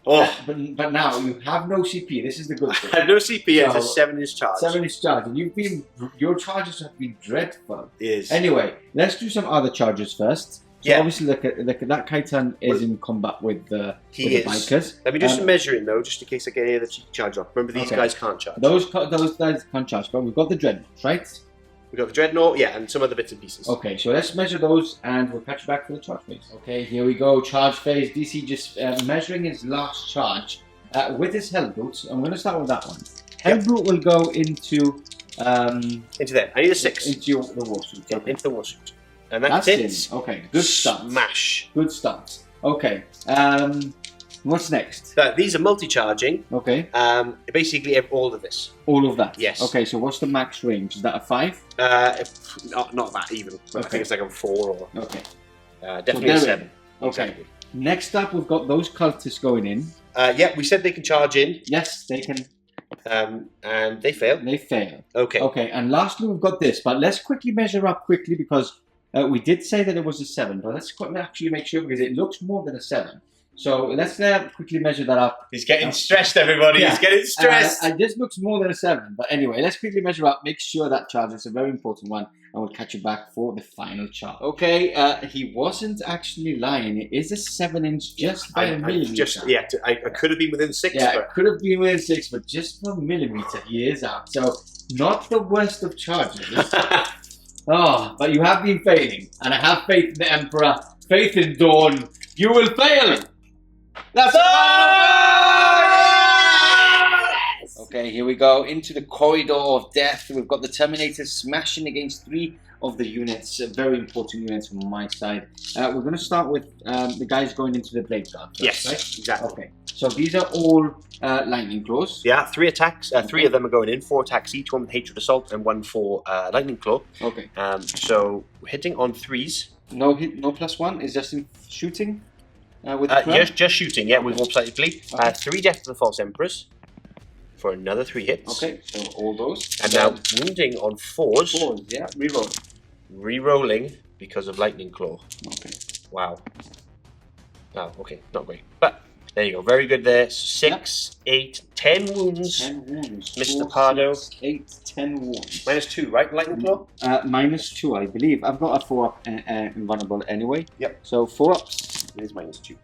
Oh, but now you have no CP. This is the good thing. I have no CP. So, It's a 7-inch charge. 7-inch charge, and your charges have been dreadful. Yes. Anyway, let's do some other charges first. So obviously, look at that Kaitan is in combat with the bikers. Let me do some measuring though, just in case I get any of the cheeky charge off. Remember, these guys can't charge. Those guys can't charge, but we've got the Dreadnoughts, right? We've got the Dreadnought, and some other bits and pieces. Okay, so let's measure those, and we'll catch you back for the charge phase. Okay, here we go. Charge phase. DC just measuring his last charge with his Hellbrute. I'm going to start with that one. Hellbrute will go into there. I need a 6. Into the Warsuit. Okay. Into the Warsuit. And that's it. Okay, good start. Smash. Good start. Okay. What's next? These are multi-charging. Okay. Basically, all of this. All of that? Yes. Okay, so what's the max range? Is that a 5? Not that even. I think it's like a 4 or... Okay. Definitely a 7. Okay. Exactly. Next up, we've got those cultists going in. We said they can charge in. Yes, they can. And they fail. They fail. Okay. Okay, and lastly, we've got this, but let's quickly measure up quickly because we did say that it was a 7, but let's actually make sure because it looks more than a 7. So let's quickly measure that up. He's getting stressed, everybody. Yeah. He's getting stressed. It just looks more than a 7. But anyway, let's quickly measure up. Make sure that charge is a very important one. And we'll catch you back for the final charge. Okay, he wasn't actually lying. It is a 7-inch just by a millimeter. I could have been within 6. Yeah, it could have been within 6, but just for a millimeter, he is out. So not the worst of charges. But you have been failing. And I have faith in the Emperor. Faith in Dorn. You will fail! That's Okay, here we go into the corridor of death. We've got the Terminators smashing against 3 of the units, very important units from my side. We're going to start with the guys going into the Blade Guard. Yes, right? exactly. Okay, so these are all Lightning Claws. Yeah, 3 attacks. 3 of them are going in. 4 attacks each, 1 with Hatred Assault and 1 for Lightning Claw. Okay. So we're hitting on 3s. No hit, no +1. Is just in shooting. With just shooting, with Warp Sighted Fleet. 3 Death to the False Emperors for another 3 hits. Okay, so all those. And now wounding on 4s. 4s, yeah, reroll. Rerolling because of Lightning Claw. Okay. Wow. Oh, okay, not great. But there you go, very good there. 6, 8, 10 wounds. 10 wounds. Mr. Pardo. 8, 10 wounds. -2, right? Lightning Claw? -2, I believe. I've got a 4-up invulnerable anyway. Yep. So 4-ups. It is -2.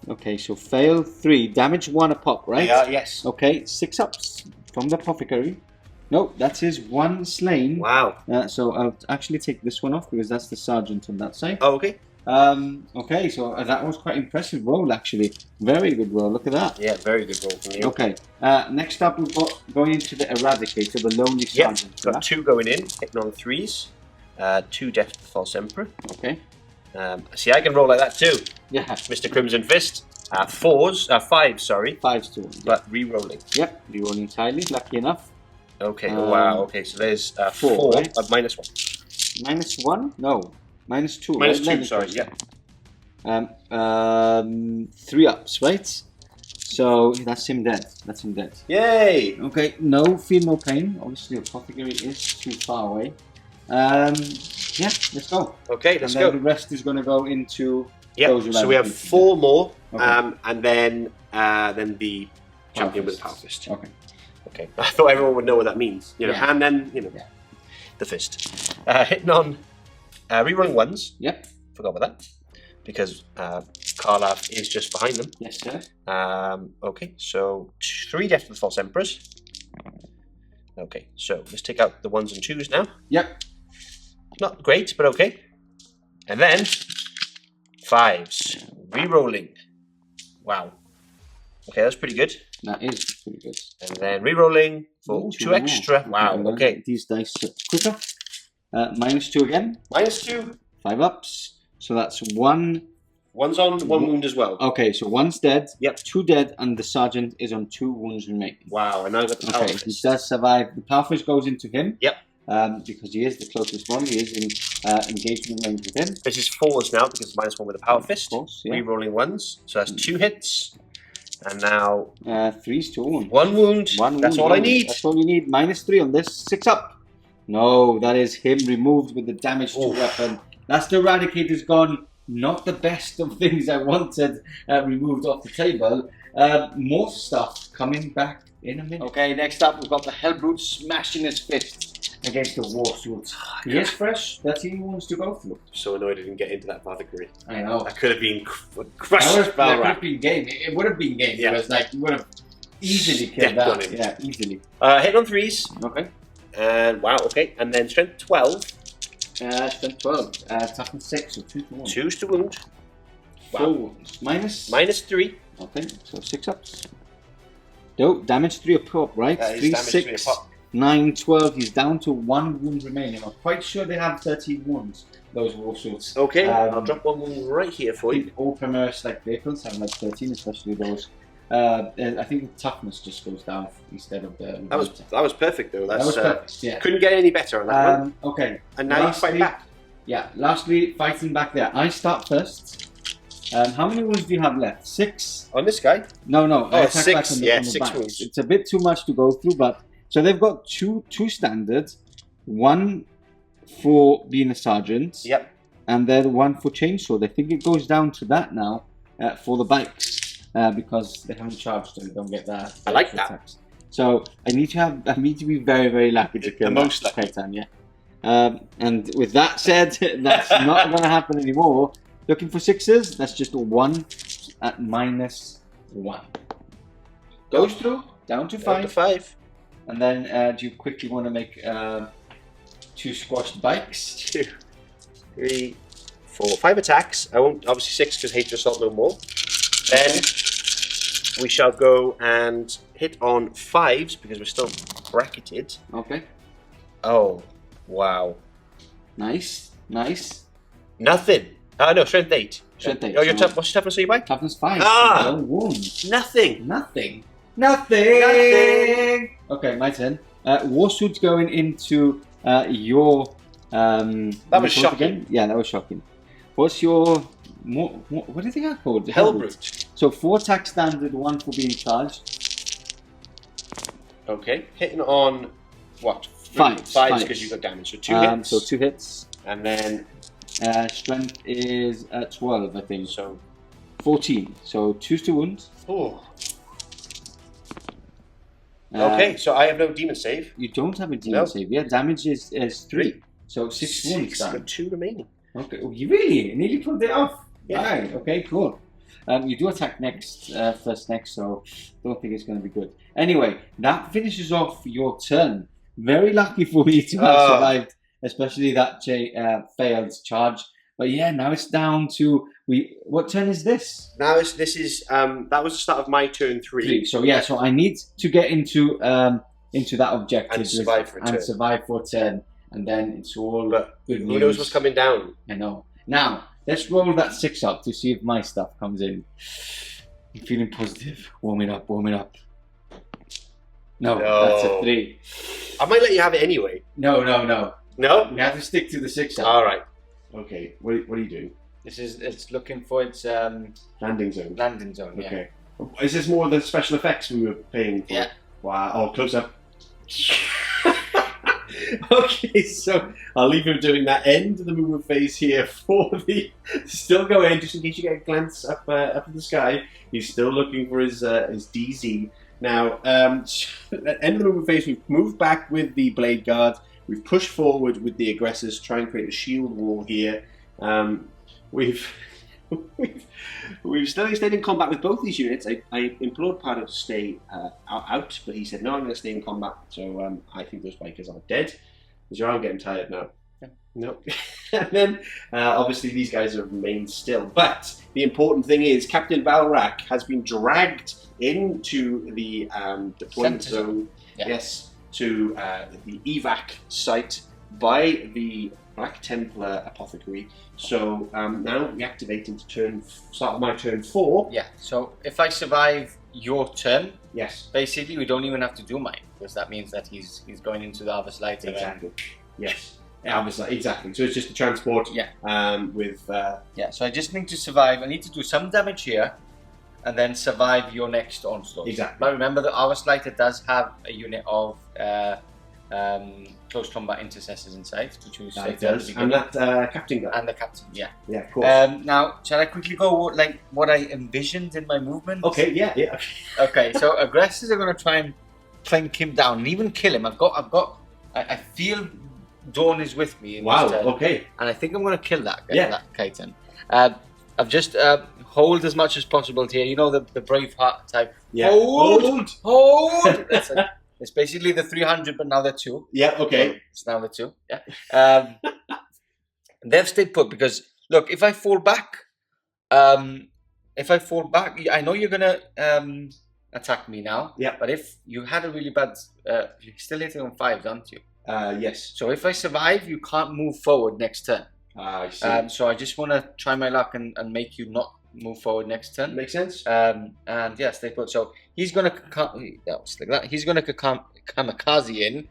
Okay, so fail 3, damage 1 a pop, right? Yeah, yes. Okay, 6-ups from the Apothecary. No, that is 1 slain. Wow. So I'll actually take this one off because that's the sergeant on that side. Oh, okay. Okay, so that was quite impressive roll actually. Very good roll, look at that. Yeah, very good roll from you. Okay, next up we've got going into the Eradicator, the Lonely Sergeant. Got 2 going in, hitting on 3s. 2 Death to the False Emperor. Okay. See, I can roll like that too. Yeah. Mr. Crimson Fist. 5s, sorry. 5s too. But re-rolling. Yep, re-rolling entirely, lucky enough. Okay, wow, okay, so there's 4 right? -1. -1? No. -2. -2, right? sorry, yeah. 3 ups, right? So that's him dead. That's him dead. Yay! Okay, no fear, no pain. Obviously, Apothecary is too far away. Yeah, let's go. Okay, let's and then go. The rest is going to go into. Yeah. So we have 4 more, Okay. and then the champion with the power fist. Okay. Okay. I thought everyone would know what that means, you know. Yeah. And then the fist. Hitting on rerolling 1s. Yep. Forgot about that because Karlaf is just behind them. Yes, sir. Okay, so 3 Death to the False Emperors. Okay, so let's take out the 1s and 2s now. Yep. Not great, but okay. And then 5s. Rerolling. Wow. Okay, that's pretty good. That is pretty good. And then re-rolling for two more. extra. Wow, okay. These dice are quicker. -2 again. -2. 5 ups. So that's 1. One's on 1 wound as well. Okay, so 1's dead. Yep. 2 dead, and the sergeant is on 2 wounds remaining. Wow, and now I've got the power Okay, he fist. does survive. The power fist goes into him. Yep. Because he is the closest one. He is in engagement range with him. This is 4s now because it's -1 with the power fist. Of course, yeah. Re-rolling 1s. So that's 2 hits. And now 3's to 1. 1 wound. That's all I need. That's all you need. -3 on this. 6 up. No, that is him removed with the damage to weapon. That's the Eradicator's gone. Not the best of things I wanted removed off the table. More stuff coming back in a minute. Okay, next up we've got the Hellbrute smashing his fist against the Warsmith. He is fresh. 13 wounds to go through. So annoyed I didn't get into that Valkyrie. I know. That could have been crushed. That would have been game. It would have been game. Yeah. Because like you would have easily killed Stepped on that. him. Yeah, easily. Hit on 3s. Okay. And wow, okay. And then strength 12. Strength 12. Toughness 6, so 2 to 1. 2's to wound. 4 wounds. Minus? -3. Okay, so 6 ups. No, damage 3 a pop, right? That is 3, damage 6, 3 a pop. 9, 12. He's down to 1 wound remaining. I'm quite sure they have 13 wounds, those Warswords. Okay, I'll drop 1 wound right here for you. All Primaris like vehicles have like 13, especially those. I think the toughness just goes down instead of the. That was perfect though. That was perfect. Yeah. Couldn't get any better on that one. Okay. And now you fight back. Yeah. Lastly, fighting back there. I start first. How many wounds do you have left? 6. On this guy? No. Oh, I attack 6. back on the, Yeah, on the 6 back. wounds. It's a bit too much to go through, but so they've got two standard, 1 for being a sergeant. Yep. And then 1 for chainsaw. I think it goes down to that now for the bikes. Because they haven't charged and don't get that. I like that. Attacks. So I need to be very, very lucky to kill the most that Titan, yeah. And with that said, that's not going to happen anymore. Looking for 6s. That's just a 1 at -1. Goes through down to 5. Down to 5. And then do you quickly want to make 2 squashed bikes? 2, 3, 4, 5 attacks. I won't obviously 6 because hate assault no more. Then we shall go and hit on 5s because we're still bracketed. Okay. Oh, wow. Nice. Nothing. No, strength 8. Strength 8. Oh, what's your toughness on your bike? Toughness 5. Ah! No wounds. Nothing. Nothing. Nothing. Okay, my turn. Warswood's going into your. That was shocking. Again? Yeah, that was shocking. What's your. What do you think I called? Hellbrute. So 4 attack standard, 1 for being charged. Okay, hitting on what? 5. 5 because you got damage. So 2 hits. So 2 hits. And then strength is 12, I think. So 14. So 2 to wound. Oh. Okay, so I have no demon save. You don't have a demon save. Yeah, damage is 3. So 6 wounds. I've got 2 remaining. Okay, oh, you really nearly pulled it off. Yeah. Right. Okay. Cool. You do attack first next, so don't think it's going to be good. Anyway, that finishes off your turn. Very lucky for me to have survived, especially that failed charge. But yeah, now it's down to What turn is this? Now that was the start of my turn 3. So yeah, so I need to get into that objective And survive for a turn. survive for a turn, and then it's all But good who news. knows what's coming down? I know. Now let's roll that 6 up to see if my stuff comes in. I'm feeling positive. Warm it up. No, that's a 3. I might let you have it anyway. No. No? We have to stick to the 6 up. All right. Okay, what are you doing? It's looking for its Landing zone. landing zone. Yeah. Okay. Is this more the special effects we were paying for? Yeah. Wow. Oh, close up. Okay, so I'll leave him doing that end of the movement phase here for the. Still going, just in case you get a glance up at the sky. He's still looking for his DZ. Now, at the end of the movement phase, we've moved back with the Blade Guard. We've pushed forward with the aggressors, trying to create a shield wall here. We've stayed in combat with both these units. I implored Pardo to stay out, but he said, no, I'm going to stay in combat. So I think those bikers are dead. Is your arm getting tired now? Yeah. No. And then, obviously, these guys have remained still. But the important thing is, Captain Valrak has been dragged into the deployment Center zone. Yeah. Yes, to the evac site by the Black Templar Apothecary. So now we activate into start of my turn 4. Yeah, so if I survive your turn, Yes, basically we don't even have to do mine, because that means that he's going into the Harvest Light. exactly. Yes, exactly. So it's just a transport. Yeah. With Yeah, so I just need to survive. I need to do some damage here, and then survive your next onslaught. Exactly. But remember, the Harvest Lighter does have a unit of close combat intercessors inside to choose. that does, and that captain guy. And the captain, yeah. Yeah, of course. Now, shall I quickly go like what I envisioned in my movement? Okay. Yeah. Okay, so aggressors are going to try and clank him down and even kill him. I feel Dorn is with me in Wow. this turn, Okay. and I think I'm going to kill that guy, Yeah. that chitin. I've just hold as much as possible here. You know the Braveheart type. Yeah. Hold. It's basically the 300, but now they're 2. Yeah. Okay. It's now the 2. Yeah. They've stayed put because look, if I fall back, I know you're gonna attack me now. Yeah. But if you had a really bad, you're still hitting on 5s, aren't you? Yes. So if I survive, you can't move forward next turn. I see. So I just want to try my luck and make you not move forward next turn. Makes sense. And yes, they put. So he's gonna He's gonna kamikaze in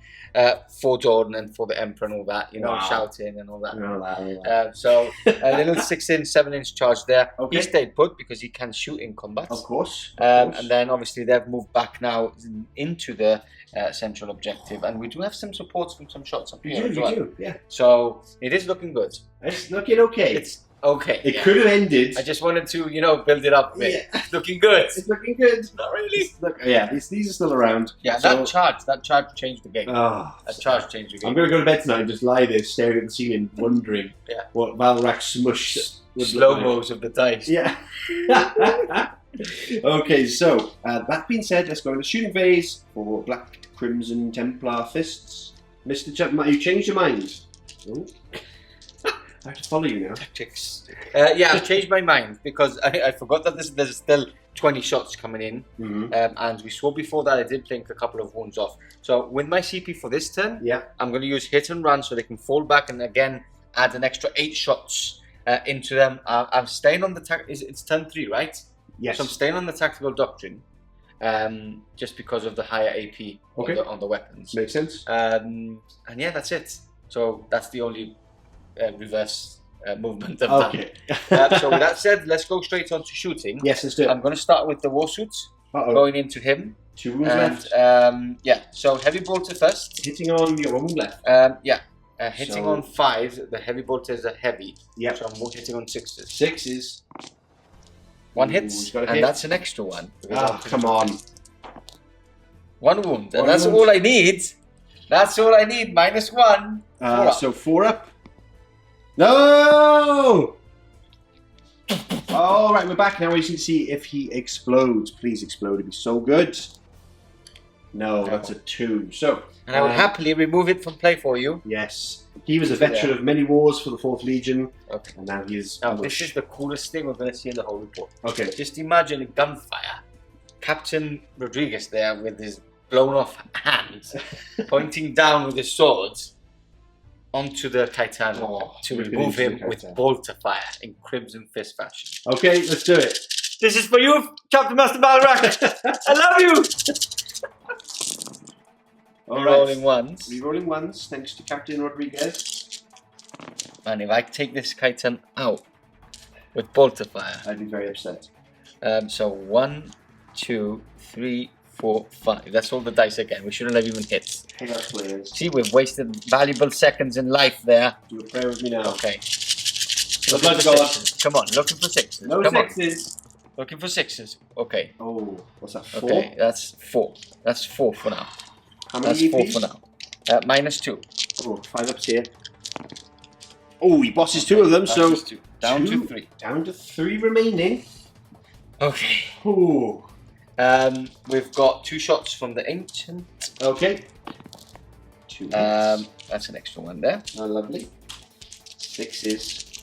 for Jordan and for the Emperor and all that. You know, Wow. shouting and all that. All that. So a little 6-inch, 7-inch charge there. Okay. He stayed put because he can shoot in combat. Of course. And then obviously they've moved back now into the central objective, and we do have some supports from some shots up here as well. You do. Yeah. So it is looking good. It's looking okay. It's okay. It could have ended. I just wanted to, build it up a bit. Yeah. It's looking good. It's looking good. Not really. These are still around. Yeah, So- that charge changed the game. That charge changed the game. I'm going to go to bed tonight and just lie there staring at the ceiling, wondering Yeah. what Valrak smushed would look Slow like. mos of the dice. Yeah. Okay, so that being said, let's go in the shooting phase for Black Crimson Templar Fists. Mr. Chapman, you changed your mind. Oh. I have to follow you now. Tactics. Yeah, I've changed my mind because I forgot that there's still 20 shots coming in. Mm-hmm. And we swore before that I did blink a couple of wounds off. So with my CP for this turn, Yeah. I'm going to use hit and run so they can fall back and again add an extra 8 shots into them. I'm staying on the it's turn 3, right? Yes. So I'm staying on the tactical doctrine, just because of the higher AP on the weapons. Makes sense. And yeah, that's it. So that's the only reverse movement of Okay. that. So with that said, let's go straight on to shooting. Yes, let's do it. I'm going to start with the war suits, going into him. 2 wounds And left. yeah, so heavy bolter first. Hitting on your 1 wound left. Yeah, hitting So- on 5. The heavy bolter is a heavy. Yeah. So I'm hitting on 6s. 6s. 1 Ooh, hits, you got a and hit. that's an extra 1. Come on. 1 wound, and One that's wound. all I need. That's all I need. -1. 4 up. So 4 up. No! All right, we're back now. We can see if he explodes. Please explode. It'd be so good. No, that's a 2. So, And I will happily remove it from play for you. yes, he was a veteran of many wars for the 4th Legion, Okay. and now he is. Now, this is the coolest thing we're going to see in the whole report. Okay. Just imagine a gunfire. Captain Rodriguez there with his blown off hands, pointing down with his swords onto the Titan to rip it remove into the him with Titan. bolter fire in Crimson Fist fashion. Okay, let's do it. This is for you, ChapterMasterValrak. I love you. All Rolling ones. Rerolling ones, thanks to Captain Rodriguez. And if I take this Titan out with bolter fire, I'd be very upset. so 1, 2, 3, 4, 5. That's all the dice again. We shouldn't have even hit. Hey, that's players. See, we've wasted valuable seconds in life there. Do a prayer with me now. Okay. The blood god. Come on, looking for 6s. No Come 6s. on, looking for 6s. Okay. Oh, what's that? 4? Okay, that's 4. That's 4 for now. How That's many 4 EPs? for now. -2. Oh, 5 ups here. Oh, he bosses 2 of them, so -2. Down to 2. 3. Down to 3 remaining. Okay. Ooh. We've got 2 shots from the Ancient. Okay. 2 hits. That's an extra 1 there. Oh, lovely. 6s.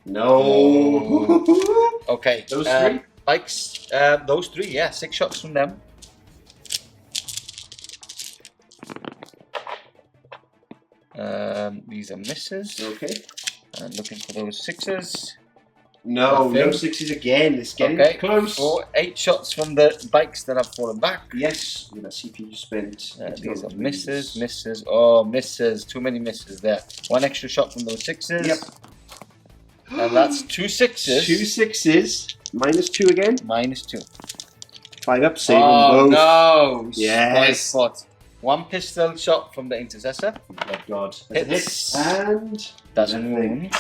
No. Okay. Those 3? Bikes. Those 3. Yeah, 6 shots from them. These are misses. Okay. And looking for those 6s. No, Nothing. no 6s again. It's getting Okay. close. 8 shots from the bikes that have fallen back. Yes, with that CPU spent. These are misses, misses. Oh, misses. Too many misses there. 1 extra shot from those 6s. Yep. And that's 2 6s. 2 6s. -2 again. -2. 5 up, save Oh them both. no! Yes. Spot. 1 pistol shot from the intercessor. Oh god. Hits. And Doesn't nothing. wound.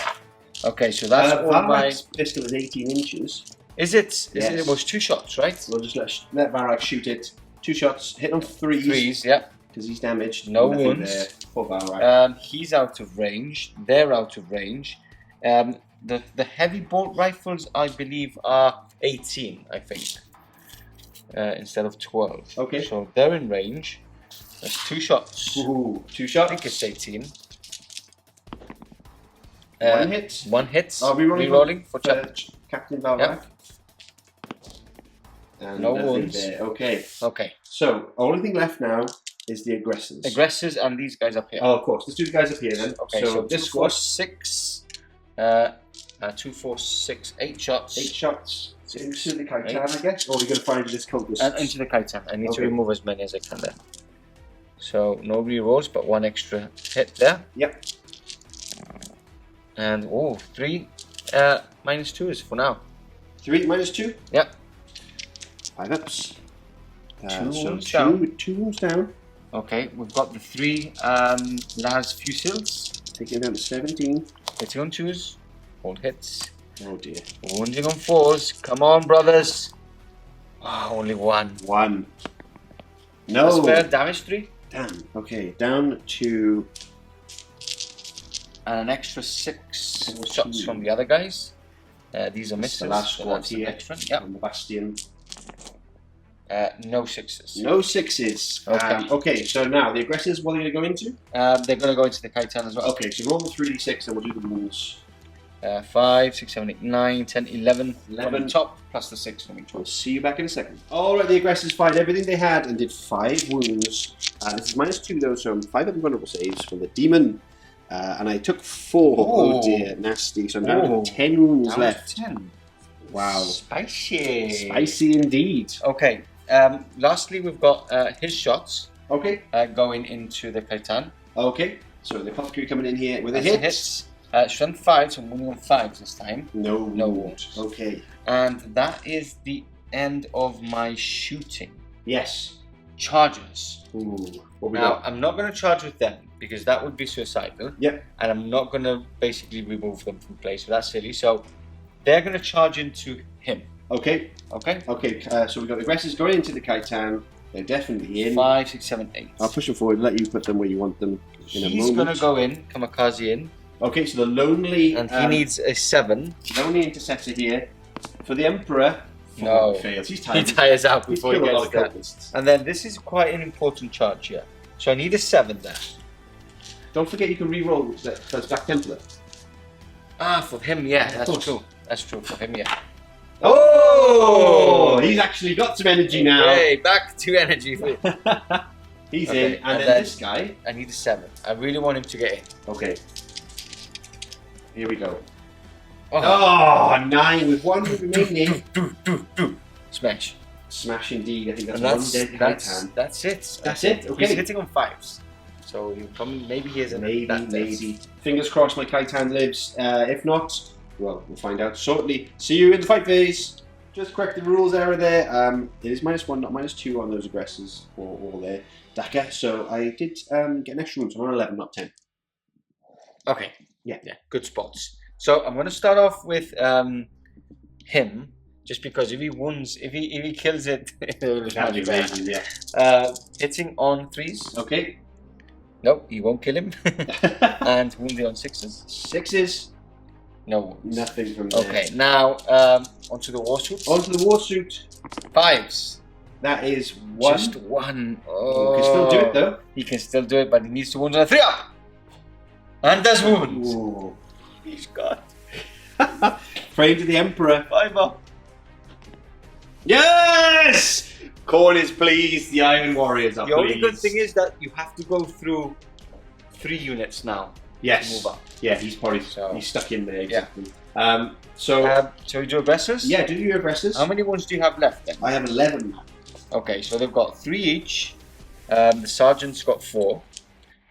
Okay, so that's all my. Valrak's pistol is 18 inches. Is it? Yes. It was 2 shots, right? We'll just let Valrak shoot it. 2 shots, hit on 3s. 3s, yeah. Because he's damaged. No Nothing wounds. there for Valrak. He's out of range. They're out of range. The heavy bolt rifles, I believe, are 18, I think, instead of 12. Okay. So they're in range. That's 2 shots. Ooh, 2 I shots. think it's 18. 1 hit. 1 hit. Oh, Rerolling for Captain Valrak. And No nothing wounds. there. Okay. Okay. So, only thing left now is the aggressors. Aggressors and these guys up here. Oh, of course. Let's do the guys up here then. Okay, so this 2, 4, squad, 6. 2, 4, 6, 8 shots. 8 shots into the Kaitan, 8. I guess. Or we're going to find this cultist. And into the Kaitan. I need to Okay. remove as many as I can there. So no rerolls, but 1 extra hit there. Yep. And 3 -2s for now. 3 -2. Yep. 5 ups. 2 So wounds down. 2 wounds down. Okay, we've got the 3 Las Fusils. Taking it down to 17. Hitting on 2s. Hold hits. Oh dear. Wounding on 4s. Come on, brothers. Oh, only 1. 1. No. That's fair. Damage 3. Damn. Okay, down to And an extra 6 shots from the other guys. These are misses. the last so squad that's an here. extra. Yep. On the Bastion. No 6s. No 6s. Okay. Okay, so now the aggressors, what are they going to go into? They're going to go into the Kaitan as well. Okay, so roll the 3d6 and we'll do the wounds. 5, 6, 7, 8, 9, 10, 11 from 11. the top, plus the 6 from each We'll one. see you back in a second. Alright, the aggressors fired everything they had and did 5 wounds. This is -2 though, so 5 invulnerable saves from the demon. And I took 4. Oh dear, nasty. So I'm down to 10 wounds Down left. to 10. Wow. Spicy. Spicy indeed. Okay, lastly we've got his shots Okay, going into the Kaitan. okay. So the apothecary coming in here with a That's hit. hits. Strength 5, so I'm wounding on 5s this time. No, No wound. wounds. Okay. And that is the end of my shooting. Yes. Charges. Ooh. What we Now, got? I'm not going to charge with them because that would be suicidal. Yep. And I'm not going to basically remove them from play, so that's silly. So they're going to charge into him. Okay. Okay? Okay. So we've got the aggressors going into the Kaitan. They're definitely in. 5, 6, 7, 8. I'll push them forward. Let you put them where you want them in a He's moment. going to go in, kamikaze in, Okay. So the lonely. and he needs a 7. lonely intercessor here for the emperor. No. He fails. He's He tired. tires out He's before he killed a lot gets of there. cultists. And then this is quite an important charge here. So I need a 7 there. Don't forget you can re-roll those Black Templar. Ah, for him, yeah, Of that's course. true. That's true for him, yeah. Oh! He's actually got some energy now. Okay, back to energy. He's Okay, in, and and then then- this guy. I need a 7. I really want him to get in. Okay. Here we go. Oh, Oh, 9 with 1 remaining. Smash. Smash indeed. I think that's, And one dead that's Kaitan. that's it. That's it, okay. He's hitting on 5s. So you come, maybe he isn't Maybe, that dead. maybe. Fingers crossed my Kaitan lives. If not, well, we'll find out shortly. See you in the fight phase. Just correct the rules error there. It is -1, not -2 on those aggressors or their Daka. So I did get an extra wound, so I'm on 11, not 10. Okay. Yeah. Good spots. So I'm going to start off with him, just because if he wounds, if he kills it, it'll be That'd be much better. amazing, yeah. Hitting on 3s. Okay. No, he won't kill him. And wounding on 6s. 6s, No wounds. nothing from there. Okay, now onto the war suits. On to the war suit. 5s. That is 1. Just 1. You can still do it though. He can still do it, but he needs to wound on a 3 up. And there's wounds. Ooh. He's got Praying to the Emperor. 5 up. Yes! Corn is pleased, the Iron Warriors are The only good pleased. thing is that you have to go through 3 units now. Yes. To move up. Yeah, he's probably So- he's stuck in there, Yeah. exactly. So, Shall we do aggressors? yeah, do your aggressors. How many wounds do you have left then? I have 11. Okay, so they've got 3 each. The sergeant's got 4.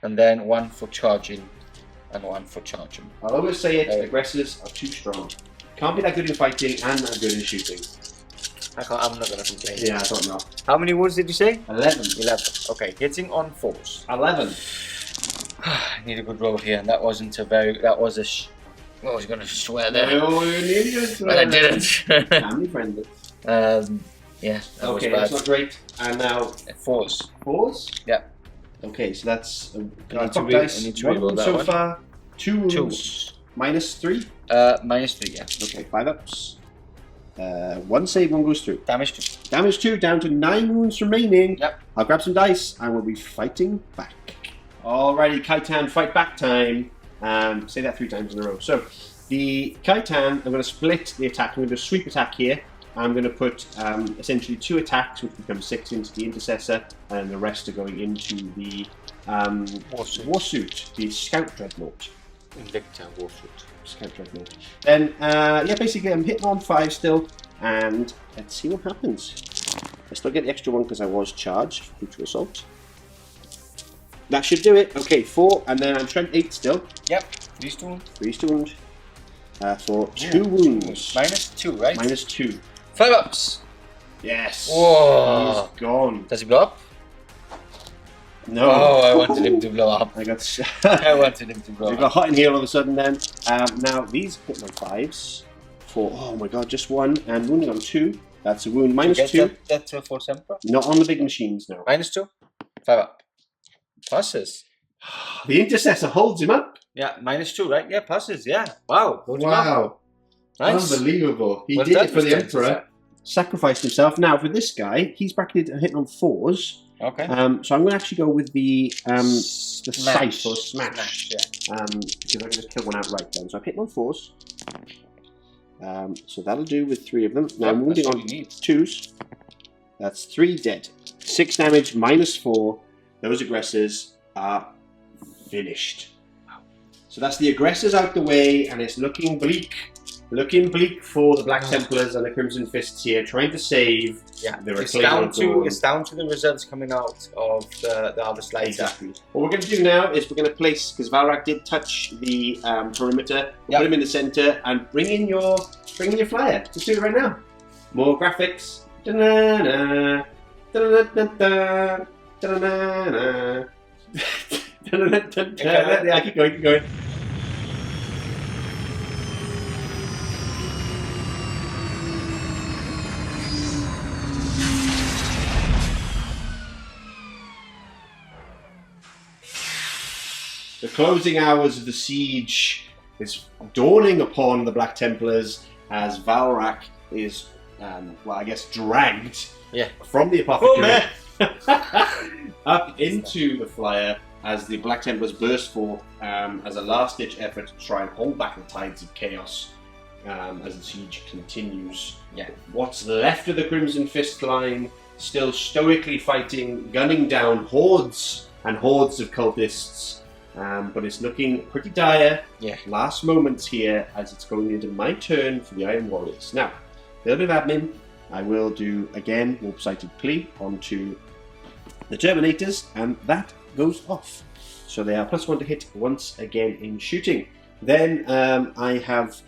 And then 1 for charging and 1 for charging. I'll always say it, aggressors are too strong. Can't be that good in fighting and that good in shooting. I'm not going to complain. Yeah, I don't know. How many wounds did you say? 11. 11. Okay, hitting on 4s. 11. I need a good roll here. That wasn't a very. That was a. I was going to swear there. No, you're an idiot. But I didn't. Family friendly. Yeah, that Okay, was that's bad. not great. And now 4s. 4s? Yeah. Okay, so that's I need to top re- dice. I need to One reroll that so one. far. 2 wounds. 2. Minus 3. -3, yeah. Okay, 5 ups. 1 save, 1 goes through. Damage 2. Damage 2, down to 9 wounds remaining. Yep. I'll grab some dice and we'll be fighting back. Alrighty, Kaitan, fight back time. Say that 3 times in a row. So, the Kaitan, I'm going to split the attack. I'm going to do a sweep attack here. I'm going to put essentially 2 attacks, which become 6 into the Intercessor, and the rest are going into the Warsuit, the Scout Dreadnought. Invicta Warsuit. Scout Dreadnought. Then, yeah, basically I'm hitting on 5 still, and let's see what happens. I still get the extra 1 because I was charged due to assault. That should do it. Okay, 4, and then I'm trying 8 still. Yep. 3 stone. 3 stoned. For 2 wounds. -2, right? -2. 5 ups. Yes. Whoa. He's gone. Does he blow up? No. Oh, I wanted him to blow up. I got. I wanted him to blow We up. got hot in here all of a sudden. Then now these hit on 5s. For oh my god, just 1 and wounding on 2. That's a wound -2. That's a Force Emperor. Not on the big machines now. -2. 5 up. Passes. The Intercessor holds him up. Yeah, -2, right? Yeah, passes. Yeah. Wow. Hold him up. Nice. Unbelievable. He Well did done, it for the Mr. Emperor. Intercessor. Sacrificed himself. Now for this guy, he's bracketed hitting on 4s. Okay. So I'm going to actually go with the scythe or Smash, yeah. because I can just kill one outright then. So I'm hitting on 4s. So that'll do with 3 of them. Now I'm wounding that's on what you need. 2s. That's 3 dead. 6 damage, -4. Those aggressors are finished. So that's the aggressors out the way, and it's looking bleak. Looking bleak for the Black Templars and the Crimson Fists here, trying to save the Reclaimers of Dorn. It's down to the results coming out of the other slides. Exactly. What we're going to do now is we're going to place, because Valrak did touch the perimeter, we'll put him in the center and bring in your flyer. Just do it right now. More graphics. Da-na-na, da-na-na-na, da-na-na-na. Yeah, keep going, keep going. The closing hours of the siege is dawning upon the Black Templars as Valrak is, well, I guess, dragged from the apothecary up into the flyer as the Black Templars burst forth as a last-ditch effort to try and hold back the tides of chaos as the siege continues. What's left of the Crimson Fist line still stoically fighting, gunning down hordes and hordes of cultists. But it's looking pretty dire. Last moments here as it's going into my turn for the Iron Warriors. Now, a little bit of admin. I will do, again, Warp-Sighted Plea onto the Terminators, and that goes off. So they are +1 to hit once again in shooting. Then I have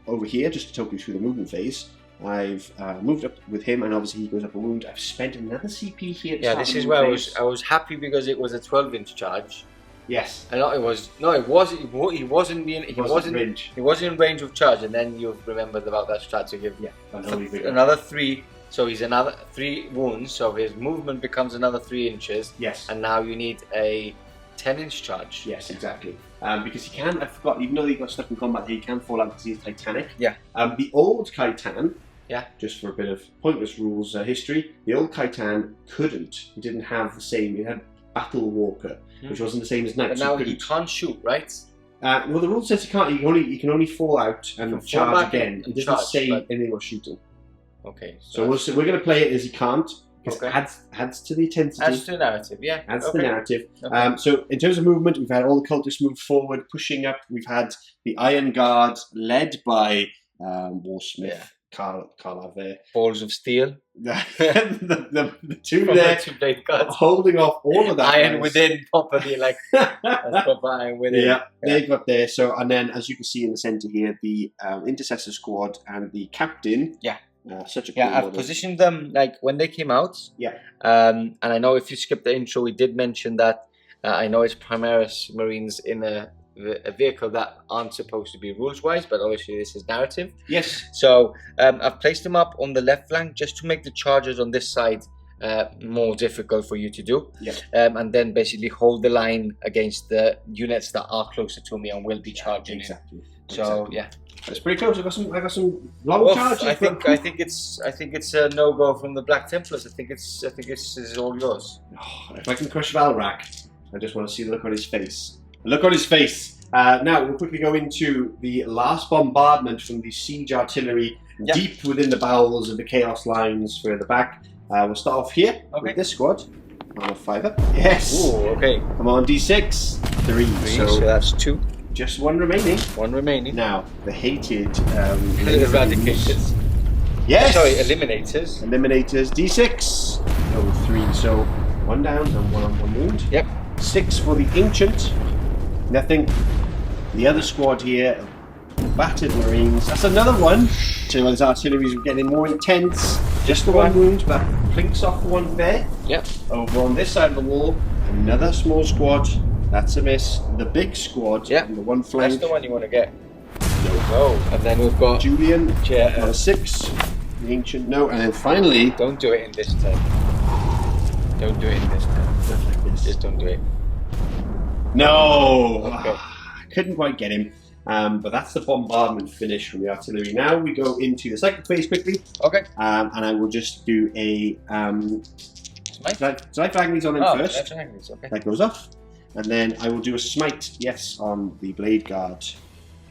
over here, just to talk you through the movement phase, I've moved up with him, and obviously he goes up a wound. I've spent another CP here. Yeah, this is where I was happy because it was a 12-inch charge. Yes. And it wasn't. He wasn't in range of charge, and then you've remembered about that strat to give another 3. So he's another 3 wounds. So his movement becomes another 3 inches. Yes. And now you need a 10-inch charge. Yes, exactly. Because he can. I forgot. Even though he got stuck in combat, he can fall out because he's Titanic. Yeah. The old Kaitan. Yeah. Just for a bit of pointless rules history, the old Kaitan couldn't. He didn't have the same. He had Battle Walker, which wasn't the same as Knight. But now he can't shoot, right? Well, the rule says you can't. You can only fall out and Fall charge back again. It doesn't charge, say but- anything about shooting. Okay. So we're going to play it as you can't. Because Okay. it adds to the intensity. Adds to the narrative, yeah. Adds to the Okay. narrative. Okay. So in terms of movement, we've had all the cultists move forward, pushing up. We've had the Iron Guard led by Warsmith, Karlav there. Balls of steel. the two From there the two blade guards. holding off all of that. Iron guys. within, properly, like, that's proper iron within. Yeah, they got there. So, and then as you can see in the centre here, the Intercessor Squad and the Captain. Yeah. Such a cool Yeah, I've model. positioned them like when they came out. Yeah. And I know if you skip the intro, we did mention that I know it's Primaris Marines in a vehicle that aren't supposed to be rules wise, but obviously this is narrative. Yes. So I've placed them up on the left flank just to make the charges on this side more difficult for you to do. Yeah. And then basically hold the line against the units that are closer to me and will be charging. Exactly. So yeah. It's pretty close. I got some long Oof, charges. I think it's a no go from the Black Templars. I think it's all yours. Oh, if I can crush Valrak, I just want to see the look on his face. The look on his face. Now we'll quickly go into the last bombardment from the siege artillery deep within the bowels of the Chaos lines further back. We'll start off here with this squad. On a 5-up. Yes. Ooh, okay. Come on, D6. 3. So that's 2. Just one remaining. One remaining. Now, the hated Eradicators. Yes! Sorry, Eliminators. Eliminators. D6. Oh, 3. So, 1 down and 1 on 1 wound. Yep. 6 for the Ancient. Nothing. The other squad here, Battered Marines. That's another one. So his artillery is getting more intense. Just the 1 wound, but plinks off the 1 there. Yep. Over on this side of the wall, another small squad. That's a miss. The big squad on the 1 flank. That's the one you want to get. No. And then we've got Julian on a 6. The Ancient, no. And then finally, don't do it in this turn. Don't do it in this turn. like this. Just don't do it. No! Okay. Couldn't quite get him. But that's the bombardment finish from the artillery. Now we go into the second phase quickly. Okay. And I will just do a Smite Fragments on him first. Okay. That goes off. And then I will do a smite, yes, on the Blade Guard.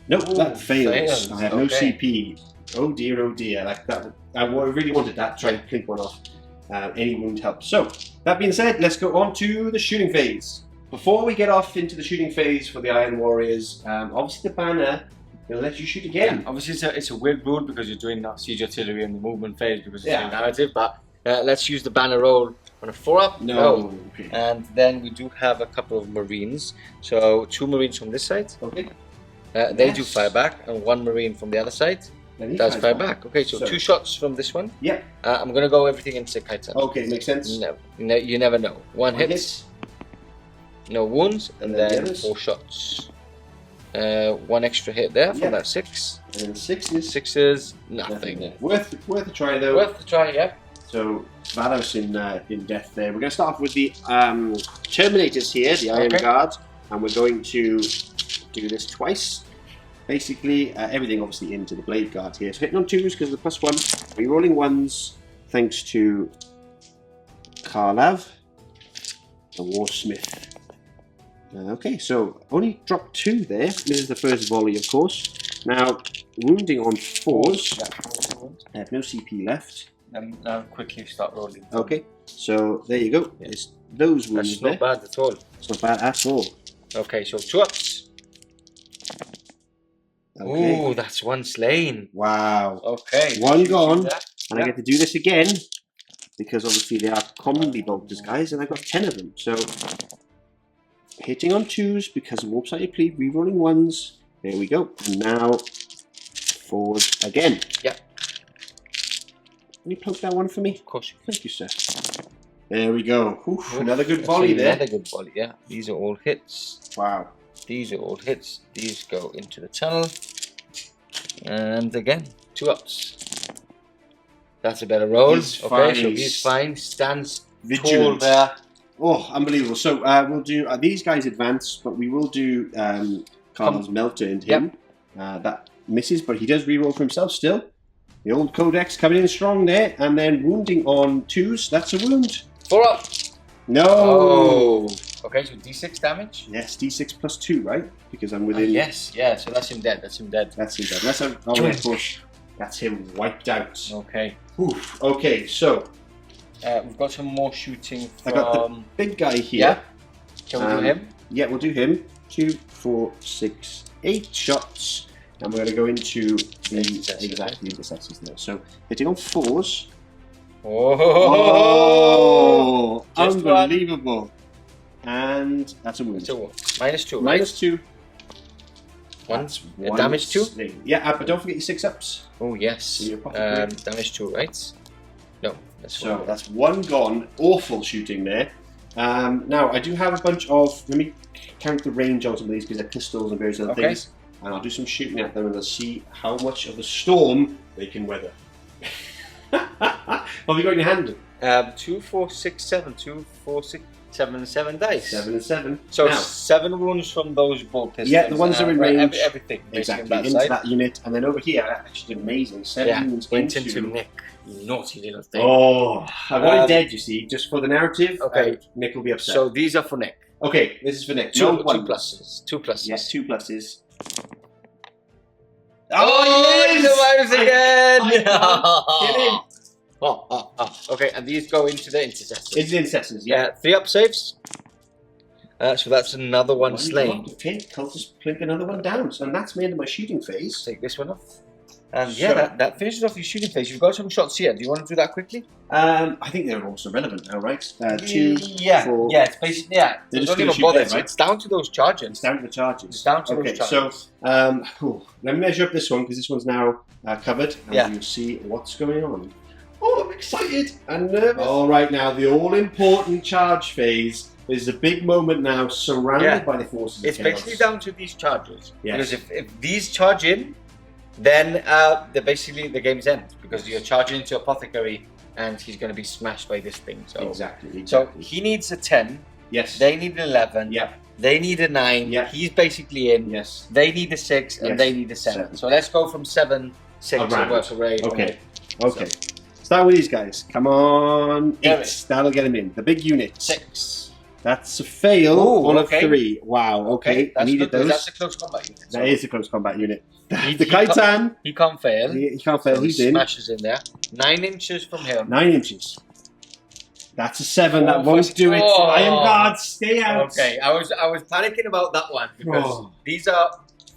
Nope, Ooh, that fails. I have no okay. CP. Oh dear. Like that, I really wanted that, try to clink one off. Any wound helps. So, that being said, let's go on to the shooting phase. Before we get off into the shooting phase for the Iron Warriors, obviously the banner will let you shoot again. Yeah, obviously it's a weird rule because you're doing that siege artillery in the movement phase because it's Yeah. a narrative, but let's use the banner roll on a 4-up. No. Okay. And then we do have a couple of Marines. So 2 Marines from this side. Okay. They do fire back, and 1 Marine from the other side Then he does fires fire back. Okay, so 2 shots from this one. Yep. I'm going to go everything in Sekaitan. Okay, makes sense. No, you never know. One hits, no wounds, and then the then others? 4 shots. 1 extra hit there from Yeah. that 6. And then 6 is 6 is nothing. there. Worth a try though. Worth a try, yeah. So Vados in death there. We're going to start off with the Terminators here, the Iron Okay. Guard, and we're going to do this twice. Basically, everything obviously into the Blade Guard here. So hitting on 2s because of the +1. Rerolling 1s thanks to Karlav, the Warsmith. Okay, so only dropped 2 there. This is the first volley, of course. Now, wounding on 4s. I have no CP left. Now quickly start rolling. Okay, so there you go. There's those wounds That's there. not bad at all. It's not bad at all. Okay, so 2 ups. Okay. Ooh, that's 1 slain. Wow. Okay. 1 gone, That. and I get to do this again because obviously they are commonly bolters, guys, and I've got 10 of them. So hitting on 2s because of Warp Sighted Plea, rerolling 1s. There we go. And now 4s again. Yep. Can you plug that one for me? Of course. Thank you, sir. There we go. Oof, another good volley there. Another good volley, yeah. These are all hits. Wow. These are all hits. These go into the tunnel. And again, 2 ups. That's a better roll. He's okay, fine. so he's fine. Stands Vigilant. tall there. Oh, unbelievable. So we'll do, these guys advance, but we will do Carlos Melter into him. That misses, but he does reroll for himself still. The old Codex coming in strong there, and then wounding on 2s. That's a wound. 4 up. No. Oh. Okay, so D6 damage. Yes, D6 plus 2, right? Because I'm within. Yes, yeah. So that's him dead. That's him dead. That's him dead. Of course. That's him wiped out. Okay. Oof. Okay, so We've got some more shooting from... I got the big guy here. Yeah. Can we do him? Yeah, we'll do him. 2, 4, 6, 8 shots. And we're going to go into the intercessors there. So hitting on 4s. Oh! Unbelievable. And that's a wound. -2, right? -2. Once. One Damage 2? sling. Yeah, but don't forget your 6-ups. Oh, yes. Your pocket Damage 2, right? No, that's So one. that's one gone. Awful shooting there. Now, I do have a bunch of... Let me count the range on some of these because they're pistols and various other things. And I'll do some shooting at them and I'll see how much of the storm they can weather. What have you got in your hand? 2, 4, 6, 7. 2, 4, 6, 7 dice. 7 and 7. So now, 7 wounds from those bolt pistols. yeah, the ones that are in range. Everything. Exactly, that into side. that unit. And then over here, I actually did amazing. 7 wounds went into Nick. You naughty little thing. Oh, I've already dead, you see, just for the narrative. Okay. Nick will be upset. So these are for Nick. Okay, this is for Nick. 2 pluses. 2 pluses. Yes, 2 pluses. Oh, he survives again! Get him! Okay, and these go into the intercessors. Into the intercessors, yeah. 3 up saves. So that's another one slain. Okay, cultist plink another one down. So that's me into my shooting phase. Take this one off. And yeah, that finishes off your shooting phase. You've got some shots here. Do you want to do that quickly? I think they're also relevant now, right? 2, 4. Yeah, it's basically, They're just don't gonna even shoot bother. there, right? It's down to those charges. It's down to the charges. It's down to Okay, those so charges. let me measure up this one because this one's now covered, and you'll see what's going on. Oh, I'm excited and nervous. All right, now the all-important charge phase. There's a big moment now, surrounded by the forces. It's of chaos. basically down to these charges. Yes. Because if these charge in, then basically the game's end because you're charging into Apothecary and he's going to be smashed by this thing. So Exactly. So he needs a 10. Yes. They need an 11. Yeah. They need a 9. Yeah. He's basically in. Yes. They need a 6 and Yes. they need a 7. 7. So let's go from 7, 6 Around. and work away. Okay. Okay. Start with these guys. Come on. Get 8. That'll get him in. The big unit. 6. That's a fail. Ooh, 1 okay. of 3. Wow. Okay. I That's needed good, 'cause those. that's a close combat unit. That is a close combat unit. The He Kaitan. He can't fail. He can't fail. So He's he in. smashes in there. 9 inches from him. 9 inches. That's a 7. That Oh, won't do it. oh. Iron guards, stay out. Okay, I was panicking about that one because Oh. these are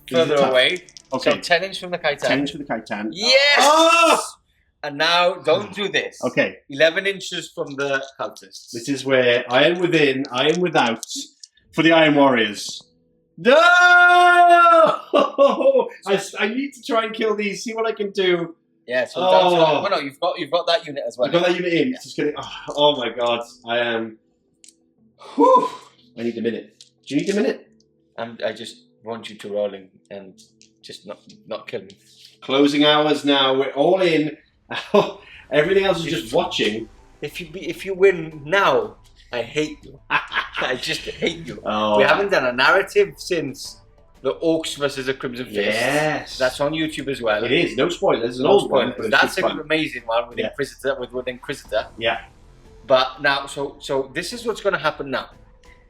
These are further tough. away. Okay. So 10 inch from the Kaitan. 10 inches for the Kaitan. Yes! Oh! And now, don't do this. Okay. 11 inches from the cultists. This is where I am within, I am without for the Iron Warriors. No! I need to try and kill these, see what I can do. Yeah, so Oh. no, you've got that unit as well. I've got that unit in. It's just getting, oh my god. I am. Whew. I need a minute. Do you need a minute? I just want you to roll and just not kill me. Closing hours now. We're all in. Everything else is just watching. If you win now, I hate you. I just hate you. Oh. We haven't done a narrative since the Orcs versus the Crimson Fist. Yes. That's on YouTube as well. It is. No spoilers. An No old one. spoilers. But it's That's good an fun. amazing one with Yeah. Inquisitor. With Inquisitor. Yeah. But now, so this is what's going to happen now.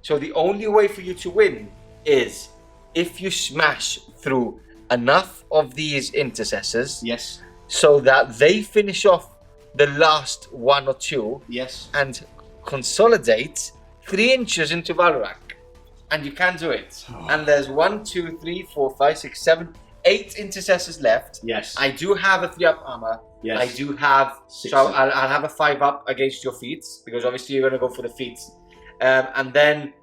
So the only way for you to win is if you smash through enough of these intercessors, Yes. so that they finish off the last 1 or 2 Yes. and consolidate 3 inches into Valrak. And you can do it. And there's 1, 2, 3, 4, 5, 6, 7, 8 intercessors left. Yes. I do have a 3-up armor. Yes. I do have, 6 so up. I'll have a 5-up against your feet because obviously you're going to go for the feet. And then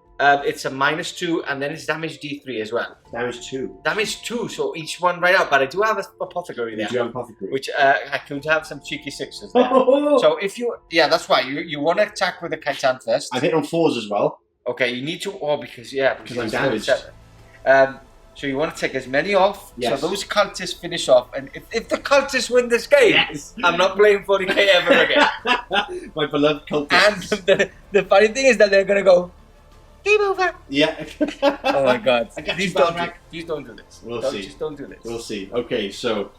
it's a -2 and then it's damage D3 as well. Damage 2. Damage 2, so each one right out. But I do have a Apothecary there, You do have Apothecary. which I could have some cheeky 6s there. So if you, that's why you want to attack with the Kaitan first. I've hit on 4s as well. Okay, you need to, because I'm it's damaged. 7. So you want to take as many off, Yes. so those cultists finish off, and if the cultists win this game, Yes. I'm not playing 40k ever again. My beloved cultists. And the funny thing is that they're gonna go, game over. Yeah. Oh my god! I got Please you, don't Valrak. please don't do this. We'll Don't- see. Just don't do this. We'll see. Okay, so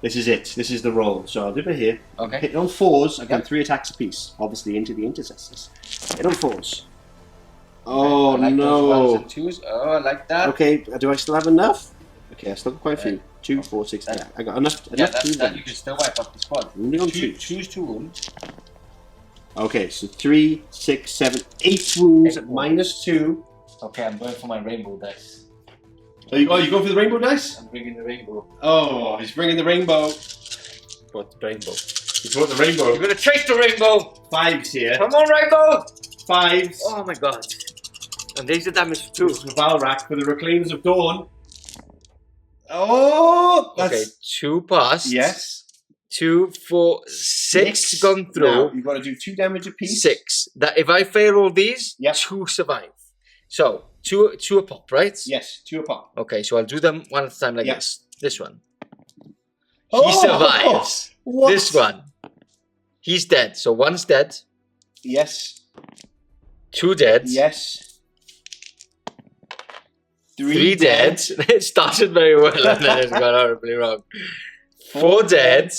this is it. This is the roll. So I'll do it here. Okay. Hitting on 4s, I've done Yep. 3 attacks apiece, obviously into the intercessors. Hit on 4s. Oh I like no. those ones and twos. Oh, I like that. Okay, do I still have enough? Okay, I still got quite a few. 2, 4, 6. Yeah, I got enough. Yeah, enough to that you can still wipe up the squad. Only on Two, 2. choose 2 wounds. Okay, so 3, 6, 7, 8 wounds. -2. Okay, I'm going for my rainbow dice. Oh, you go for the rainbow dice? I'm bringing the rainbow. Oh, he's bringing the rainbow. What rainbow? He's brought the rainbow. You're gonna trace the rainbow. 5s here. Come on, rainbow. 5s. Oh my god. And there's the damage too. For Valrak for the Reclaimers of Dorn. Oh, that's... Okay, 2 passed. Yes. 2, 4, 6 gone through. Now, you've got to do 2 damage apiece. 6. That if I fail all these, Yep. 2 survive. So 2 a pop, right? Yes, 2 apart. Okay, so I'll do them one at a time like Yep. this. This one. He Oh, survives. what? This one. He's dead. So 1's dead. Yes. 2 dead. Yes. 3 dead. It started very well and then it's gone horribly wrong. 4 dead.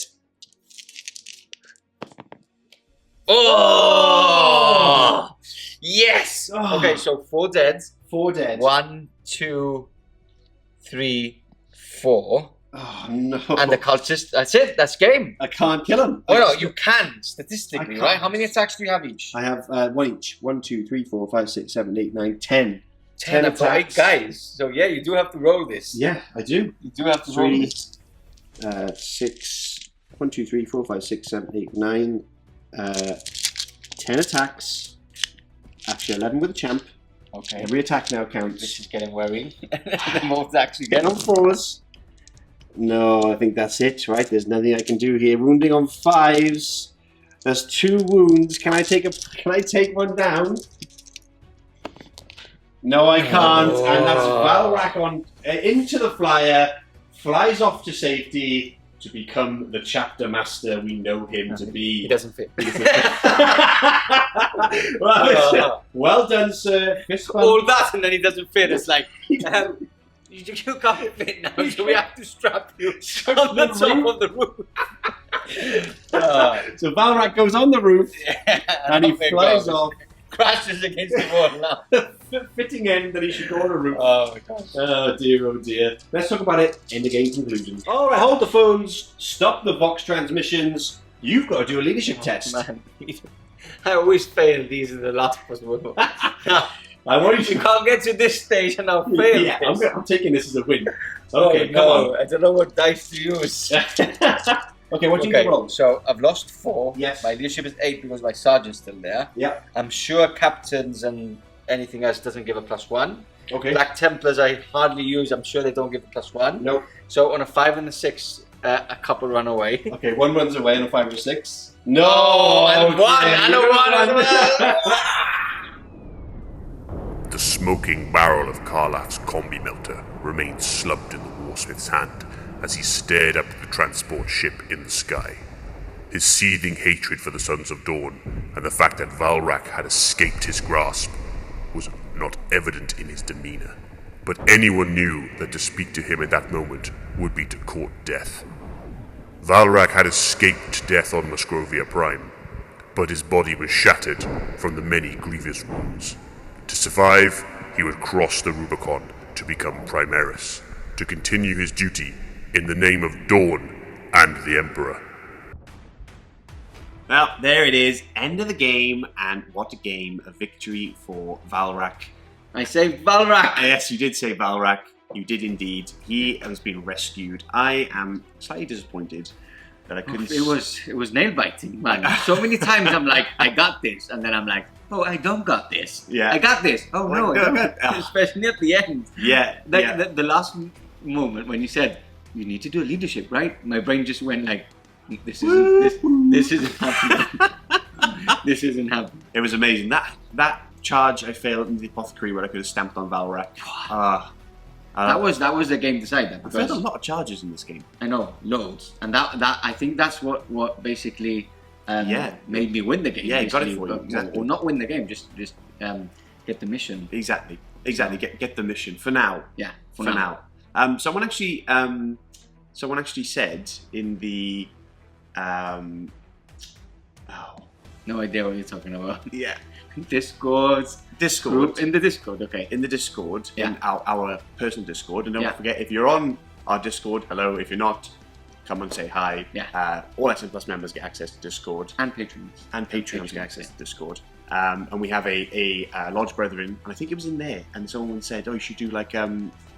Oh! Yes! Oh. Okay, so 4 dead. 4 dead. 1, 2, 3, 4. Oh no. And the cultist, that's it, that's game. I can't kill him. Oh no, you can, statistically, I right? can't. How many attacks do you have each? I have 1 each. 1, 2, 3, 4, 5, 6, 7, 8, 9, 10. 10 attacks. attacks. Guys, so yeah, you do have to roll this. Yeah, I do. You do have to roll 3, this. 6, 1, 2, 3, 4, 5, 6, 7, 8, 9, 10 attacks. Actually, 11 with a champ. Okay. Every attack now This counts. is getting worrying. The more attacks you Get get. on 4s. No, I think that's it, right? There's nothing I can do here. Wounding on 5s. That's 2 wounds. Can I take one down? No, I can't. Oh. And that's Valrak on into the flyer, flies off to safety to become the chapter master we know him to be. He doesn't fit. Well done, sir. Fist bump. All that and then he doesn't fit. It's like, you can't fit now, so we have to strap you on the top of the roof. So Valrak goes on the roof and he flies off. Crashes against the wall now. Fitting end that he should go on a roof. Oh my gosh. Oh dear, oh dear. Let's talk about it in the game conclusion. Alright, hold the phones, stop the Vox transmissions. You've got to do a leadership test. Man, I always fail these in the last possible. I want you You to... can't get to this stage and I'll fail. Yeah, this. I'm taking this as a win. Oh, Okay, no, come on. I don't know what dice to use. Okay, what do you roll? So I've lost 4. Yes. My leadership is 8 because my sergeant's still there. Yep. I'm sure captains and anything else doesn't give a +1. Okay. Black Templars I hardly use. I'm sure they don't give a +1. Nope. So on a 5 and a 6, a couple run away. Okay, 1 runs away on a 5 or 6. No! and okay, 1 and a 1 as well. The smoking barrel of Karlaf's combi melter remained slumped in the Warsmith's hand as he stared up at the transport ship in the sky. His seething hatred for the Sons of Dorn and the fact that Valrak had escaped his grasp was not evident in his demeanor. But anyone knew that to speak to him at that moment would be to court death. Valrak had escaped death on Musgrovia Prime, but his body was shattered from the many grievous wounds. To survive, he would cross the Rubicon to become Primaris, to continue his duty in the name of Dorn and the Emperor. Well, there it is. End of the game, and what a game. A victory for Valrak. I say Valrak. Yes, you did say Valrak. You did indeed. He has been rescued. I am slightly disappointed that I couldn't... It was nail biting, man. So many times I'm like, I got this, and then I'm like, oh, I don't got this. Yeah. I got this. Oh no, I don't. Especially at the end. Yeah. Like yeah. the last moment when you said you need to do a leadership, right? My brain just went like, this isn't happening. This isn't happening. It was amazing. That charge I failed into the apothecary where I could have stamped on Valrak. That was the game decider. I failed a lot of charges in this game. I know, loads, and that I think that's what basically made me win the game. Yeah, got it basically, for you. Exactly. Or not win the game, just get the mission. Exactly. Get the mission for now. Yeah, for now. Someone actually said in the no idea what you're talking about. Yeah. Discord. Group in the Discord, okay. In the Discord, Yeah. in our personal Discord. And don't Yeah. forget, if you're on our Discord, hello. If you're not, come and say hi. Yeah. All SM Plus members get access to Discord. And patrons. And Patreons get access to Discord. And we have a Lodge Brethren, and I think it was in there, and someone said, oh, you should do like,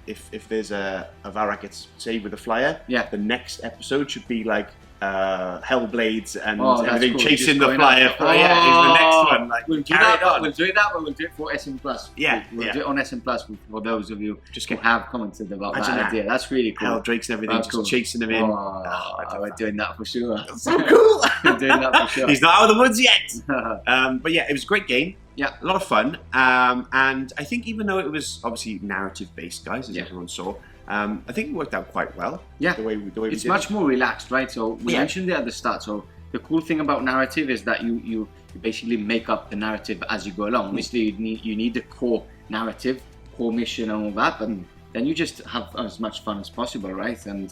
if there's a Valrak gets saved with a flyer, Yeah. the next episode should be like, Hellblades and That's everything cool. chasing Just the going flyer. up. Yeah, is the next one. Like, We'll do carry that. it on. We'll do that, but we'll do it for SM Plus. Yeah, We'll yeah. do it on SM Plus for those of you Just who get- have commented about Imagine that that. idea. That's really cool. Hell Drakes and everything, That's just cool. chasing them in. We're doing that for sure. So cool. We're doing that for sure. He's not out of the woods yet. But yeah, it was a great game. Yeah. A lot of fun. And I think even though it was obviously narrative based, guys, as Yeah. everyone saw, I think it worked out quite well. Yeah. The way we It's did much it. more relaxed, right? So we Yeah. mentioned it at the start. So the cool thing about narrative is that you basically make up the narrative as you go along. Obviously, you need the core narrative, core mission, and all that, but then you just have as much fun as possible, right? And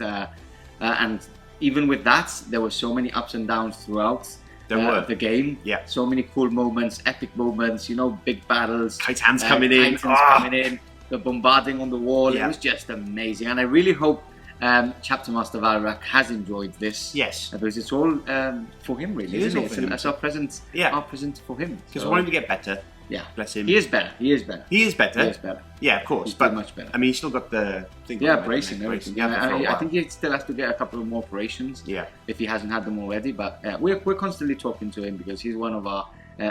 even with that, there were so many ups and downs throughout the game. Yeah. So many cool moments, epic moments. You know, big battles. Titans coming in. Titans coming in. The bombarding on the wall. Yeah. It was just amazing, and I really hope ChapterMasterValrak has enjoyed this. Yes. Because it's all for him, really, It is isn't all it? for him. That's our present. Yeah. Our present for him. Because So, we want him to get better. Yeah. Bless him. He is better. He is better. He is better. He is better. Yeah, of course. He's but doing much better. I mean, he's still got the thing. Yeah, going on, bracing hasn't he? everything. Bracing. Yeah, for a I while. think he still has to get a couple of more operations. Yeah. If he hasn't had them already, but we're constantly talking to him because he's one of our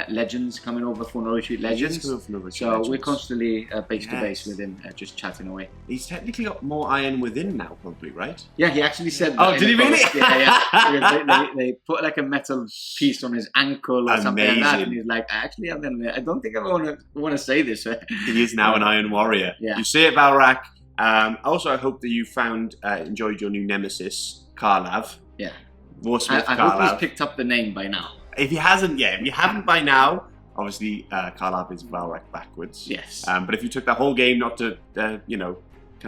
legends coming over for No Retreat Legends. coming over for No Retreat so Legends. we're constantly base to Yes. base with him, just chatting away. He's technically got more iron within now, probably, right? Yeah, he actually said. Oh, that in did he the really? post. Yeah. Because they put like a metal piece on his ankle or something like that, Amazing. and he's like, actually, I don't think I want to say this. He is now an Iron Warrior. Yeah. You see it, Valrak. Also, I hope that you enjoyed your new nemesis, Karlav. Yeah. Warsmith I hope he's Karlav. picked up the name by now. If he hasn't yet, if you haven't by now, obviously Karlav is Valrak backwards. Yes. But if you took the whole game not to, kind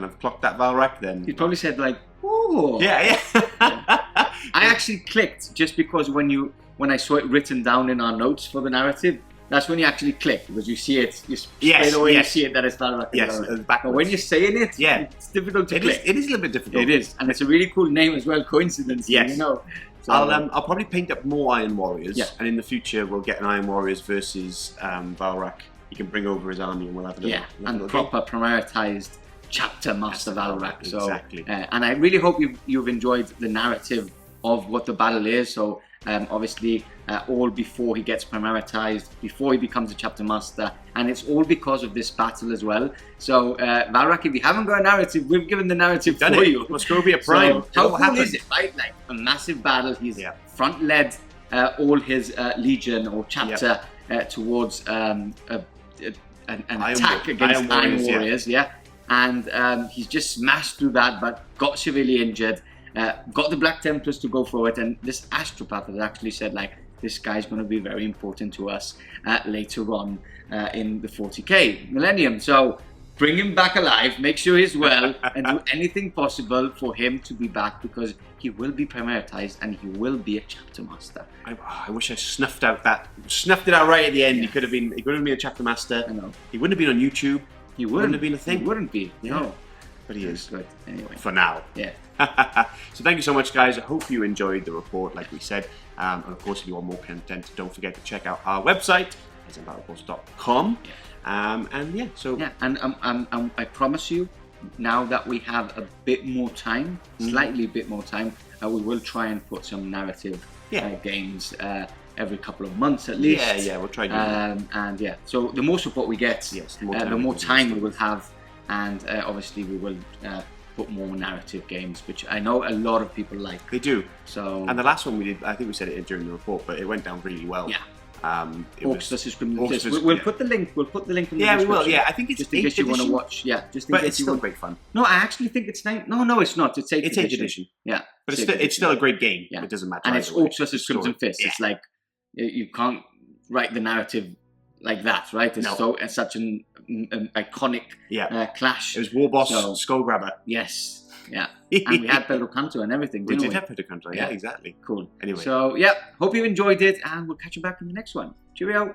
of clock that Valrak, then He probably said like, oh. yeah. I actually clicked just because when I saw it written down in our notes for the narrative, that's when you actually click because you see it. You straight away you see it that it's Valrak. Yes, But backwards. when you're saying it, Yeah. it's difficult to It click. is a little bit difficult. It is, and it's a really cool name as well. Coincidence, Yes. you know. So, I'll probably paint up more Iron Warriors, Yeah. and in the future we'll get an Iron Warriors versus Valrak. He can bring over his army, and we'll have a little, yeah, little and game. proper prioritized chapter master Valrak. So, Exactly. and I really hope you've enjoyed the narrative of what the battle is. So obviously all before he gets prioritized, before he becomes a chapter master, and it's all because of this battle as well. So Valrak, if you haven't got a narrative, we've given the narrative Done for it. you. Musgrovia Prime. So, how What cool happened? is it, right? Like a massive battle. He's Yeah. front led all his legion or chapter towards an attack against Iron Warriors, yeah. And he's just smashed through that, but got severely injured. Got the Black Templars to go for it, and this astropath has actually said like, this guy's going to be very important to us later on in the 40k millennium. So bring him back alive, make sure he's well, and do anything possible for him to be back, because he will be prioritized and he will be a chapter master. I wish I snuffed it out right at the end. He could have been a chapter master. I know. He wouldn't have been on YouTube. He Wouldn't have been a thing. He wouldn't be. Yeah. No. But he is. Good. Anyway. For now. Yeah. So thank you so much, guys. I hope you enjoyed the report, like we said. And of course, if you want more content, don't forget to check out our website, smbattlecourse.com. And yeah, so Yeah, and I promise you, now that we have a bit more time, slightly bit more time, we will try and put some narrative games every couple of months at least. Yeah, we'll try to do that. And yeah, so the more support we get, Yes, the more time we will have, and obviously we will put more narrative games, which I know a lot of people like. They do. So And the last one we did, I think we said it during the report, but it went down really well. Yeah. It Orcs was, versus Crimson Orcs Fist. versus- We'll yeah. put the link. We'll put the link in the Yeah, we description. will. Yeah, I think it's just in case you want to 8th watch. Yeah, just in but case it's you still want. great fun. No, I actually think it's 9. No, it's not. It's 8th It's 8th edition. Yeah, But eighth it's still a great game. Yeah. It doesn't matter. and it's either way. Orcs versus Story. Crimson Fist. Yeah. It's like you can't write the narrative like that, right? It's No. it's such an iconic clash. It was War Boss, So- Skull Grabber. Yes. Yeah. And we had Pedro Canto and everything, We didn't did we? have Peter Country. Yeah, exactly. Cool. Anyway. So, yeah, hope you enjoyed it, and we'll catch you back in the next one. Cheerio.